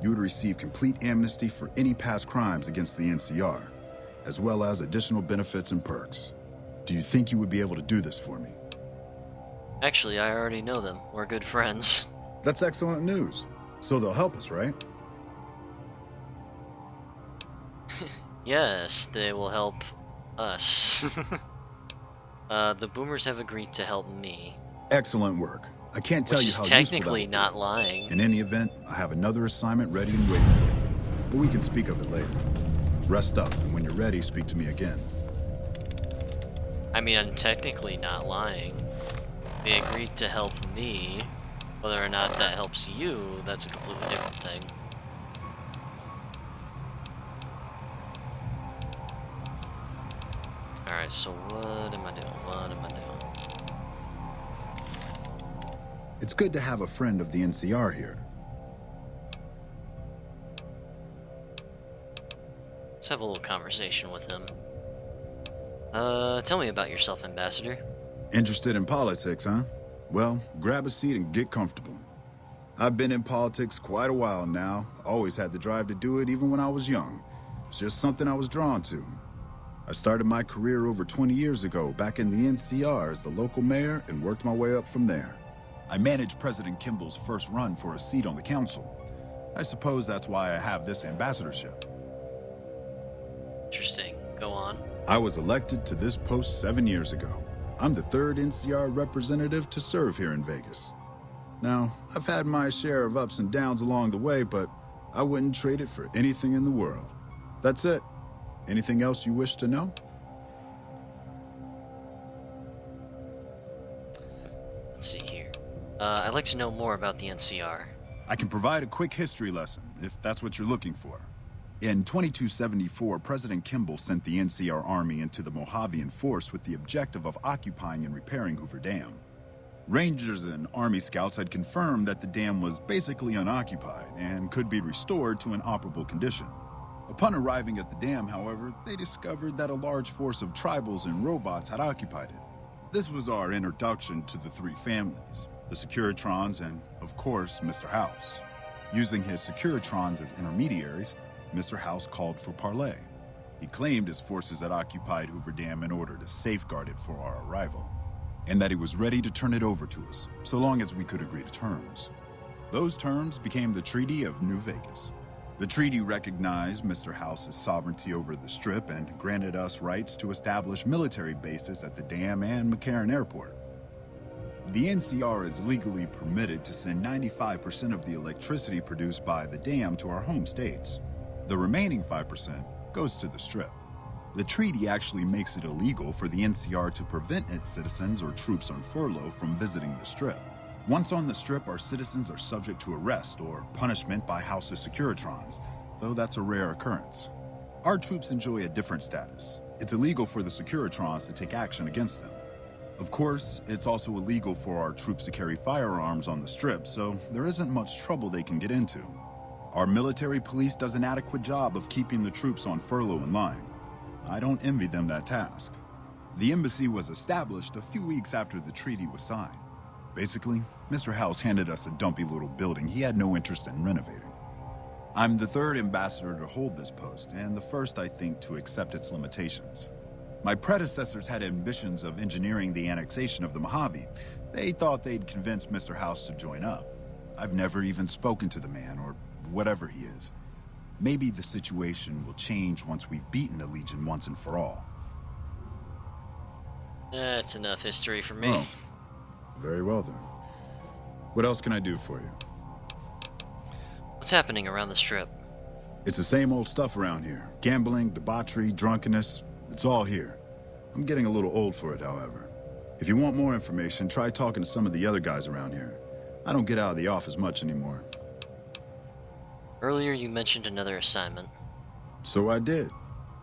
you would receive complete amnesty for any past crimes against the NCR, as well as additional benefits and perks. Do you think you would be able to do this for me? Actually, I already know them. We're good friends. That's excellent news. So they'll help us, right? Yes, they will help us. The boomers have agreed to help me. Excellent work. I can't tell you how useful that. Which is technically not lying. In any event, I have another assignment ready and waiting for you. But we can speak of it later. Rest up, and when you're ready, speak to me again. I mean, I'm technically not lying. They agreed to help me. Whether or not that helps you, that's a completely different thing. Alright, so what am I doing? What am I doing? It's good to have a friend of the NCR here. Let's have a little conversation with him. Tell me about yourself, Ambassador. Interested in politics, huh? Well, grab a seat and get comfortable. I've been in politics quite a while now. Always had the drive to do it even when I was young. It's just something I was drawn to. I started my career over 20 years ago, back in the NCR as the local mayor, and worked my way up from there. I managed President Kimball's first run for a seat on the council. I suppose that's why I have this ambassadorship. Interesting. Go on. I was elected to this post 7 years ago. I'm the third NCR representative to serve here in Vegas. Now, I've had my share of ups and downs along the way, but I wouldn't trade it for anything in the world. That's it. Anything else you wish to know? Let's see here. I'd like to know more about the NCR. I can provide a quick history lesson, if that's what you're looking for. In 2274, President Kimball sent the NCR Army into the Mojavian Force with the objective of occupying and repairing Hoover Dam. Rangers and Army scouts had confirmed that the dam was basically unoccupied and could be restored to an operable condition. Upon arriving at the dam, however, they discovered that a large force of tribals and robots had occupied it. This was our introduction to the three families, the Securitrons and, of course, Mr. House. Using his Securitrons as intermediaries, Mr. House called for parley. He claimed his forces had occupied Hoover Dam in order to safeguard it for our arrival, and that he was ready to turn it over to us, so long as we could agree to terms. Those terms became the Treaty of New Vegas. The treaty recognized Mr. House's sovereignty over the Strip and granted us rights to establish military bases at the dam and McCarran Airport. The NCR is legally permitted to send 95% of the electricity produced by the dam to our home states. The remaining 5% goes to the Strip. The treaty actually makes it illegal for the NCR to prevent its citizens or troops on furlough from visiting the Strip. Once on the Strip, our citizens are subject to arrest or punishment by House's Securitrons, though that's a rare occurrence. Our troops enjoy a different status. It's illegal for the Securitrons to take action against them. Of course, it's also illegal for our troops to carry firearms on the Strip, so there isn't much trouble they can get into. Our military police does an adequate job of keeping the troops on furlough in line. I don't envy them that task. The embassy was established a few weeks after the treaty was signed. Basically, Mr. House handed us a dumpy little building he had no interest in renovating. I'm the third ambassador to hold this post, and the first, I think, to accept its limitations. My predecessors had ambitions of engineering the annexation of the Mojave. They thought they'd convince Mr. House to join up. I've never even spoken to the man, or whatever he is. Maybe the situation will change once we've beaten the Legion once and for all. That's enough history for me. Oh, very well then. What else can I do for you? What's happening around the Strip? It's the same old stuff around here. Gambling, debauchery, drunkenness. It's all here. I'm getting a little old for it, however. If you want more information, try talking to some of the other guys around here. I don't get out of the office much anymore. Earlier you mentioned another assignment. So I did.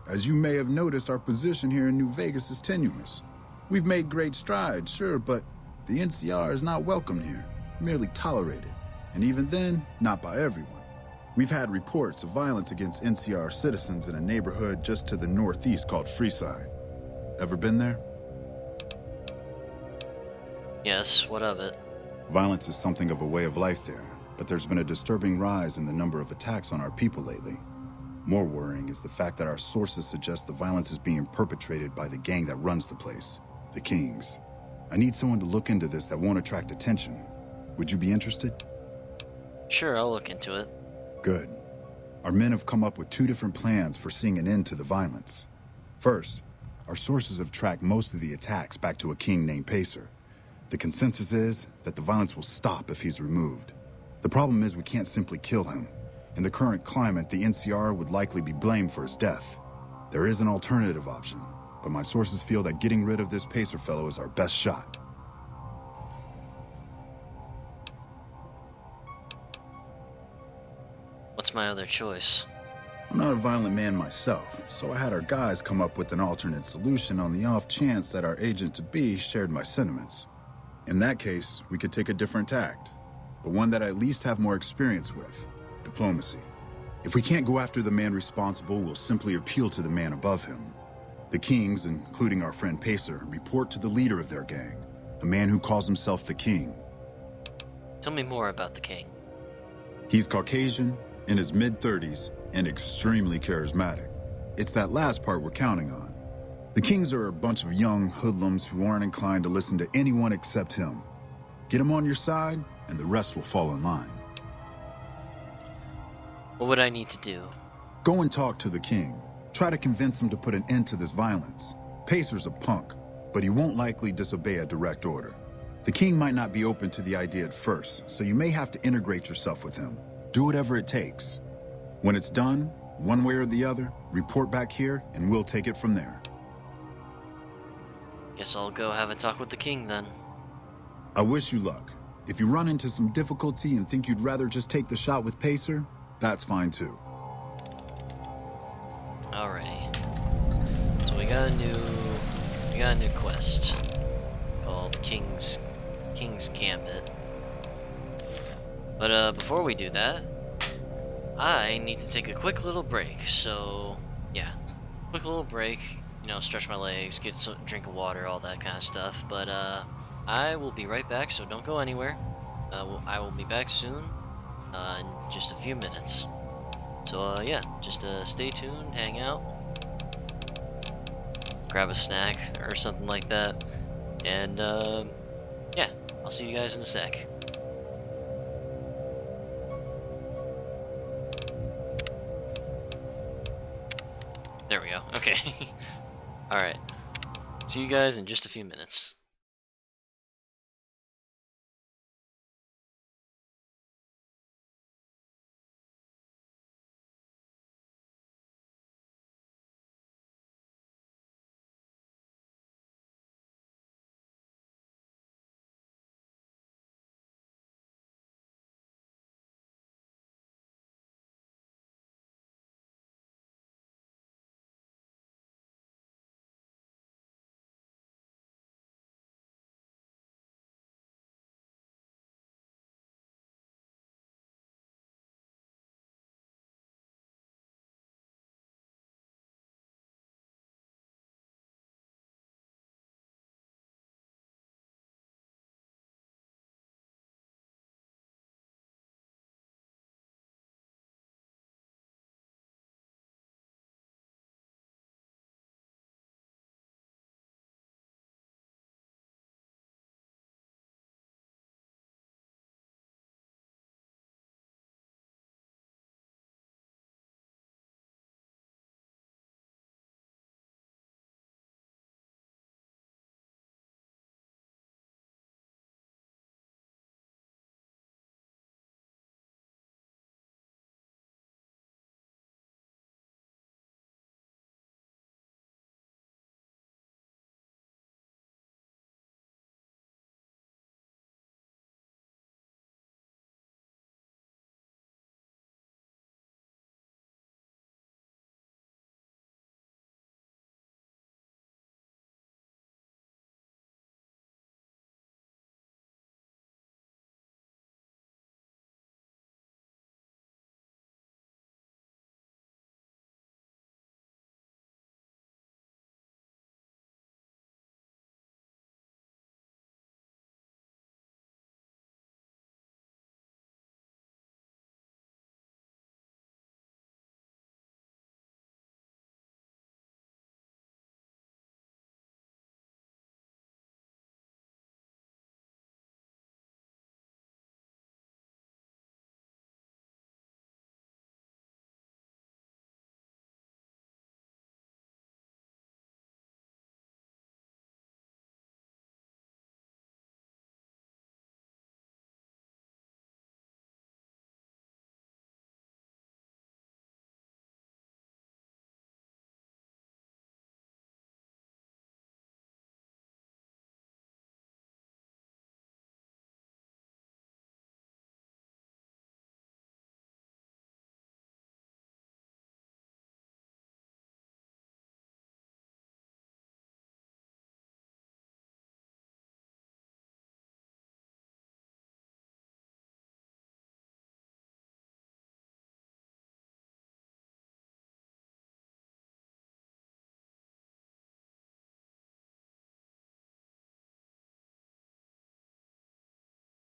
As you may have noticed, our position here in New Vegas is tenuous. We've made great strides, sure, but the NCR is not welcome here, merely tolerated. And even then, not by everyone. We've had reports of violence against NCR citizens in a neighborhood just to the northeast called Freeside. Ever been there? Yes, what of it? Violence is something of a way of life there, but there's been a disturbing rise in the number of attacks on our people lately. More worrying is the fact that our sources suggest the violence is being perpetrated by the gang that runs the place, the Kings. I need someone to look into this that won't attract attention. Would you be interested? Sure, I'll look into it. Good. Our men have come up with 2 different plans for seeing an end to the violence. First, our sources have tracked most of the attacks back to a king named Pacer. The consensus is that the violence will stop if he's removed. The problem is we can't simply kill him. In the current climate, the NCR would likely be blamed for his death. There is an alternative option, but my sources feel that getting rid of this Pacer fellow is our best shot. What's my other choice? I'm not a violent man myself, so I had our guys come up with an alternate solution on the off chance that our agent-to-be shared my sentiments. In that case, we could take a different tact, but one that I at least have more experience with: diplomacy. If we can't go after the man responsible, we'll simply appeal to the man above him. The Kings, including our friend Pacer, report to the leader of their gang, the man who calls himself the King. Tell me more about the king. He's Caucasian, in his mid-30s, and extremely charismatic. It's that last part we're counting on. The Kings are a bunch of young hoodlums who aren't inclined to listen to anyone except him. Get him on your side, and the rest will fall in line. What would I need to do? Go and talk to the King. Try to convince him to put an end to this violence. Pacer's a punk, but he won't likely disobey a direct order. The King might not be open to the idea at first, so you may have to integrate yourself with him. Do whatever it takes. When it's done, one way or the other, report back here, and we'll take it from there. Guess I'll go have a talk with the king then. I wish you luck. If you run into some difficulty and think you'd rather just take the shot with Pacer, that's fine too. Alrighty. So we got a new quest called King's Gambit. But before we do that, I need to take a quick little break. So yeah, quick little break. You know, stretch my legs, get some drink of water, all that kind of stuff. But I will be right back. So don't go anywhere. I will be back soon, in just a few minutes. So yeah, just stay tuned, hang out, grab a snack or something like that, and yeah, I'll see you guys in a sec. There we go. Okay. Alright. See you guys in just a few minutes.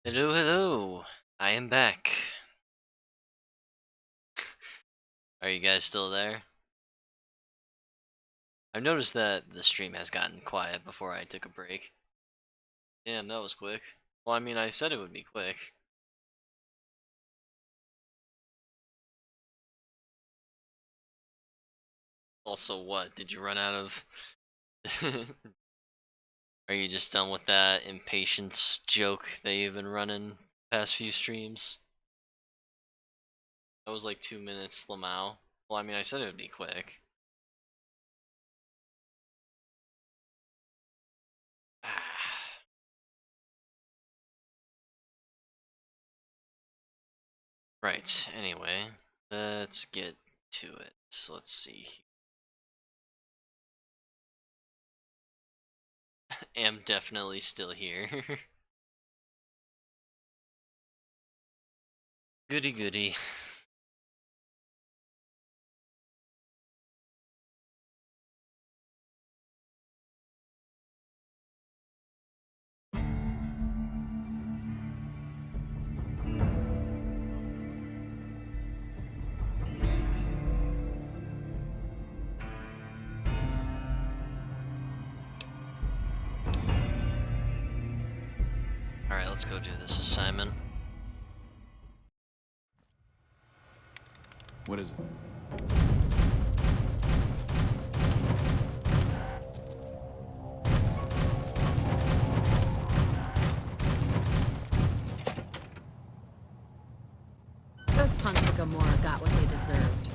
Hello, hello. I am back. Are you guys still there? I've noticed that the stream has gotten quiet before I took a break. Damn, that was quick. Well, I mean, I said it would be quick. Also, what? Did you run out of... Are you just done with that impatience joke that you've been running past few streams? That was like 2 minutes, Lamau. Well, I mean, I said it would be quick. Right, anyway, let's get to it. So let's see. Am definitely still here. Goody goody. Alright, let's go do this assignment. What is it? Those punks of Gamora got what they deserved.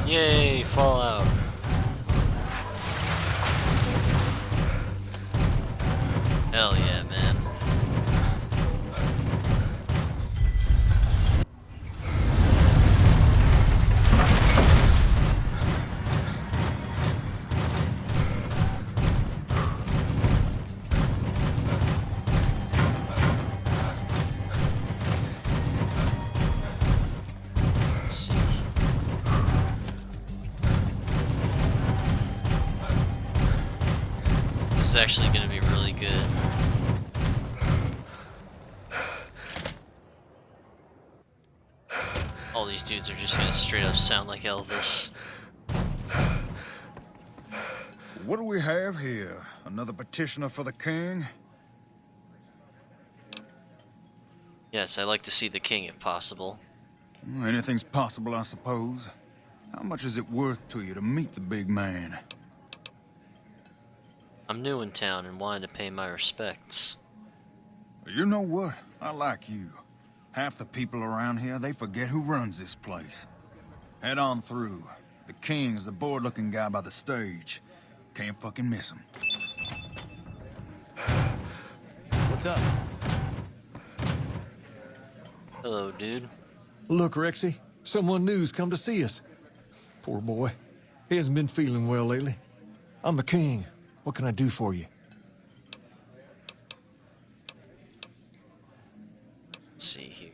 Yay, Fallout. Hell yeah, man. Let's see. This is actually going to be really good. All these dudes are just going to straight up sound like Elvis. What do we have here? Another petitioner for the king? Yes, I'd like to see the king if possible. Anything's possible, I suppose. How much is it worth to you to meet the big man? I'm new in town and wanted to pay my respects. You know what? I like you. Half the people around here, they forget who runs this place. Head on through. The king's the bored-looking guy by the stage. Can't fucking miss him. What's up? Hello, dude. Look, Rexy, someone new's come to see us. Poor boy. He hasn't been feeling well lately. I'm the king. What can I do for you? Let's see here.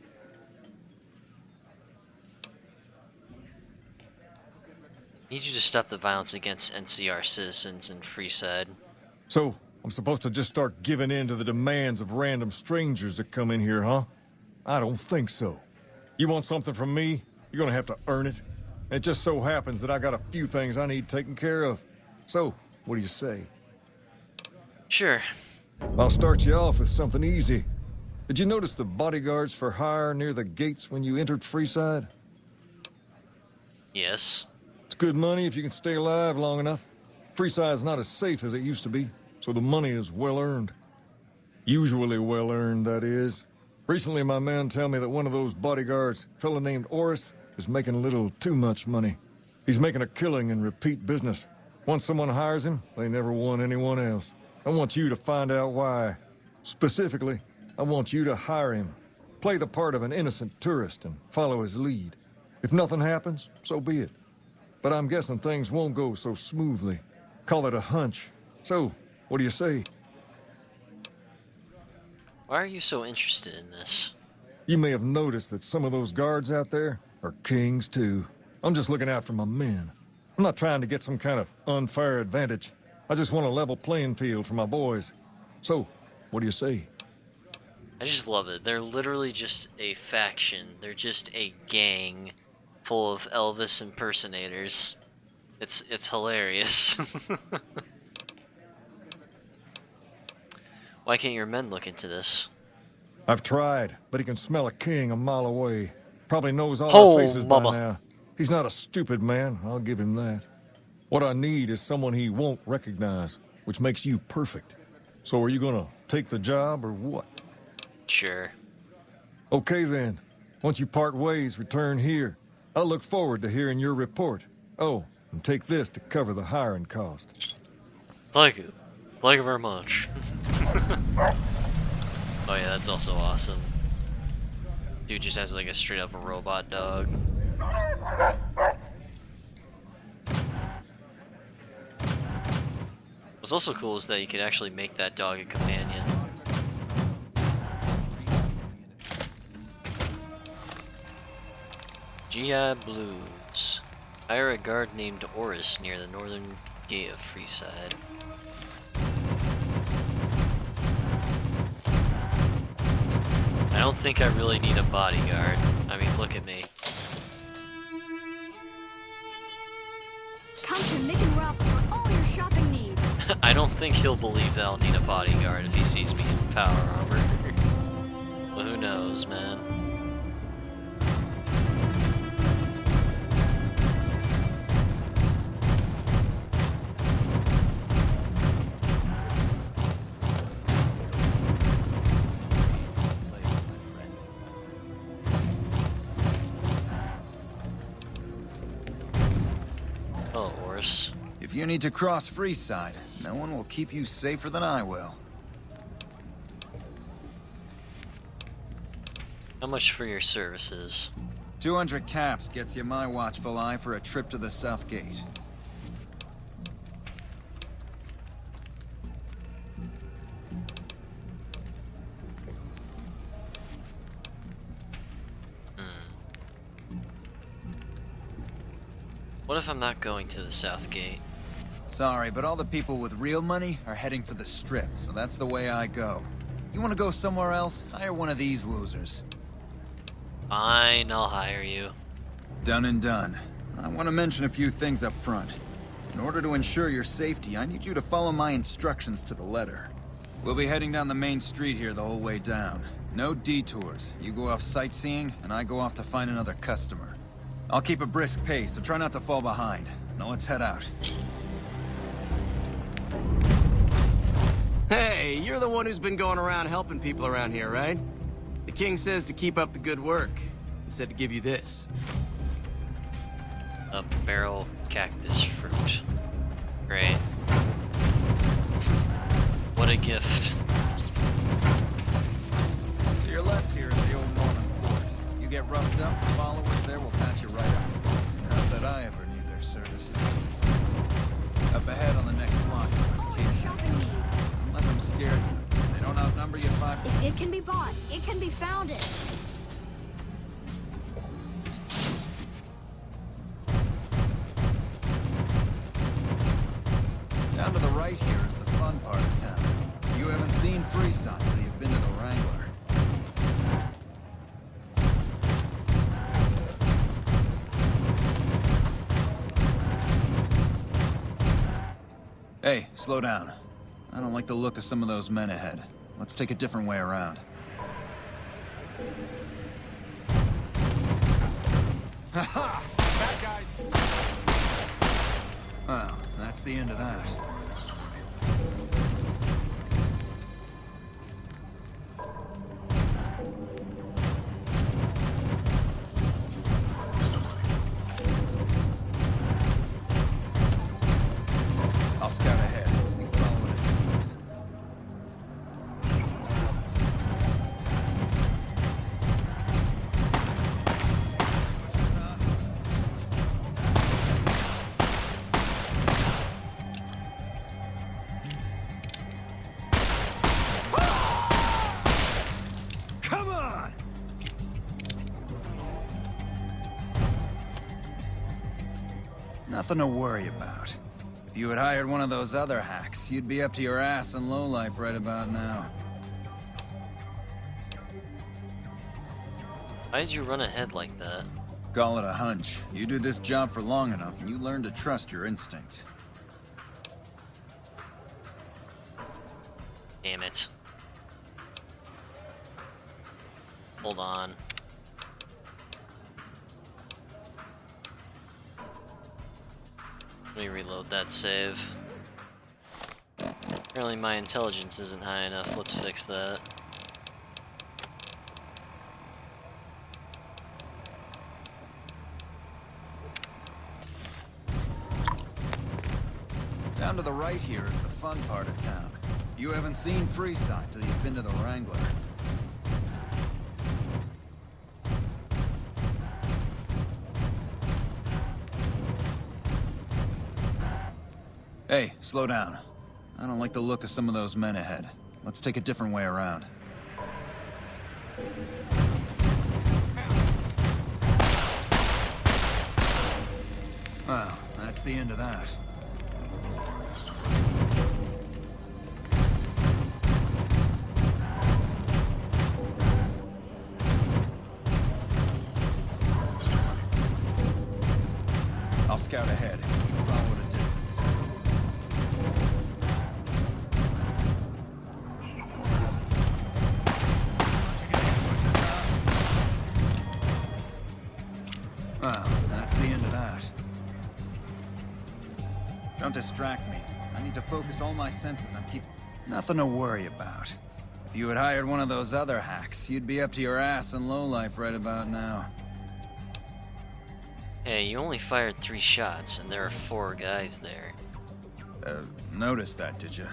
Need you to stop the violence against NCR citizens in Freeside. So, I'm supposed to just start giving in to the demands of random strangers that come in here, huh? I don't think so. You want something from me? You're gonna have to earn it. And it just so happens that I got a few things I need taken care of. So, what do you say? Sure. I'll start you off with something easy. Did you notice the bodyguards for hire near the gates when you entered Freeside? Yes. It's good money if you can stay alive long enough. Freeside's not as safe as it used to be, so the money is well earned. Usually well earned, that is. Recently, my men tell me that one of those bodyguards, a fellow named Oris, is making a little too much money. He's making a killing in repeat business. Once someone hires him, they never want anyone else. I want you to find out why. Specifically, I want you to hire him. Play the part of an innocent tourist and follow his lead. If nothing happens, so be it. but I'm guessing things won't go so smoothly. Call it a hunch. So, what do you say? Why are you so interested in this? You may have noticed that some of those guards out there are kings, too. I'm just looking out for my men. I'm not trying to get some kind of unfair advantage. I just want a level playing field for my boys. So, what do you say? I just love it. They're literally just a faction. They're just a gang full of Elvis impersonators. It's hilarious. Why can't your men look into this? I've tried, but he can smell a king a mile away. Probably knows all Oh, our faces mama. by now. He's not a stupid man, I'll give him that. What I need is someone he won't recognize, which makes you perfect. So are you gonna take the job or what? Sure. Okay then. Once you part ways, return here. I'll look forward to hearing your report. Oh, and take this to cover the hiring cost. Thank you. Thank you very much. Oh yeah, that's also awesome. Dude just has like a straight up robot dog. What's also cool is that you could actually make that dog a companion. GI Blues. Hire a guard named Oris near the northern gate of Freeside. I don't think I really need a bodyguard. I mean, look at me. Come to Mick and Ralph's for all your shopping needs. I don't think he'll believe that I'll need a bodyguard if he sees me in power armor. But who knows, man. If you need to cross Freeside, no one will keep you safer than I will. How much for your services? 200 caps gets you my watchful eye for a trip to the South Gate. What if I'm not going to the South Gate? Sorry, but all the people with real money are heading for the Strip, so that's the way I go. You want to go somewhere else? Hire one of these losers. Fine, I'll hire you. Done and done. I want to mention a few things up front. In order to ensure your safety, I need you to follow my instructions to the letter. We'll be heading down the main street here the whole way down. No detours. You go off sightseeing, and I go off to find another customer. I'll keep a brisk pace, so try not to fall behind. Now let's head out. Hey, you're the one who's been going around helping people around here, right? The king says to keep up the good work. He said to give you this. A barrel cactus fruit. Great. What a gift. To your left here is the old Norman fort. You get roughed up, the followers there will patch you right up. Not that I ever need their services. Up ahead on the next block. Don't let them scare you. They don't outnumber you 5. If it can be bought, it can be founded. Down to the right here is the fun part of town. You haven't seen Freeside till you've been to the Wrangler. Hey, slow down. I don't like the look of some of those men ahead. Let's take a different way around. Ha-ha! Bad guys! Well, that's the end of that. I'll scout ahead. You follow at a distance. Nothing to worry about. If you had hired one of those other hacks, you'd be up to your ass in lowlife right about now. Why'd you run ahead like that? Call it a hunch. You do this job for long enough, and you learn to trust your instincts. Damn it. Hold on. Let me reload that save. Apparently my intelligence isn't high enough. Let's fix that. Down to the right here is the fun part of town. You haven't seen Freeside till you've been to the Wrangler. Hey, slow down. I don't like the look of some of those men ahead. Let's take a different way around. Well, that's the end of that. I'll scout ahead. You follow at a distance. Well, that's the end of that. Don't distract me. I need to focus all my senses on Nothing to worry about. If you had hired one of those other hacks, you'd be up to your ass in lowlife right about now. Hey, you only fired 3 shots, and there are 4 guys there. Noticed that, did you?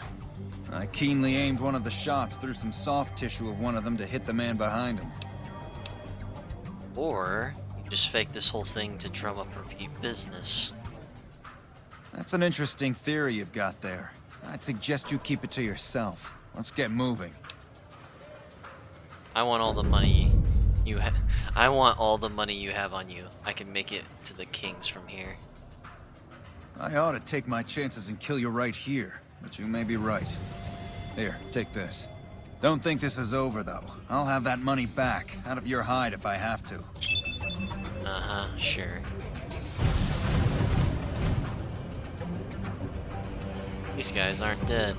I keenly aimed one of the shots through some soft tissue of one of them to hit the man behind him. Or, you just faked this whole thing to drum up repeat business. That's an interesting theory you've got there. I'd suggest you keep it to yourself. Let's get moving. I want all the money you have. I want all the money you have on you. I can make it to the Kings from here. I ought to take my chances and kill you right here, but you may be right. Here, take this. Don't think this is over, though. I'll have that money back, out of your hide if I have to. Uh-huh, sure. These guys aren't dead.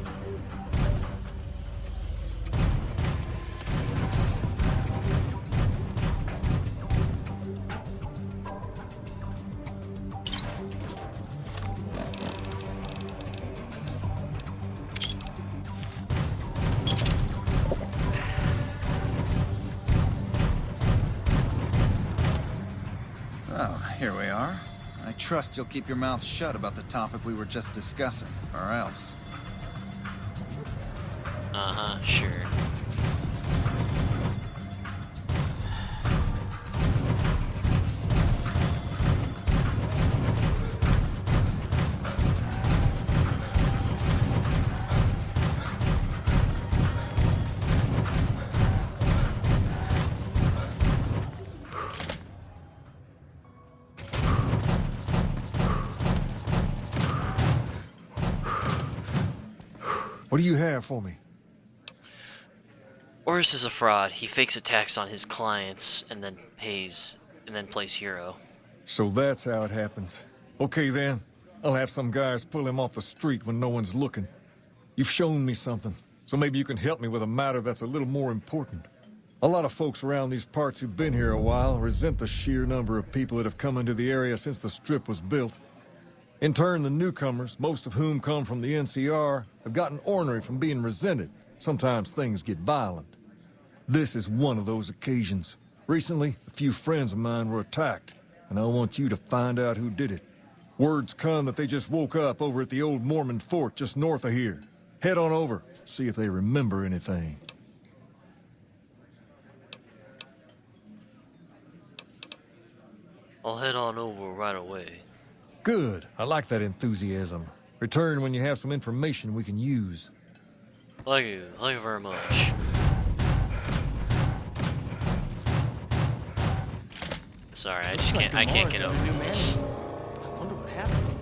Well, here we are. I trust you'll keep your mouth shut about the topic we were just discussing, or else. Uh-huh, sure. What do you have for me? Oris is a fraud. He fakes attacks on his clients and then plays hero. So that's how it happens. Okay then, I'll have some guys pull him off the street when no one's looking. You've shown me something, so maybe you can help me with a matter that's a little more important. A lot of folks around these parts who've been here a while resent the sheer number of people that have come into the area since the Strip was built. In turn, the newcomers, most of whom come from the NCR, have gotten ornery from being resented. Sometimes things get violent. This is one of those occasions. Recently, a few friends of mine were attacked, and I want you to find out who did it. Word's come that they just woke up over at the old Mormon fort just north of here. Head on over, see if they remember anything. I'll head on over right away. Good. I like that enthusiasm. Return when you have some information we can use. Thank you very much. Sorry, I can't get over this. I wonder what happened.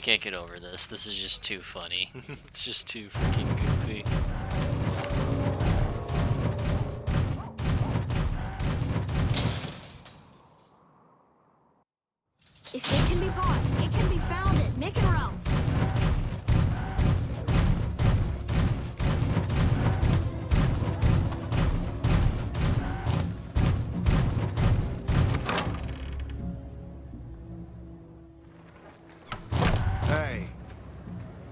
can't get over this. This is just too funny. It's just too freaking goofy. If it can be bought, it can be found at Mick and Ralph's. Hey.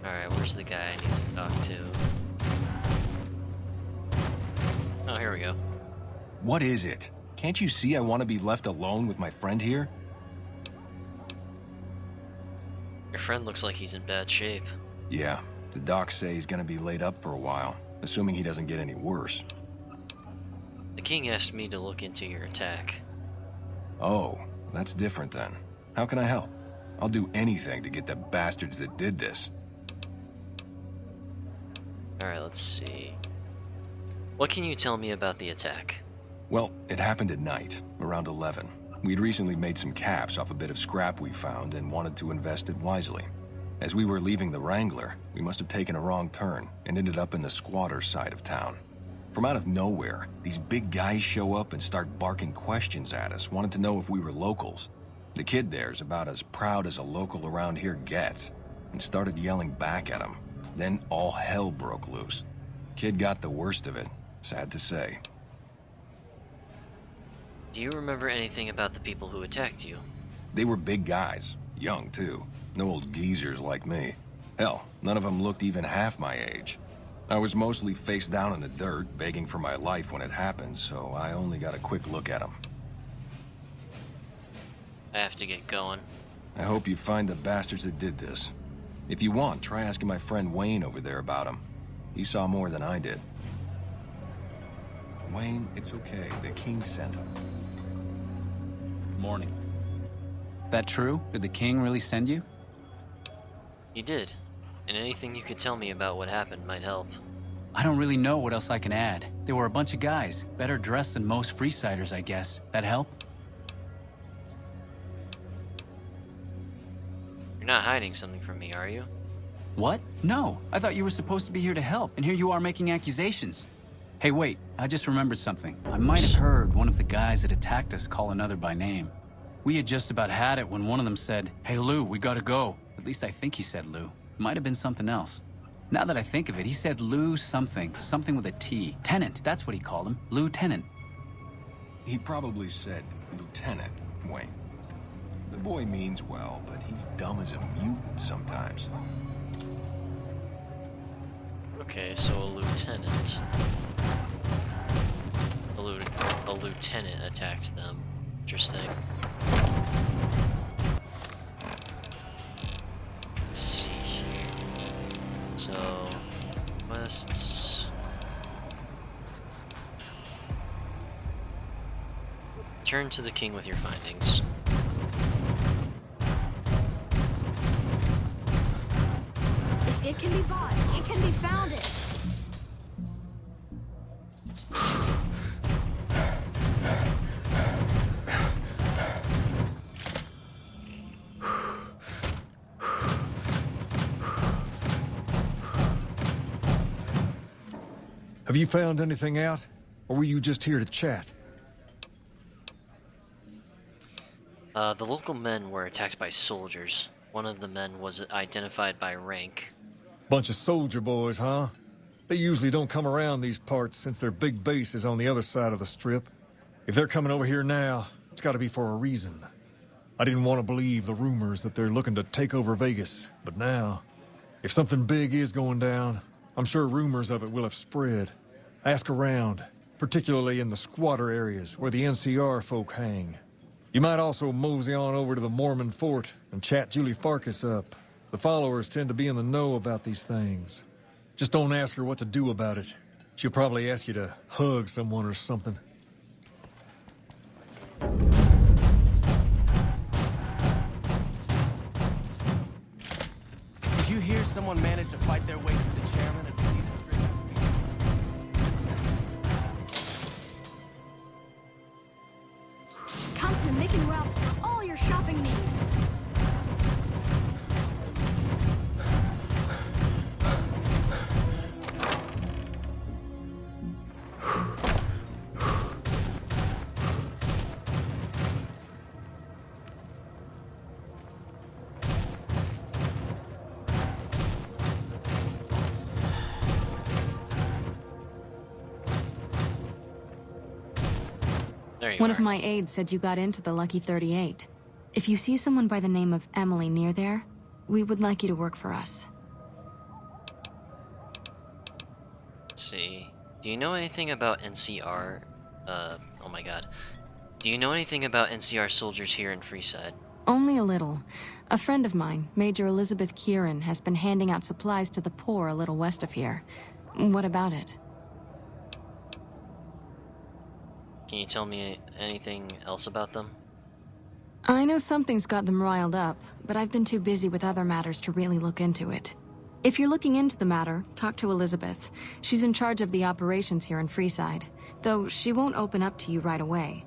Alright, where's the guy I need to talk to? Oh, here we go. What is it? Can't you see I want to be left alone with my friend here? Your friend looks like he's in bad shape. Yeah, the docs say he's gonna be laid up for a while, assuming he doesn't get any worse. The king asked me to look into your attack. Oh, that's different then. How can I help? I'll do anything to get the bastards that did this. Alright, let's see. What can you tell me about the attack? Well, it happened at night, around 11. We'd recently made some caps off a bit of scrap we found and wanted to invest it wisely. As we were leaving the Wrangler, we must have taken a wrong turn and ended up in the squatter side of town. From out of nowhere, these big guys show up and start barking questions at us, wanted to know if we were locals. The kid there's about as proud as a local around here gets, and started yelling back at him. Then all hell broke loose. Kid got the worst of it, sad to say. Do you remember anything about the people who attacked you? They were big guys, young too. No old geezers like me. Hell, none of them looked even half my age. I was mostly face down in the dirt, begging for my life when it happened, so I only got a quick look at them. I have to get going. I hope you find the bastards that did this. If you want, try asking my friend Wayne over there about him. He saw more than I did. Wayne, it's okay. The king sent him. Morning. That true? Did the king really send you? He did. And anything you could tell me about what happened might help. I don't really know what else I can add. They were a bunch of guys, better dressed than most Freesiders, I guess. That help? You're not hiding something from me, are you? What? No. I thought you were supposed to be here to help, and here you are making accusations. Hey, wait. I just remembered something. I might have heard one of the guys that attacked us call another by name. We had just about had it when one of them said, "Hey, Lou, we gotta go." At least I think he said Lou. It might have been something else. Now that I think of it, he said Lou something. Something with a T. Tenant, that's what he called him. Lieutenant. He probably said Lieutenant, Wayne. The boy means well, but he's dumb as a mutant sometimes. Okay, so a lieutenant. A lieutenant attacked them. Interesting. Let's see here. So, quests. Turn to the king with your findings. If it can be bought, it can be founded. Have you found anything out? Or were you just here to chat? The local men were attacked by soldiers. One of the men was identified by rank. Bunch of soldier boys, huh? They usually don't come around these parts since their big base is on the other side of the strip. If they're coming over here now, it's gotta be for a reason. I didn't want to believe the rumors that they're looking to take over Vegas, but now, if something big is going down, I'm sure rumors of it will have spread. Ask around, particularly in the squatter areas where the NCR folk hang. You might also mosey on over to the Mormon fort and chat Julie Farkas up. The followers tend to be in the know about these things. Just don't ask her what to do about it. She'll probably ask you to hug someone or something. Did you hear someone manage to fight their way through the chairman and flee the strip? Come to Mick and Ralph's for all your shopping needs. There you One are. of my aides said you got into the Lucky 38. If you see someone by the name of Emily near there, we would like you to work for us. Let's see. Do you know anything about NCR? Oh my god. Do you know anything about NCR soldiers here in Freeside? Only a little. A friend of mine, Major Elizabeth Kieran, has been handing out supplies to the poor a little west of here. What about it? Can you tell me anything else about them? I know something's got them riled up, but I've been too busy with other matters to really look into it. If you're looking into the matter, talk to Elizabeth. She's in charge of the operations here in Freeside, though she won't open up to you right away.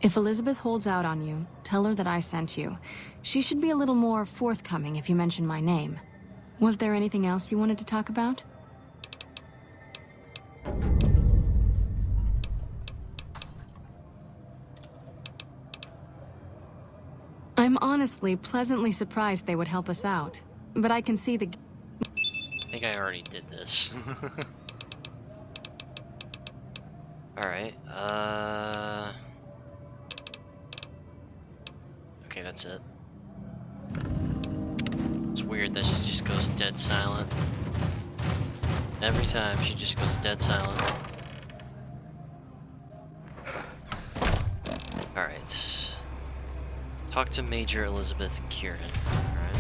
If Elizabeth holds out on you, tell her that I sent you. She should be a little more forthcoming if you mention my name. Was there anything else you wanted to talk about? I'm honestly pleasantly surprised they would help us out, but I can see the... I think I already did this. Alright, okay, that's it. It's weird that she just goes dead silent. Every time she just goes dead silent. Alright. Talk to Major Elizabeth Kieran. Alright.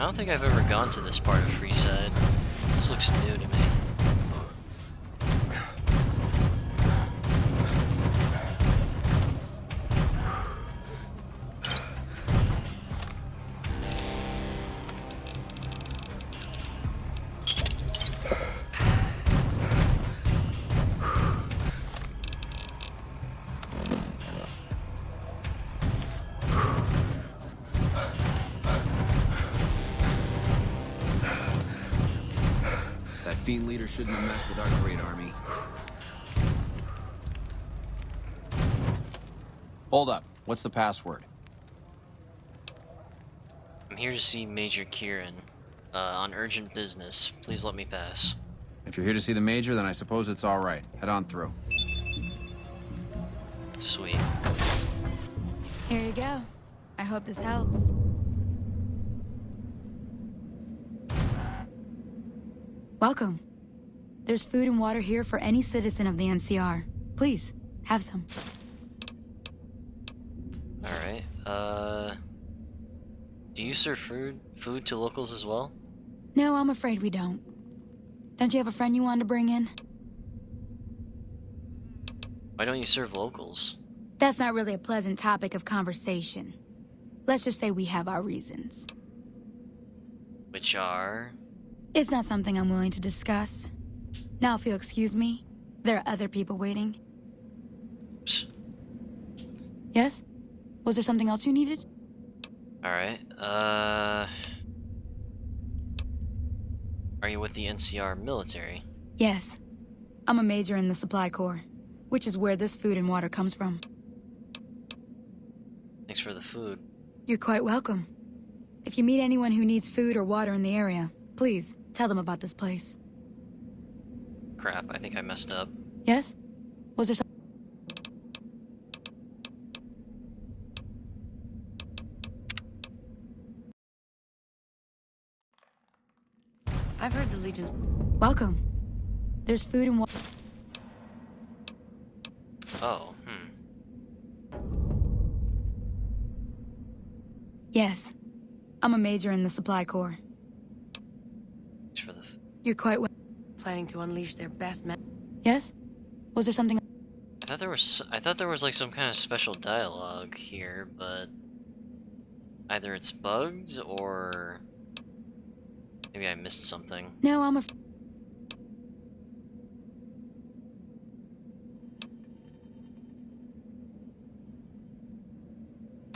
I don't think I've ever gone to this part of Freeside. This looks new to me. Fiend leader shouldn't have messed with our great army. Hold up. What's the password? I'm here to see Major Kieran. On urgent business. Please let me pass. If you're here to see the Major, then I suppose it's all right. Head on through. Sweet. Here you go. I hope this helps. Welcome. There's food and water here for any citizen of the NCR. Please, have some. Alright, do you serve food to locals as well? No, I'm afraid we don't. Don't you have a friend you wanted to bring in? Why don't you serve locals? That's not really a pleasant topic of conversation. Let's just say we have our reasons. Which are? It's not something I'm willing to discuss. Now, if you'll excuse me, there are other people waiting. Psst. Yes? Was there something else you needed? Alright, are you with the NCR military? Yes. I'm a major in the Supply Corps, which is where this food and water comes from. Thanks for the food. You're quite welcome. If you meet anyone who needs food or water in the area, please tell them about this place. Crap, I think I messed up. Yes? Was there something? I've heard the Legion's... Welcome. There's food and water. Oh, Yes. I'm a major in the Supply Corps. Thanks for the... You're quite well. Planning to unleash their best men. Yes? Was there something? I thought there was like some kind of special dialogue here, but either it's bugged or maybe I missed something. No, I'm a...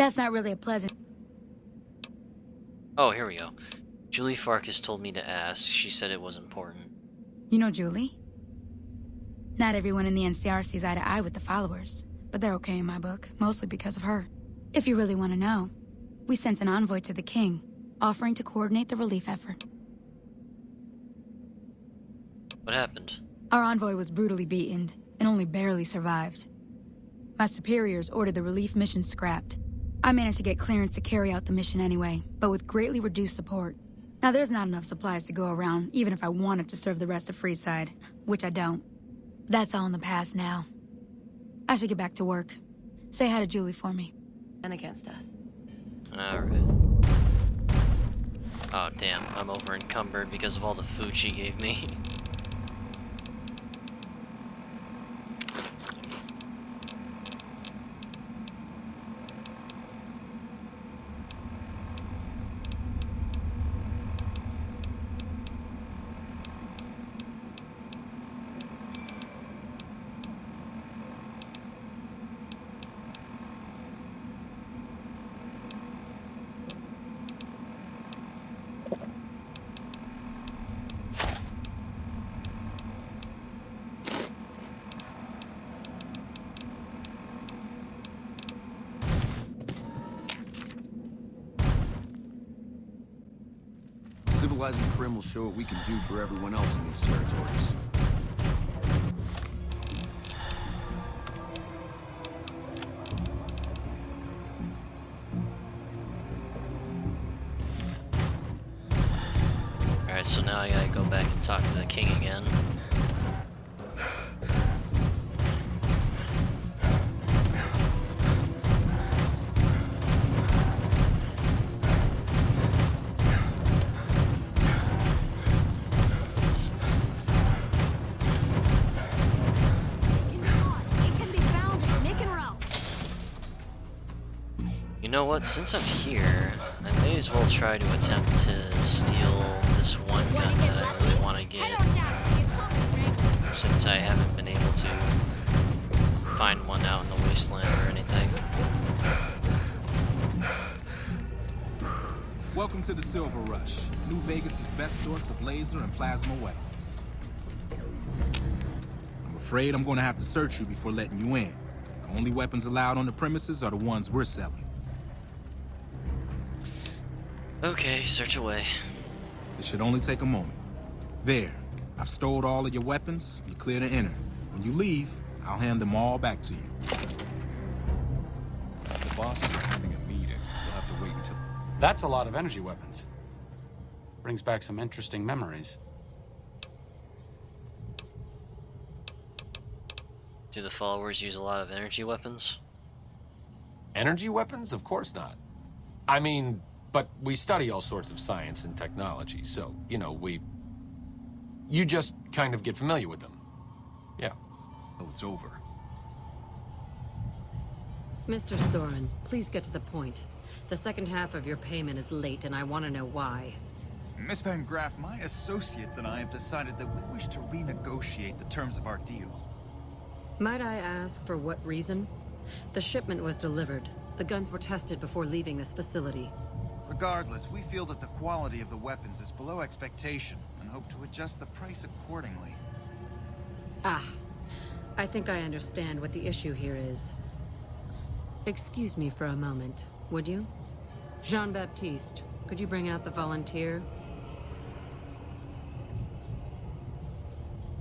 That's not really a pleasant... Oh, here we go. Julie Farkas told me to ask. She said it was important. You know Julie? Not everyone in the NCR sees eye to eye with the followers, but they're okay in my book, mostly because of her. If you really want to know, we sent an envoy to the king, offering to coordinate the relief effort. What happened? Our envoy was brutally beaten, and only barely survived. My superiors ordered the relief mission scrapped. I managed to get clearance to carry out the mission anyway, but with greatly reduced support. Now there's not enough supplies to go around, even if I wanted to serve the rest of Freeside, which I don't. That's all in the past now. I should get back to work. Say hi to Julie for me. And against us. Alright. Oh damn, I'm over encumbered because of all the food she gave me. Civilizing Prim will show what we can do for everyone else in these territories. Alright, so now I gotta go back and talk to the king again. You know what, since I'm here, I may as well try to attempt to steal this one gun that I really want to get, since I haven't been able to find one out in the wasteland or anything. Welcome to the Silver Rush, New Vegas' best source of laser and plasma weapons. I'm afraid I'm going to have to search you before letting you in. The only weapons allowed on the premises are the ones we're selling. Okay, search away. It should only take a moment. There, I've stowed all of your weapons. You're clear to enter. When you leave, I'll hand them all back to you. The bosses are having a meeting. We'll have to wait until... That's a lot of energy weapons. Brings back some interesting memories. Do the followers use a lot of energy weapons? Energy weapons? Of course not. I mean, but we study all sorts of science and technology, so, you know, you just kind of get familiar with them. Yeah. Oh, it's over. Mr. Soren, please get to the point. The second half of your payment is late, and I want to know why. Miss Van Graff, my associates and I have decided that we wish to renegotiate the terms of our deal. Might I ask for what reason? The shipment was delivered. The guns were tested before leaving this facility. Regardless, we feel that the quality of the weapons is below expectation and hope to adjust the price accordingly. Ah, I think I understand what the issue here is. Excuse me for a moment, would you? Jean-Baptiste, could you bring out the volunteer?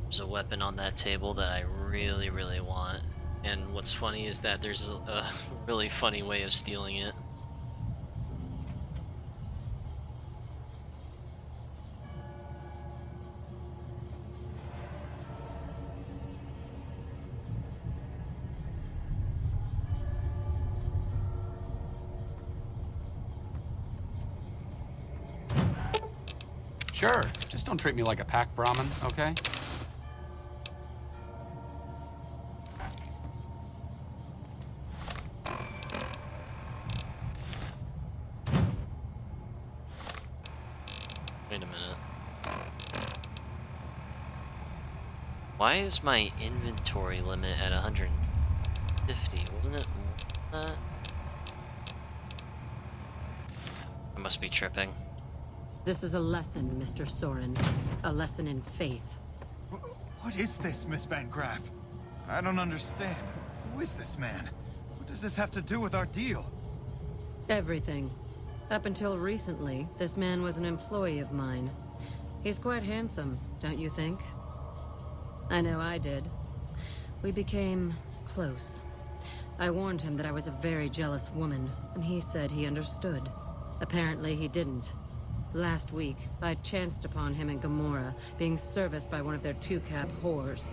There's a weapon on that table that I really, really want. And what's funny is that there's a really funny way of stealing it. Sure, just don't treat me like a pack Brahmin, okay? Wait a minute. Why is my inventory limit at 150? Wasn't it more than that? must be tripping. This is a lesson, Mr. Soren. A lesson in faith. What is this, Miss Van Graff? I don't understand. Who is this man? What does this have to do with our deal? Everything. Up until recently, this man was an employee of mine. He's quite handsome, don't you think? I know I did. We became close. I warned him that I was a very jealous woman, and he said he understood. Apparently he didn't. Last week, I chanced upon him in Gamora, being serviced by one of their two-cab whores.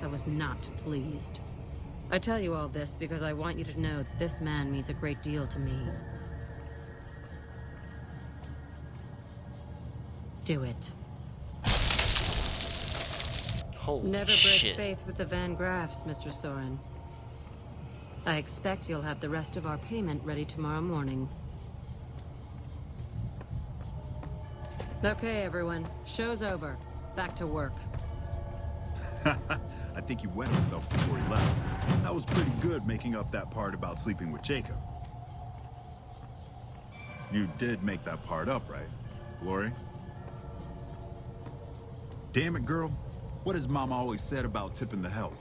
I was not pleased. I tell you all this because I want you to know that this man means a great deal to me. Do it. Holy Never break shit. faith with the Van Graffs, Mr. Soren. I expect you'll have the rest of our payment ready tomorrow morning. Okay, everyone. Show's over. Back to work. I think he wet himself before he left. That was pretty good making up that part about sleeping with Jacob. You did make that part up, right, Glory? Damn it, girl. What has Mama always said about tipping the help?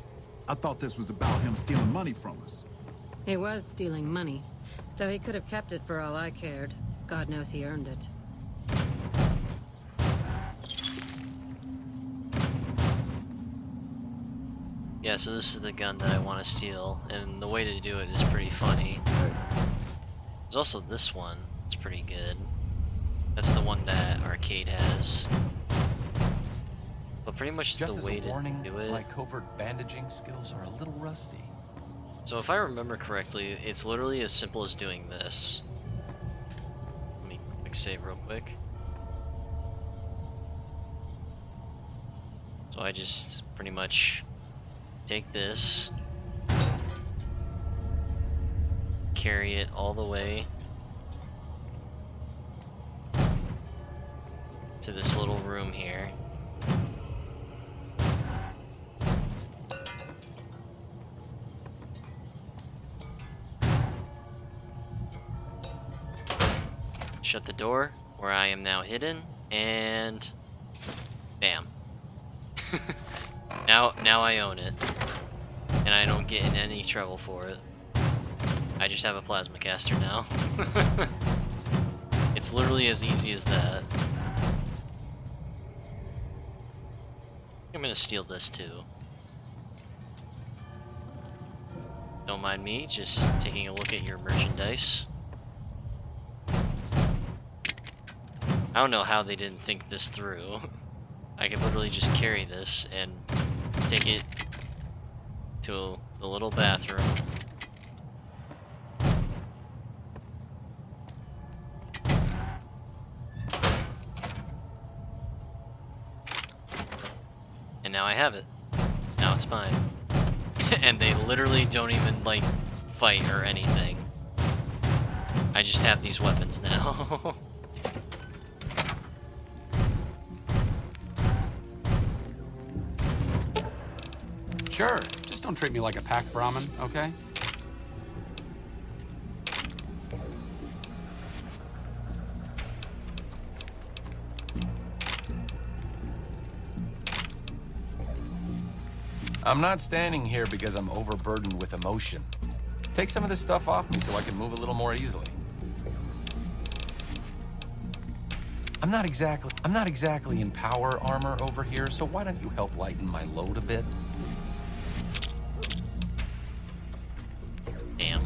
I thought this was about him stealing money from us. He was stealing money, though he could have kept it for all I cared. God knows he earned it. Yeah, so this is the gun that I want to steal, and the way to do it is pretty funny. There's also this one. It's pretty good. That's the one that Arcade has. But pretty much Just the as way a to warning, do it. my covert bandaging skills are a little rusty. So if I remember correctly, it's literally as simple as doing this. Let me quick save real quick. So I just pretty much take this, carry it all the way to this little room here. Shut the door where I am now hidden, and bam. Now I own it, and I don't get in any trouble for it. I just have a plasma caster now. It's literally as easy as that. I'm gonna steal this too. Don't mind me, just taking a look at your merchandise. I don't know how they didn't think this through. I could literally just carry this and take it to the little bathroom. And now I have it. Now it's mine. And they literally don't even, like, fight or anything. I just have these weapons now. Sure, just don't treat me like a pack Brahmin, okay? I'm not standing here because I'm overburdened with emotion. Take some of this stuff off me so I can move a little more easily. I'm not exactly in power armor over here, so why don't you help lighten my load a bit? Damn.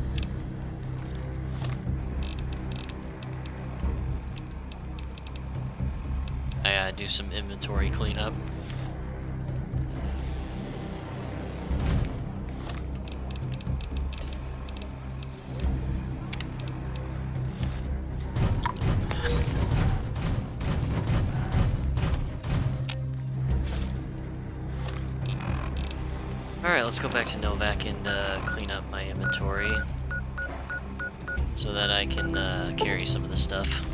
I gotta do some inventory cleanup. Alright, let's go back to Novak and clean up my inventory so that I can carry some of the stuff.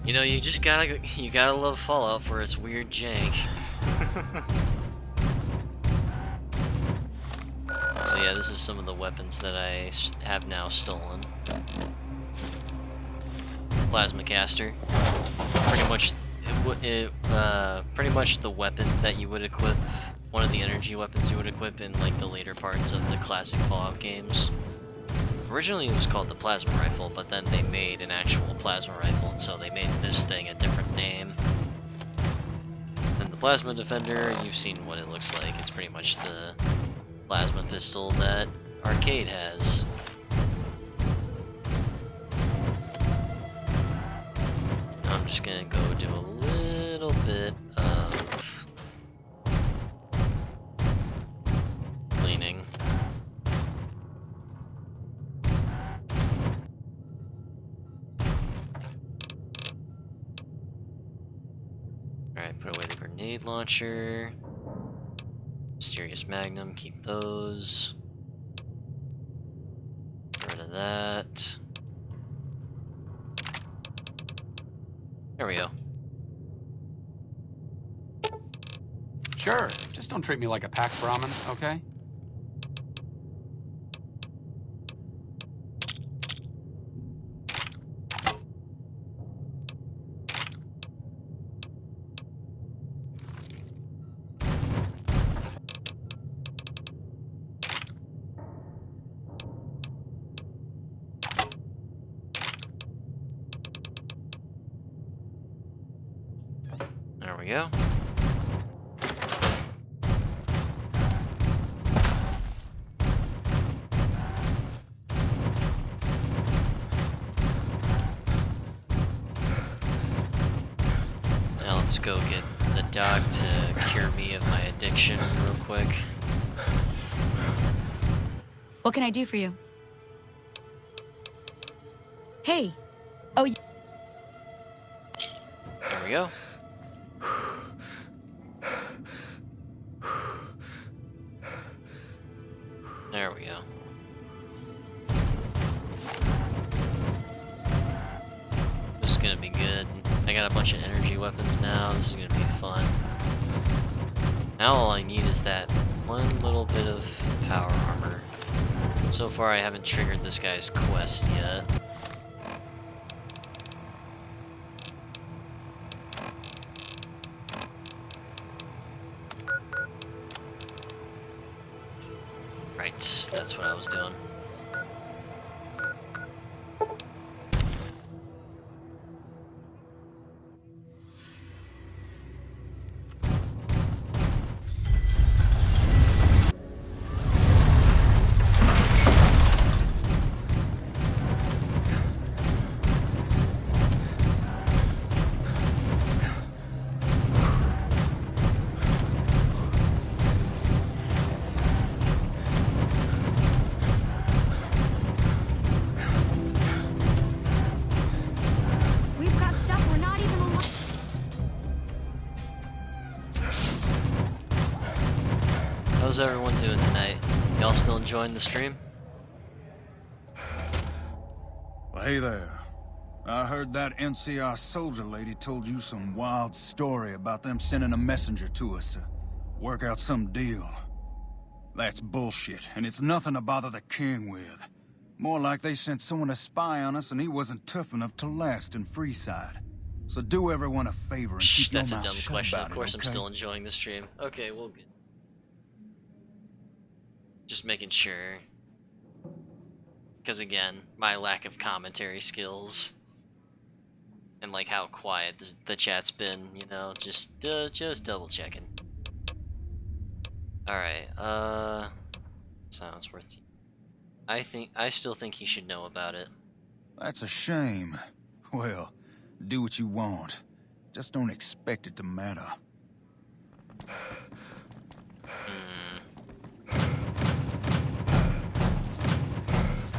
You know, you gotta love Fallout for its weird jank. So yeah, this is some of the weapons that I have now stolen. plasma caster. Pretty much, pretty much the weapon that you would equip. One of the energy weapons you would equip in like the later parts of the classic Fallout games. Originally it was called the plasma rifle, but then they made an actual plasma rifle, and so they made this thing a different name. And the plasma defender, you've seen what it looks like. It's pretty much the plasma pistol that Arcade has. I'm just gonna go do a little bit of cleaning. Alright, put away the grenade launcher. Mysterious Magnum, keep those. Get rid of that. There we go. Sure, just don't treat me like a packed Brahmin, okay? There we go. Now let's go get the dog to cure me of my addiction real quick. What can I do for you? Hey. Oh, There we go. There we go. This is gonna be good. I got a bunch of energy weapons now. This is gonna be fun. Now all I need is that one little bit of power armor. So far I haven't triggered this guy's quest yet. Right, that's what I was doing. We've got stuff we're not even alive. How's everyone doing tonight? Y'all still enjoying the stream? Well, hey there. I heard that NCR soldier lady told you some wild story about them sending a messenger to us to work out some deal. That's bullshit, and it's nothing to bother the king with. More like they sent someone to spy on us and he wasn't tough enough to last in Freeside. So do everyone a favor and keep your That's a mouth dumb shut question. about Of course it, I'm okay? still enjoying the stream. Okay, well, good. Just making sure. Because again, my lack of commentary skills and like how quiet the chat's been, you know, just double checking. All right, sounds worth. I still think he should know about it. That's a shame. Well, do what you want. Just don't expect it to matter.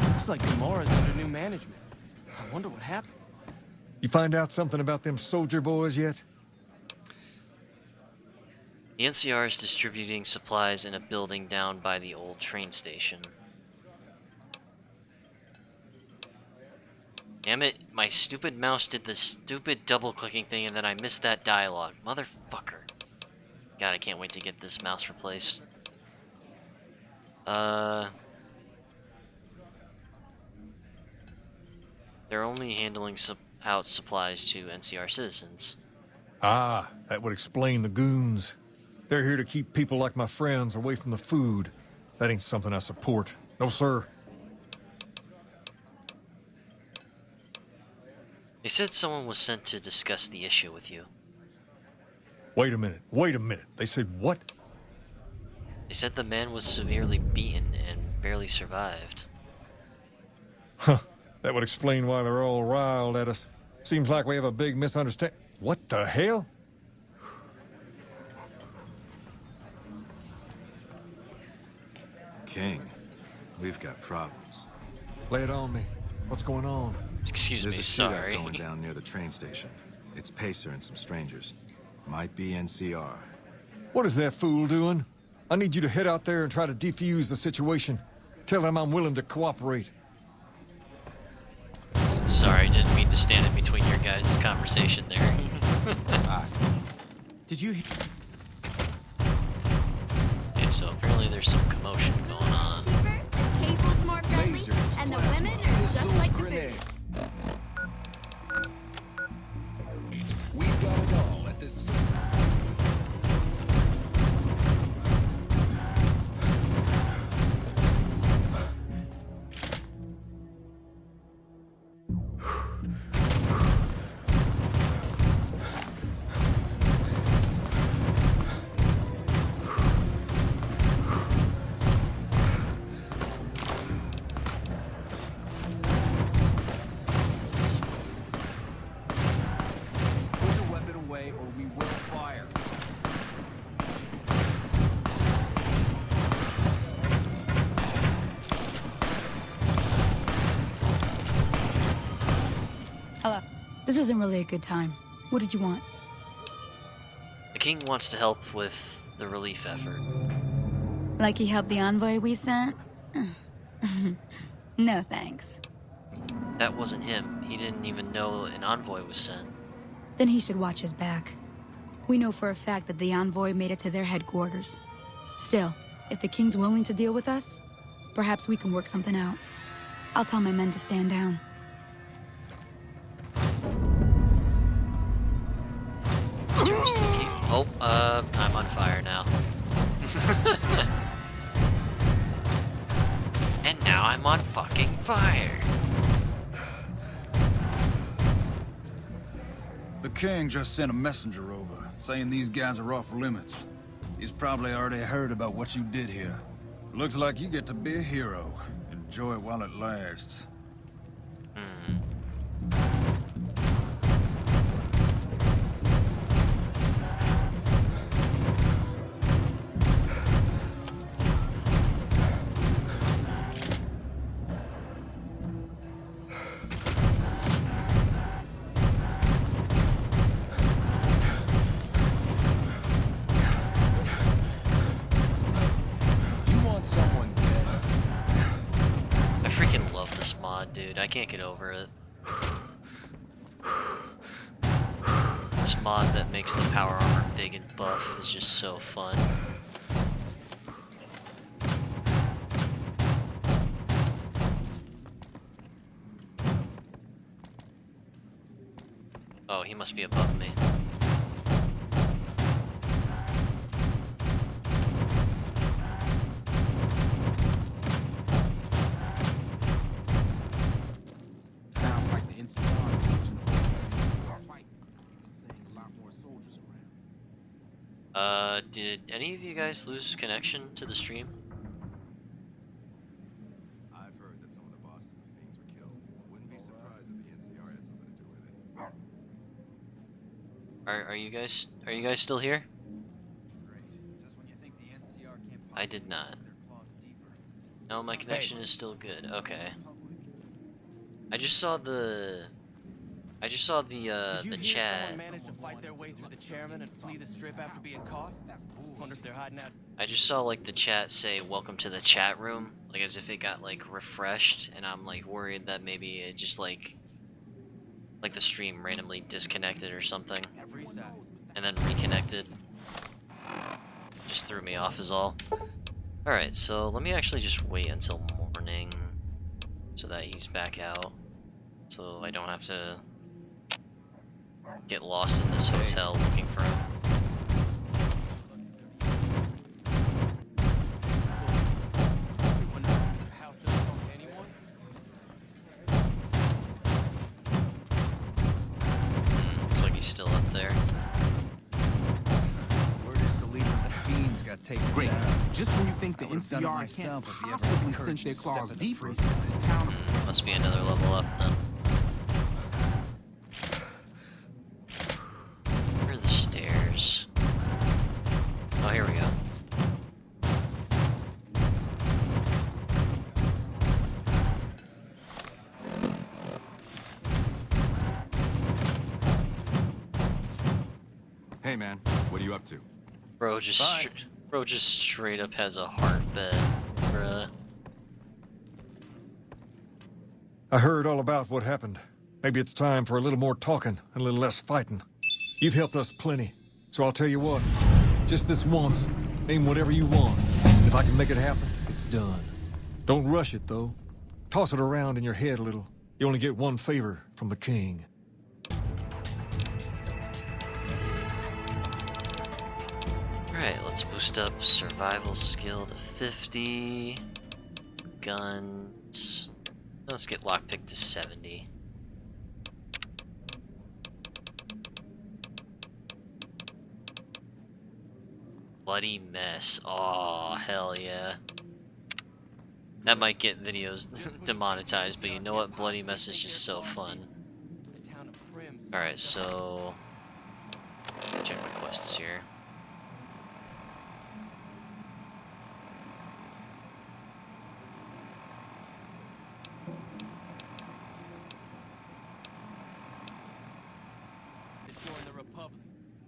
Looks like Gamora's under new management. I wonder what happened. You find out something about them soldier boys yet? The NCR is distributing supplies in a building down by the old train station. Damn it, my stupid mouse did this stupid double-clicking thing and then I missed that dialogue. Motherfucker. God, I can't wait to get this mouse replaced. They're only handling out supplies to NCR citizens. Ah, that would explain the goons. They're here to keep people like my friends away from the food. That ain't something I support. No, sir. They said someone was sent to discuss the issue with you. Wait a minute. They said what? They said the man was severely beaten and barely survived. Huh. That would explain why they're all riled at us. Seems like we have a big misunderstanding. What the hell? King, we've got problems. Lay it on me. What's going on? Excuse There's me, a sorry. shootout going down near the train station. It's Pacer and some strangers. Might be NCR. What is that fool doing? I need you to head out there and try to defuse the situation. Tell them I'm willing to cooperate. Sorry, didn't mean to stand in between your guys' conversation there. Did you... Okay, so apparently there's some commotion going on. The table's more friendly, and the women are just like the food. We've got it all at this. Hello. This isn't really a good time. What did you want? The king wants to help with the relief effort. Like he helped the envoy we sent? No thanks. That wasn't him. He didn't even know an envoy was sent. Then he should watch his back. We know for a fact that the envoy made it to their headquarters. Still, if the king's willing to deal with us, perhaps we can work something out. I'll tell my men to stand down. Oh, I'm on fire now. And now I'm on fucking fire. The king just sent a messenger over, saying these guys are off limits. He's probably already heard about what you did here. Looks like you get to be a hero. Enjoy it while it lasts. Dude, I can't get over it. This mod that makes the power armor big and buff is just so fun. Oh, he must be above me. Did any of you guys lose connection to the stream? I've heard that some of the bosses and the fiends were killed. Wouldn't be surprised if the NCR had something to do with it. Are you guys still here? I did not. No, my connection is still good. Okay. I just saw the chat. Managed to fight their way through the chairman and flee the strip after being caught? Wonder if they're hiding out. I just saw like the chat say welcome to the chat room, like as if it got like refreshed, and I'm like worried that maybe it just like the stream randomly disconnected or something and then reconnected. Just threw me off is all. Alright, so let me actually just wait until morning so that he's back out, so I don't have to get lost in this hotel looking for him. Looks like he's still up there. Word is the leader of the fiends got taken Great. down. Just when you think the I would've done it NCR can't myself if he ever possibly encouraged sink their you to step claws in the deeper, freezer. the town of Must be another level up then. Where are the stairs? Oh, here we go. Hey man, what are you up to? Bro just straight up has a heart bed. Bruh. I heard all about what happened. Maybe it's time for a little more talking and a little less fighting. You've helped us plenty, so I'll tell you what. Just this once, name whatever you want. If I can make it happen, it's done. Don't rush it, though. Toss it around in your head a little. You only get one favor from the king. Alright, let's boost up survival skill to 50. Guns. Let's get lockpick to 70. Bloody mess. Oh, hell yeah. That might get videos demonetized, but you know what? Bloody mess is just so fun. Alright, so... check my quests here.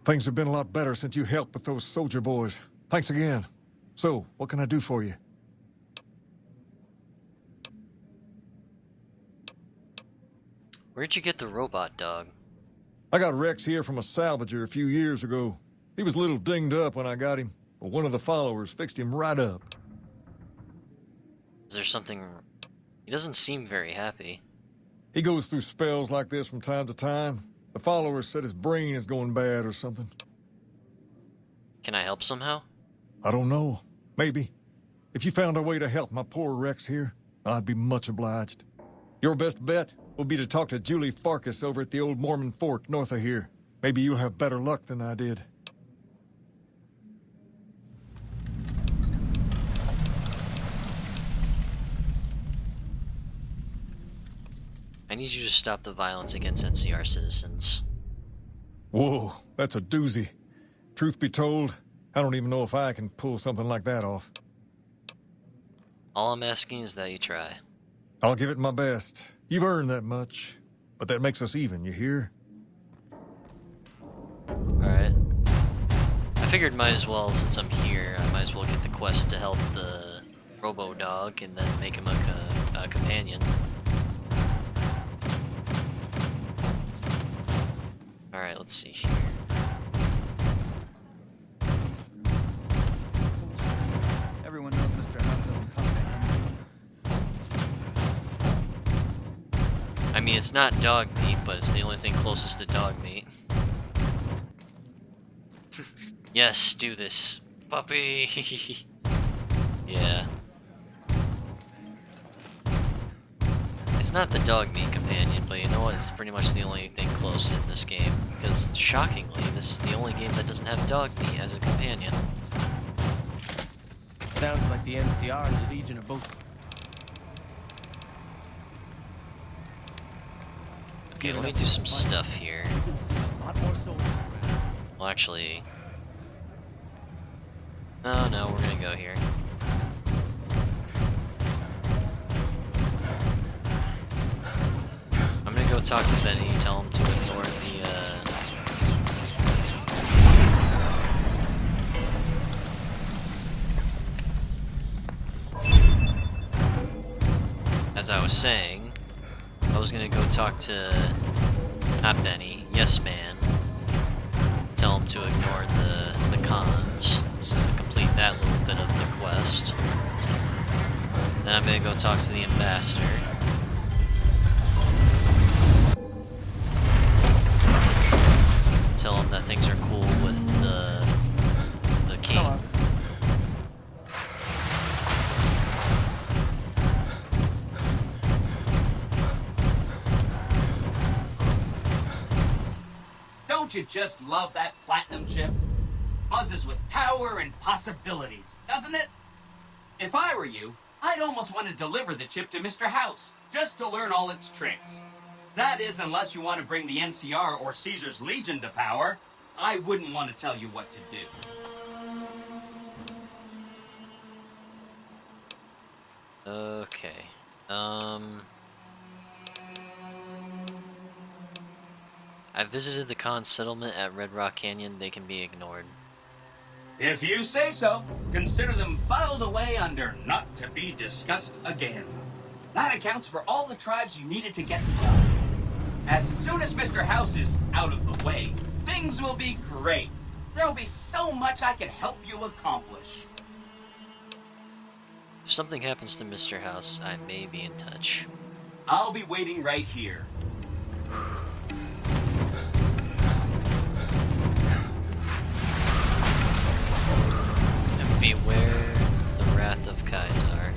Things have been a lot better since you helped with those soldier boys. Thanks again. So, what can I do for you? Where'd you get the robot dog? I got Rex here from a salvager a few years ago. He was a little dinged up when I got him, but one of the followers fixed him right up. Is there something... He doesn't seem very happy. He goes through spells like this from time to time. The followers said his brain is going bad or something. Can I help somehow? I don't know. Maybe. If you found a way to help my poor Rex here, I'd be much obliged. Your best bet will be to talk to Julie Farkas over at the old Mormon fort north of here. Maybe you'll have better luck than I did. I need you to stop the violence against NCR citizens. Whoa, that's a doozy. Truth be told, I don't even know if I can pull something like that off. All I'm asking is that you try. I'll give it my best. You've earned that much. But that makes us even, you hear? Alright. I figured might as well, since I'm here, I might as well get the quest to help the robo-dog and then make him a companion. Alright, let's see here. Everyone knows Mr. House doesn't talk to anyone. I mean, it's not dog meat, but it's the only thing closest to dog meat. Yes, do this. Puppy! Yeah. It's not the dog meat companion, but you know what? It's pretty much the only thing close in this game. Because, shockingly, this is the only game that doesn't have dog meat as a companion. Sounds like the NCR and the Legion are both... Okay, let me do some stuff here. Well, actually... No, we're gonna go here. I'm gonna go talk to Benny, tell him to ignore as I was saying, I was gonna go talk to... not Benny, Yes Man. Tell him to ignore the cons, to complete that little bit of the quest. Then I'm gonna go talk to the ambassador. tell him that things are cool with the king. Hello. Don't you just love that platinum chip? Buzzes with power and possibilities, doesn't it? If I were you, I'd almost want to deliver the chip to Mr. House, just to learn all its tricks. That is, unless you want to bring the NCR or Caesar's Legion to power. I wouldn't want to tell you what to do. Okay. I visited the Khan settlement at Red Rock Canyon. They can be ignored. If you say so, consider them filed away under not to be discussed again. That accounts for all the tribes you needed to get done. As soon as Mr. House is out of the way, things will be great. There'll be so much I can help you accomplish. If something happens to Mr. House, I may be in touch. I'll be waiting right here. And beware the wrath of Kaisar.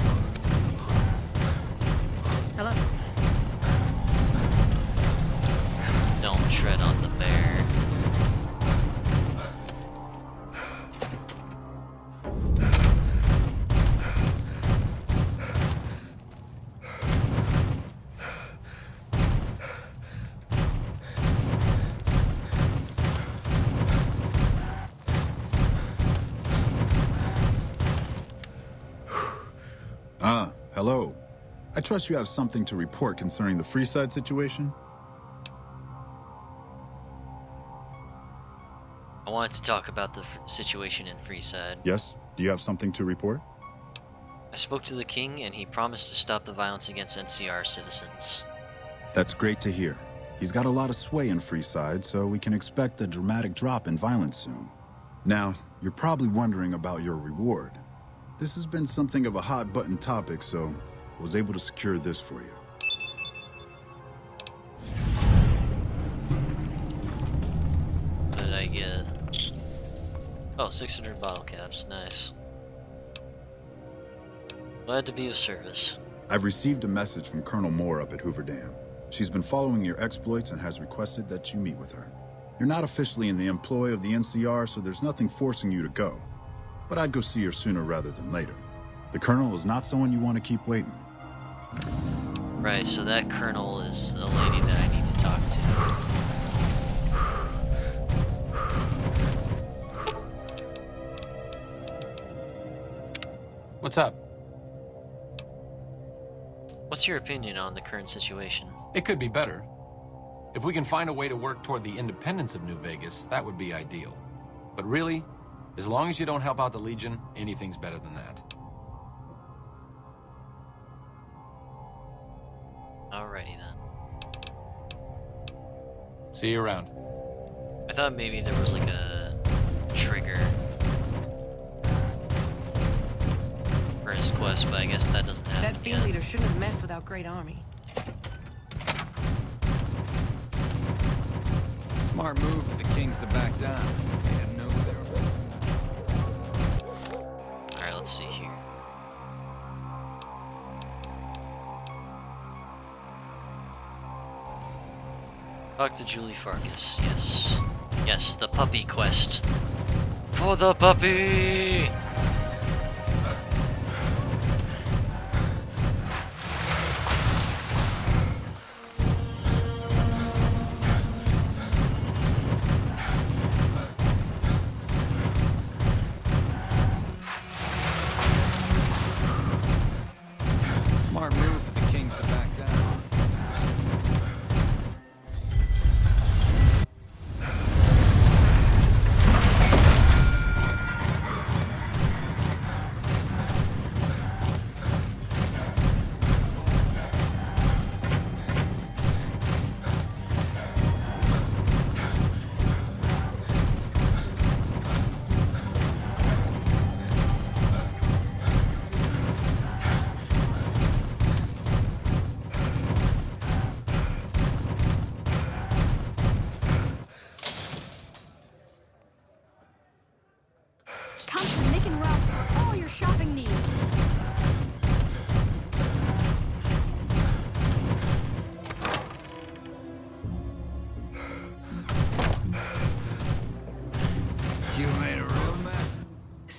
Hello. Don't tread on the bear. Hello. I trust you have something to report concerning the Freeside situation? I wanted to talk about the situation in Freeside. Yes? Do you have something to report? I spoke to the king, and he promised to stop the violence against NCR citizens. That's great to hear. He's got a lot of sway in Freeside, so we can expect a dramatic drop in violence soon. Now, you're probably wondering about your reward. This has been something of a hot-button topic, so I was able to secure this for you. What did I get? Oh, 600 bottle caps. Nice. Glad to be of service. I've received a message from Colonel Moore up at Hoover Dam. She's been following your exploits and has requested that you meet with her. You're not officially in the employ of the NCR, so there's nothing forcing you to go. But I'd go see her sooner rather than later. The Colonel is not someone you want to keep waiting. Right, so that colonel is a lady that I need to talk to. What's up? What's your opinion on the current situation? It could be better. If we can find a way to work toward the independence of New Vegas, that would be ideal. But really, as long as you don't help out the Legion, anything's better than that. Alrighty then. See you around. I thought maybe there was like a trigger for his quest, but I guess that doesn't happen. That fiend leader shouldn't have messed with our great army. Smart move for the kings to back down. They didn't know who they were. Alright, let's see here. Talk to Julie Farkas, yes. Yes, the puppy quest. For the puppy! Smart move for the kings to back down.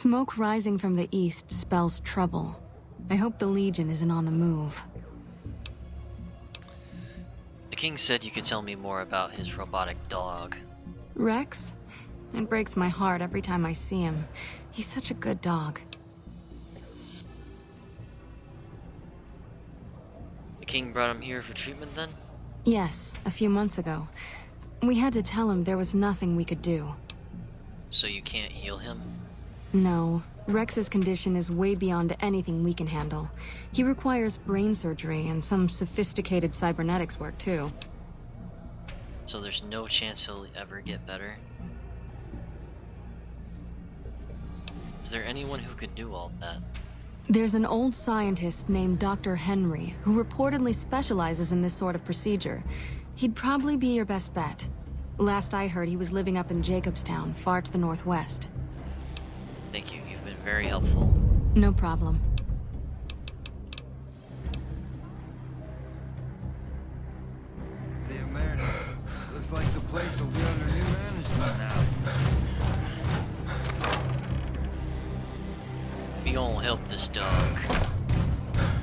Smoke rising from the east spells trouble. I hope the Legion isn't on the move. The king said you could tell me more about his robotic dog. Rex? It breaks my heart every time I see him. He's such a good dog. The king brought him here for treatment then? Yes, a few months ago. We had to tell him there was nothing we could do. So you can't heal him? No. Rex's condition is way beyond anything we can handle. He requires brain surgery and some sophisticated cybernetics work, too. So there's no chance he'll ever get better? Is there anyone who could do all that? There's an old scientist named Dr. Henry who reportedly specializes in this sort of procedure. He'd probably be your best bet. Last I heard, he was living up in Jacobstown, far to the northwest. Thank you. You've been very helpful. No problem. The Emeritus. Looks like the place will be under new management now. We gonna help this dog.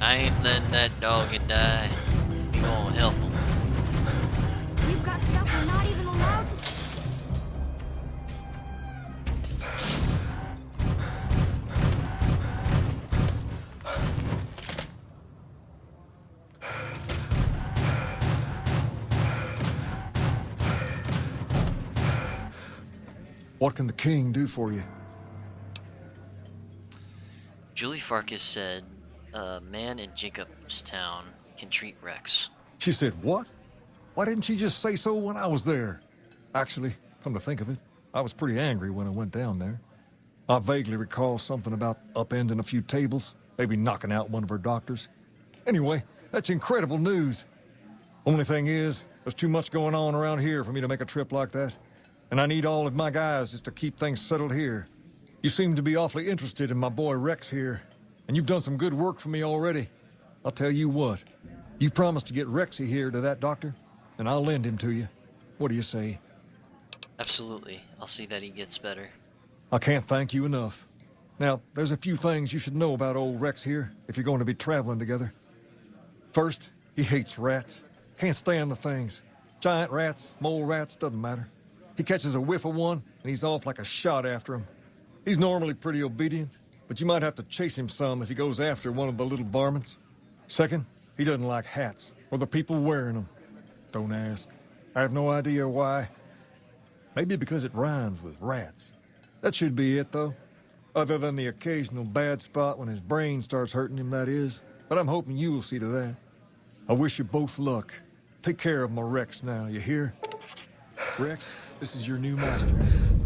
I ain't letting that dog die. We gonna help him. We've got stuff we're not even allowed to see. What can the king do for you? Julie Farkas said a man in Jacobstown can treat Rex. She said what? Why didn't she just say so when I was there? Actually, come to think of it, I was pretty angry when I went down there. I vaguely recall something about upending a few tables, maybe knocking out one of her doctors. Anyway, that's incredible news. Only thing is, there's too much going on around here for me to make a trip like that. And I need all of my guys just to keep things settled here. You seem to be awfully interested in my boy Rex here, and you've done some good work for me already. I'll tell you what, you promised to get Rexy here to that doctor, and I'll lend him to you. What do you say? Absolutely. I'll see that he gets better. I can't thank you enough. Now, there's a few things you should know about old Rex here if you're going to be traveling together. First, he hates rats. Can't stand the things. Giant rats, mole rats, doesn't matter. He catches a whiff of one, and he's off like a shot after him. He's normally pretty obedient, but you might have to chase him some if he goes after one of the little varmints. Second, he doesn't like hats, or the people wearing them. Don't ask. I have no idea why. Maybe because it rhymes with rats. That should be it, though. Other than the occasional bad spot when his brain starts hurting him, that is. But I'm hoping you'll see to that. I wish you both luck. Take care of my Rex now, you hear? Rex, this is your new master.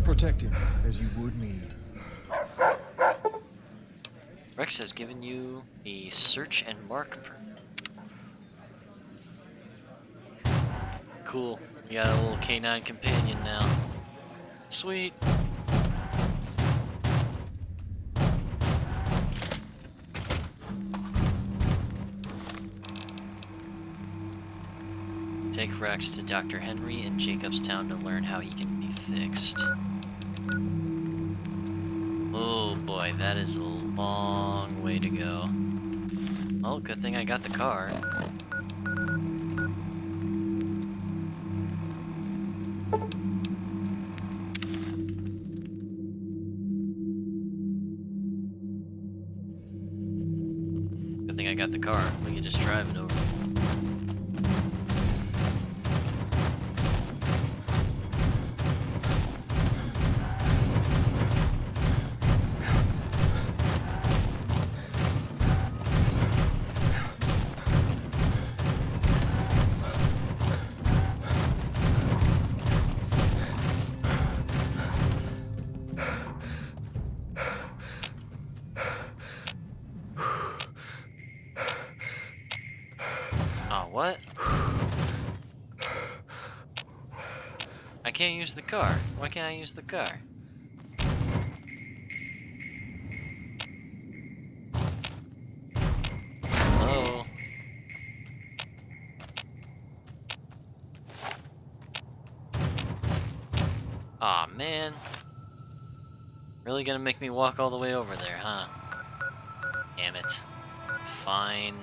Protect him as you would me. Rex has given you a search and mark permit. Cool. You got a little canine companion now. Sweet. Take Rex to Dr. Henry in Jacobstown to learn how he can be fixed. Oh boy, that is a long way to go. Well, good thing I got the car. Good thing I got the car. We can just drive it over. What? I can't use the car. Why can't I use the car? Hello? Aw, man. Really gonna make me walk all the way over there, huh? Damn it. Fine.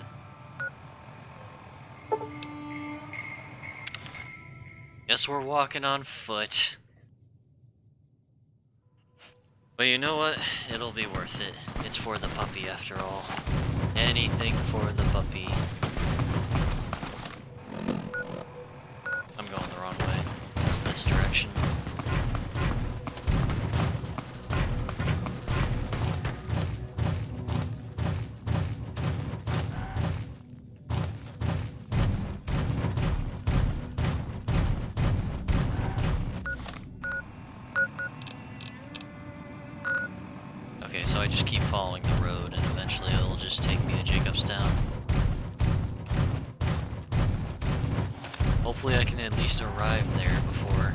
Guess we're walking on foot. But you know what? It'll be worth it. It's for the puppy after all. Anything for the puppy. I'm going the wrong way. It's this direction. Okay, so I just keep following the road and eventually it'll just take me to Jacobstown. Hopefully I can at least arrive there before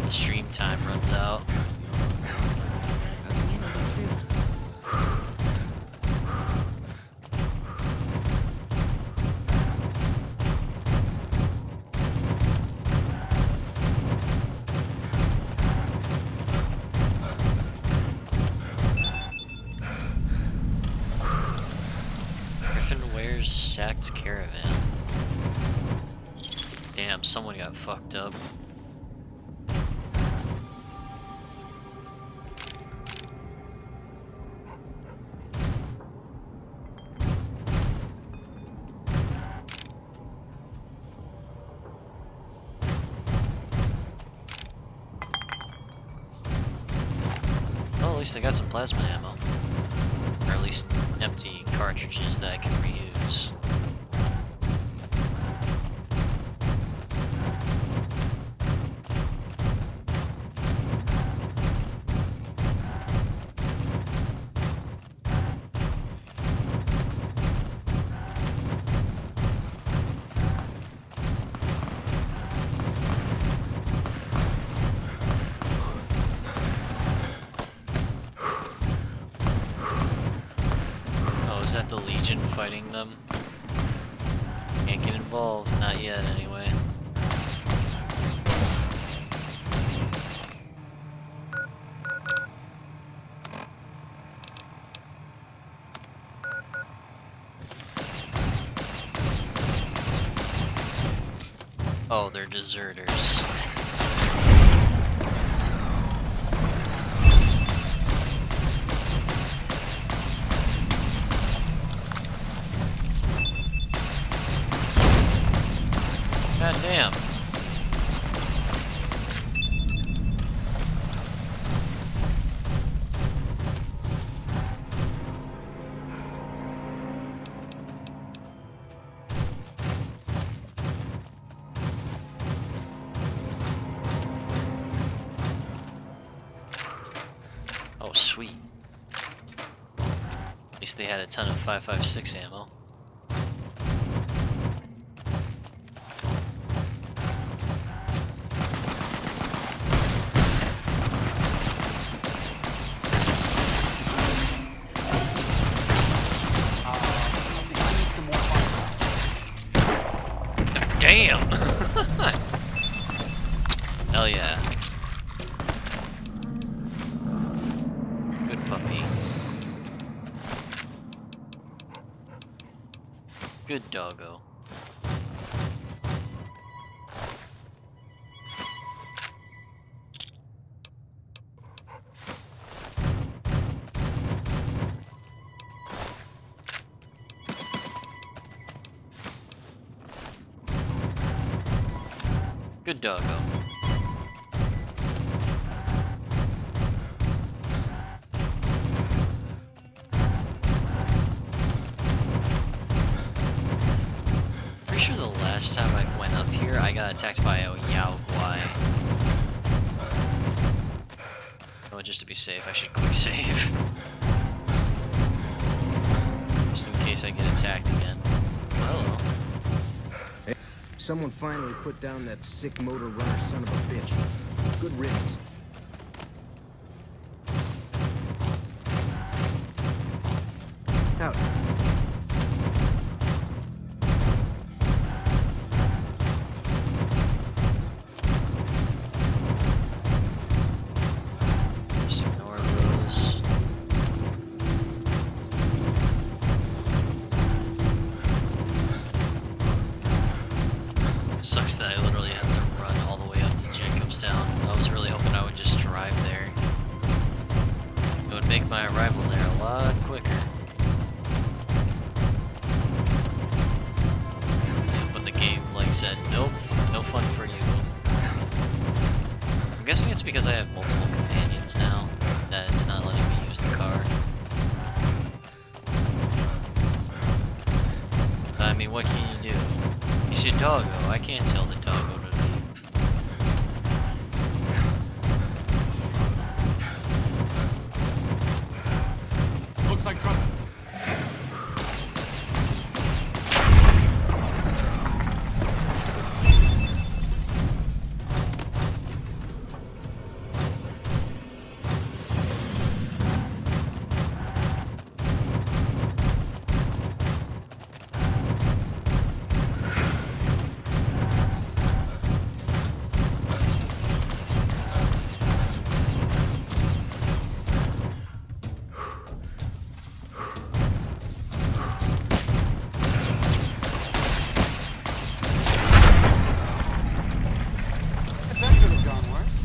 the stream time runs out. Sacked caravan. Damn, someone got fucked up. Well, at least I got some plasma ammo. Or at least empty cartridges that I can reuse. Is that the Legion fighting them? Can't get involved, not yet anyway. Oh, they're deserters. God damn. Oh, sweet. At least they had a ton of 5.56 ammo. Damn! Hell yeah. Good puppy. Good doggo. Good doggo. Pretty sure the last time I went up here, I got attacked by a Yao Guai. Oh, just to be safe, I should quick save. Just in case I get attacked again. Hello. Someone finally put down that sick motor runner son of a bitch. Good riddance. Out. Sucks that I literally have to run all the way up to Jacobstown. I was really hoping I would just drive there. It would make my arrival there a lot quicker. But the game, like, said, nope, no fun for you. I'm guessing it's because I have multiple companions now that it's not letting me use the car. I mean, what can you do? You see doggo. I can't tell the doggo to leave. Looks like trouble. That could have gone worse.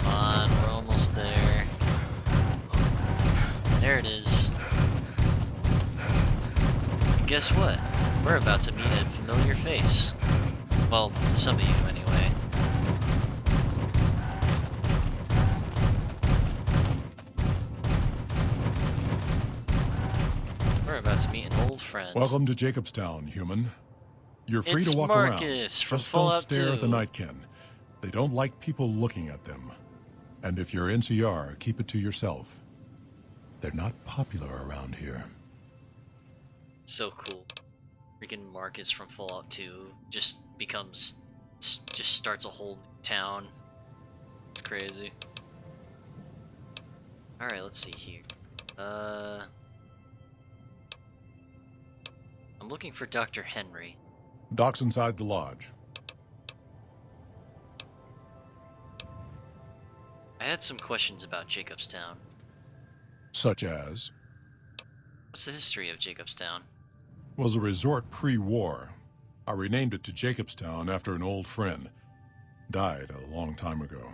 Come on, we're almost there. There it is. And guess what? We're about to meet a familiar face. Well, to some of you anyway. We're about to meet an old friend. Welcome to Jacobstown, human. You're free It's to walk Marcus around. from Just don't Fallout stare at the 2. Nightkin. They don't like people looking at them. And if you're NCR, keep it to yourself. They're not popular around here. So cool. Freaking Marcus from Fallout 2 just starts a whole new town. It's crazy. Alright, let's see here. I'm looking for Dr. Henry. Doc's inside the lodge. I had some questions about Jacobstown. Such as, What's the history of Jacobstown? was a resort pre-war. I renamed it to Jacobstown after an old friend. Died a long time ago.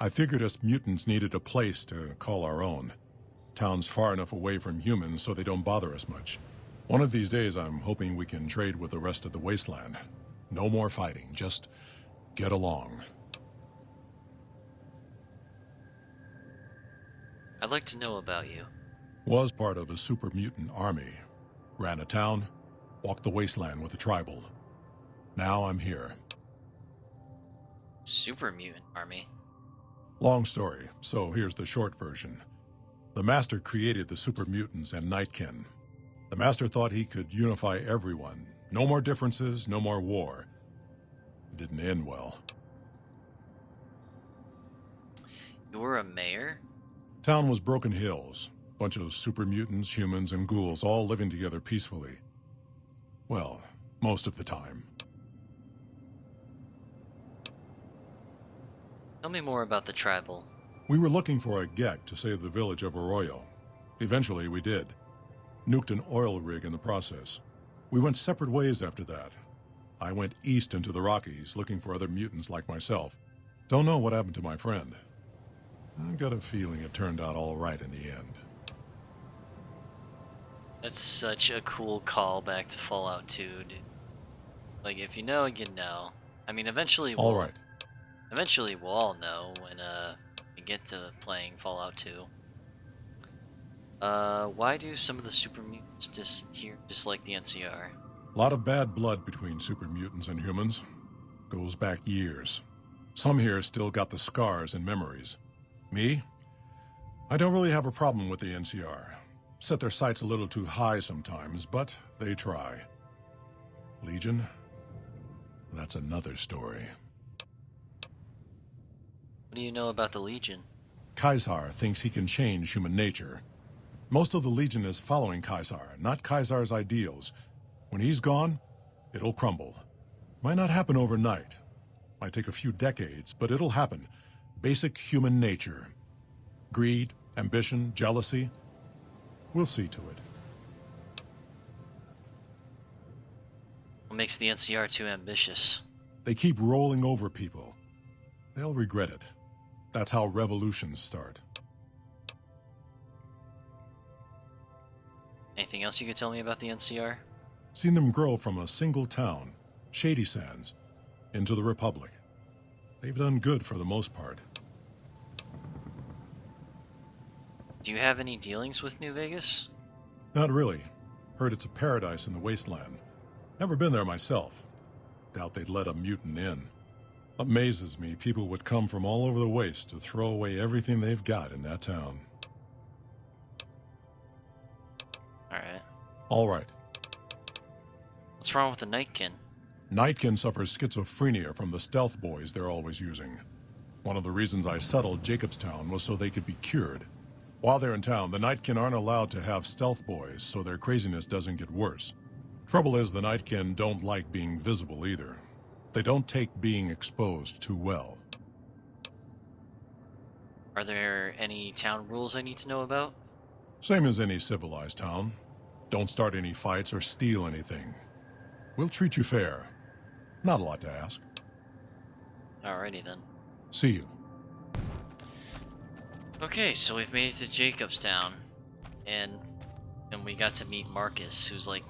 I figured us mutants needed a place to call our own. Town's far enough away from humans so they don't bother us much. One of these days, I'm hoping we can trade with the rest of the wasteland. No more fighting, just get along. I'd like to know about you. Was part of a super mutant army. Ran a town, walked the wasteland with a tribal. Now I'm here. Super mutant army. Long story, so here's the short version. The Master created the super mutants and Nightkin. The Master thought he could unify everyone. No more differences, no more war. It didn't end well. You're a mayor? Town was Broken Hills. Bunch of super mutants, humans, and ghouls all living together peacefully. Well, most of the time. Tell me more about the tribal. We were looking for a Gek to save the village of Arroyo. Eventually, we did. Nuked an oil rig in the process. We went separate ways after that. I went east into the Rockies, looking for other mutants like myself. Don't know what happened to my friend. I got a feeling it turned out all right in the end. That's such a cool callback to Fallout 2, dude. Like, if you know, you know. I mean, eventually we'll... All right. Eventually we'll all know when, we get to playing Fallout 2. Why do some of the super mutants dislike the NCR? A lot of bad blood between super mutants and humans. Goes back years. Some here still got the scars and memories. Me? I don't really have a problem with the NCR. Set their sights a little too high sometimes, but they try. Legion? That's another story. What do you know about the Legion? Caesar thinks he can change human nature. Most of the Legion is following Caesar, not Caesar's ideals. When he's gone, it'll crumble. Might not happen overnight. Might take a few decades, but it'll happen. Basic human nature. Greed, ambition, jealousy. We'll see to it. What makes the NCR too ambitious? They keep rolling over people. They'll regret it. That's how revolutions start. Anything else you could tell me about the NCR? Seen them grow from a single town, Shady Sands, into the Republic. They've done good for the most part. Do you have any dealings with New Vegas? Not really. Heard it's a paradise in the wasteland. Never been there myself. Doubt they'd let a mutant in. Amazes me people would come from all over the waste to throw away everything they've got in that town. Alright. All right. What's wrong with the Nightkin? Nightkin suffers schizophrenia from the stealth boys they're always using. One of the reasons I settled Jacobstown was so they could be cured. While they're in town, the Nightkin aren't allowed to have stealth boys, so their craziness doesn't get worse. Trouble is, the Nightkin don't like being visible either. They don't take being exposed too well. Are there any town rules I need to know about? Same as any civilized town. Don't start any fights or steal anything. We'll treat you fair. Not a lot to ask. Alrighty then. See you. Okay, so we've made it to Jacobstown, and we got to meet Marcus, who's like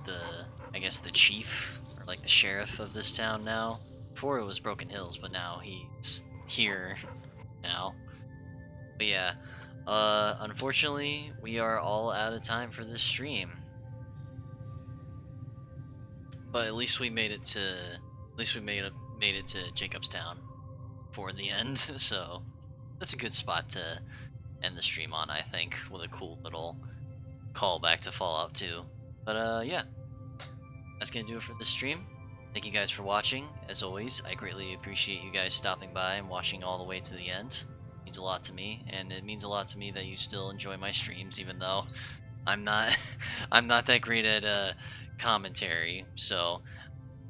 I guess the chief, or like the sheriff of this town now. Before it was Broken Hills, but now he's here now. But yeah, unfortunately, we are all out of time for this stream. But at least we made it to, made it to Jacobstown for the end, so that's a good spot to end the stream on, I think, with a cool little callback to Fallout 2. But yeah, that's gonna do it for this stream. Thank you guys for watching. As always, I greatly appreciate you guys stopping by and watching all the way to the end. It means a lot to me, and it means a lot to me that you still enjoy my streams, even though I'm not I'm not that great at commentary. So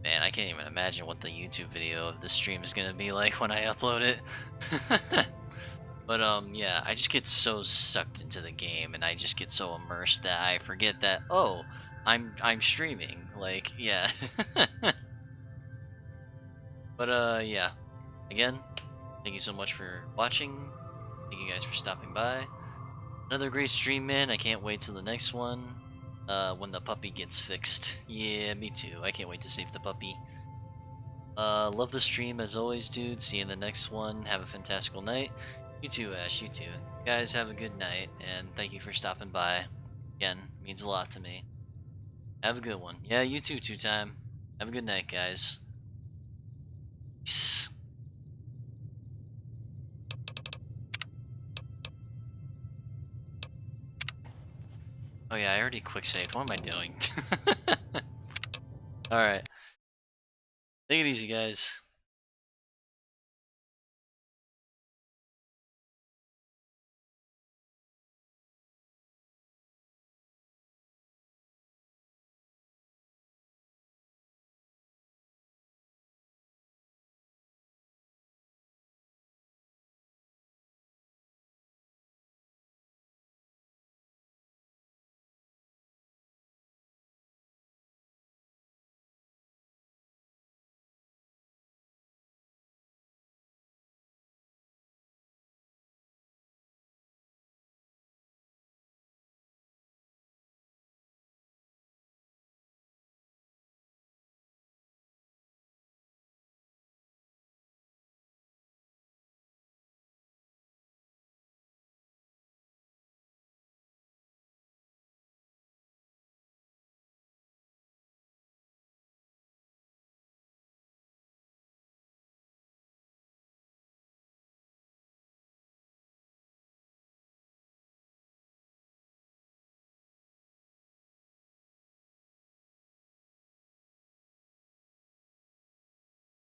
man, I can't even imagine what the YouTube video of this stream is gonna be like when I upload it. But yeah, I just get so sucked into the game, and I just get so immersed that I forget that, oh, I'm streaming. Like, yeah. But yeah, again, thank you so much for watching. Thank you guys for stopping by. Another great stream, man. I can't wait till the next one, when the puppy gets fixed. Yeah, me too. I can't wait to save the puppy. Love the stream as always, dude. See you in the next one. Have a fantastical night. You too, Ash. You too. Guys, have a good night, and thank you for stopping by. Again, means a lot to me. Have a good one. Yeah, you too, two-time. Have a good night, guys. Peace. Oh yeah, I already quick saved. What am I doing? Alright. Take it easy, guys.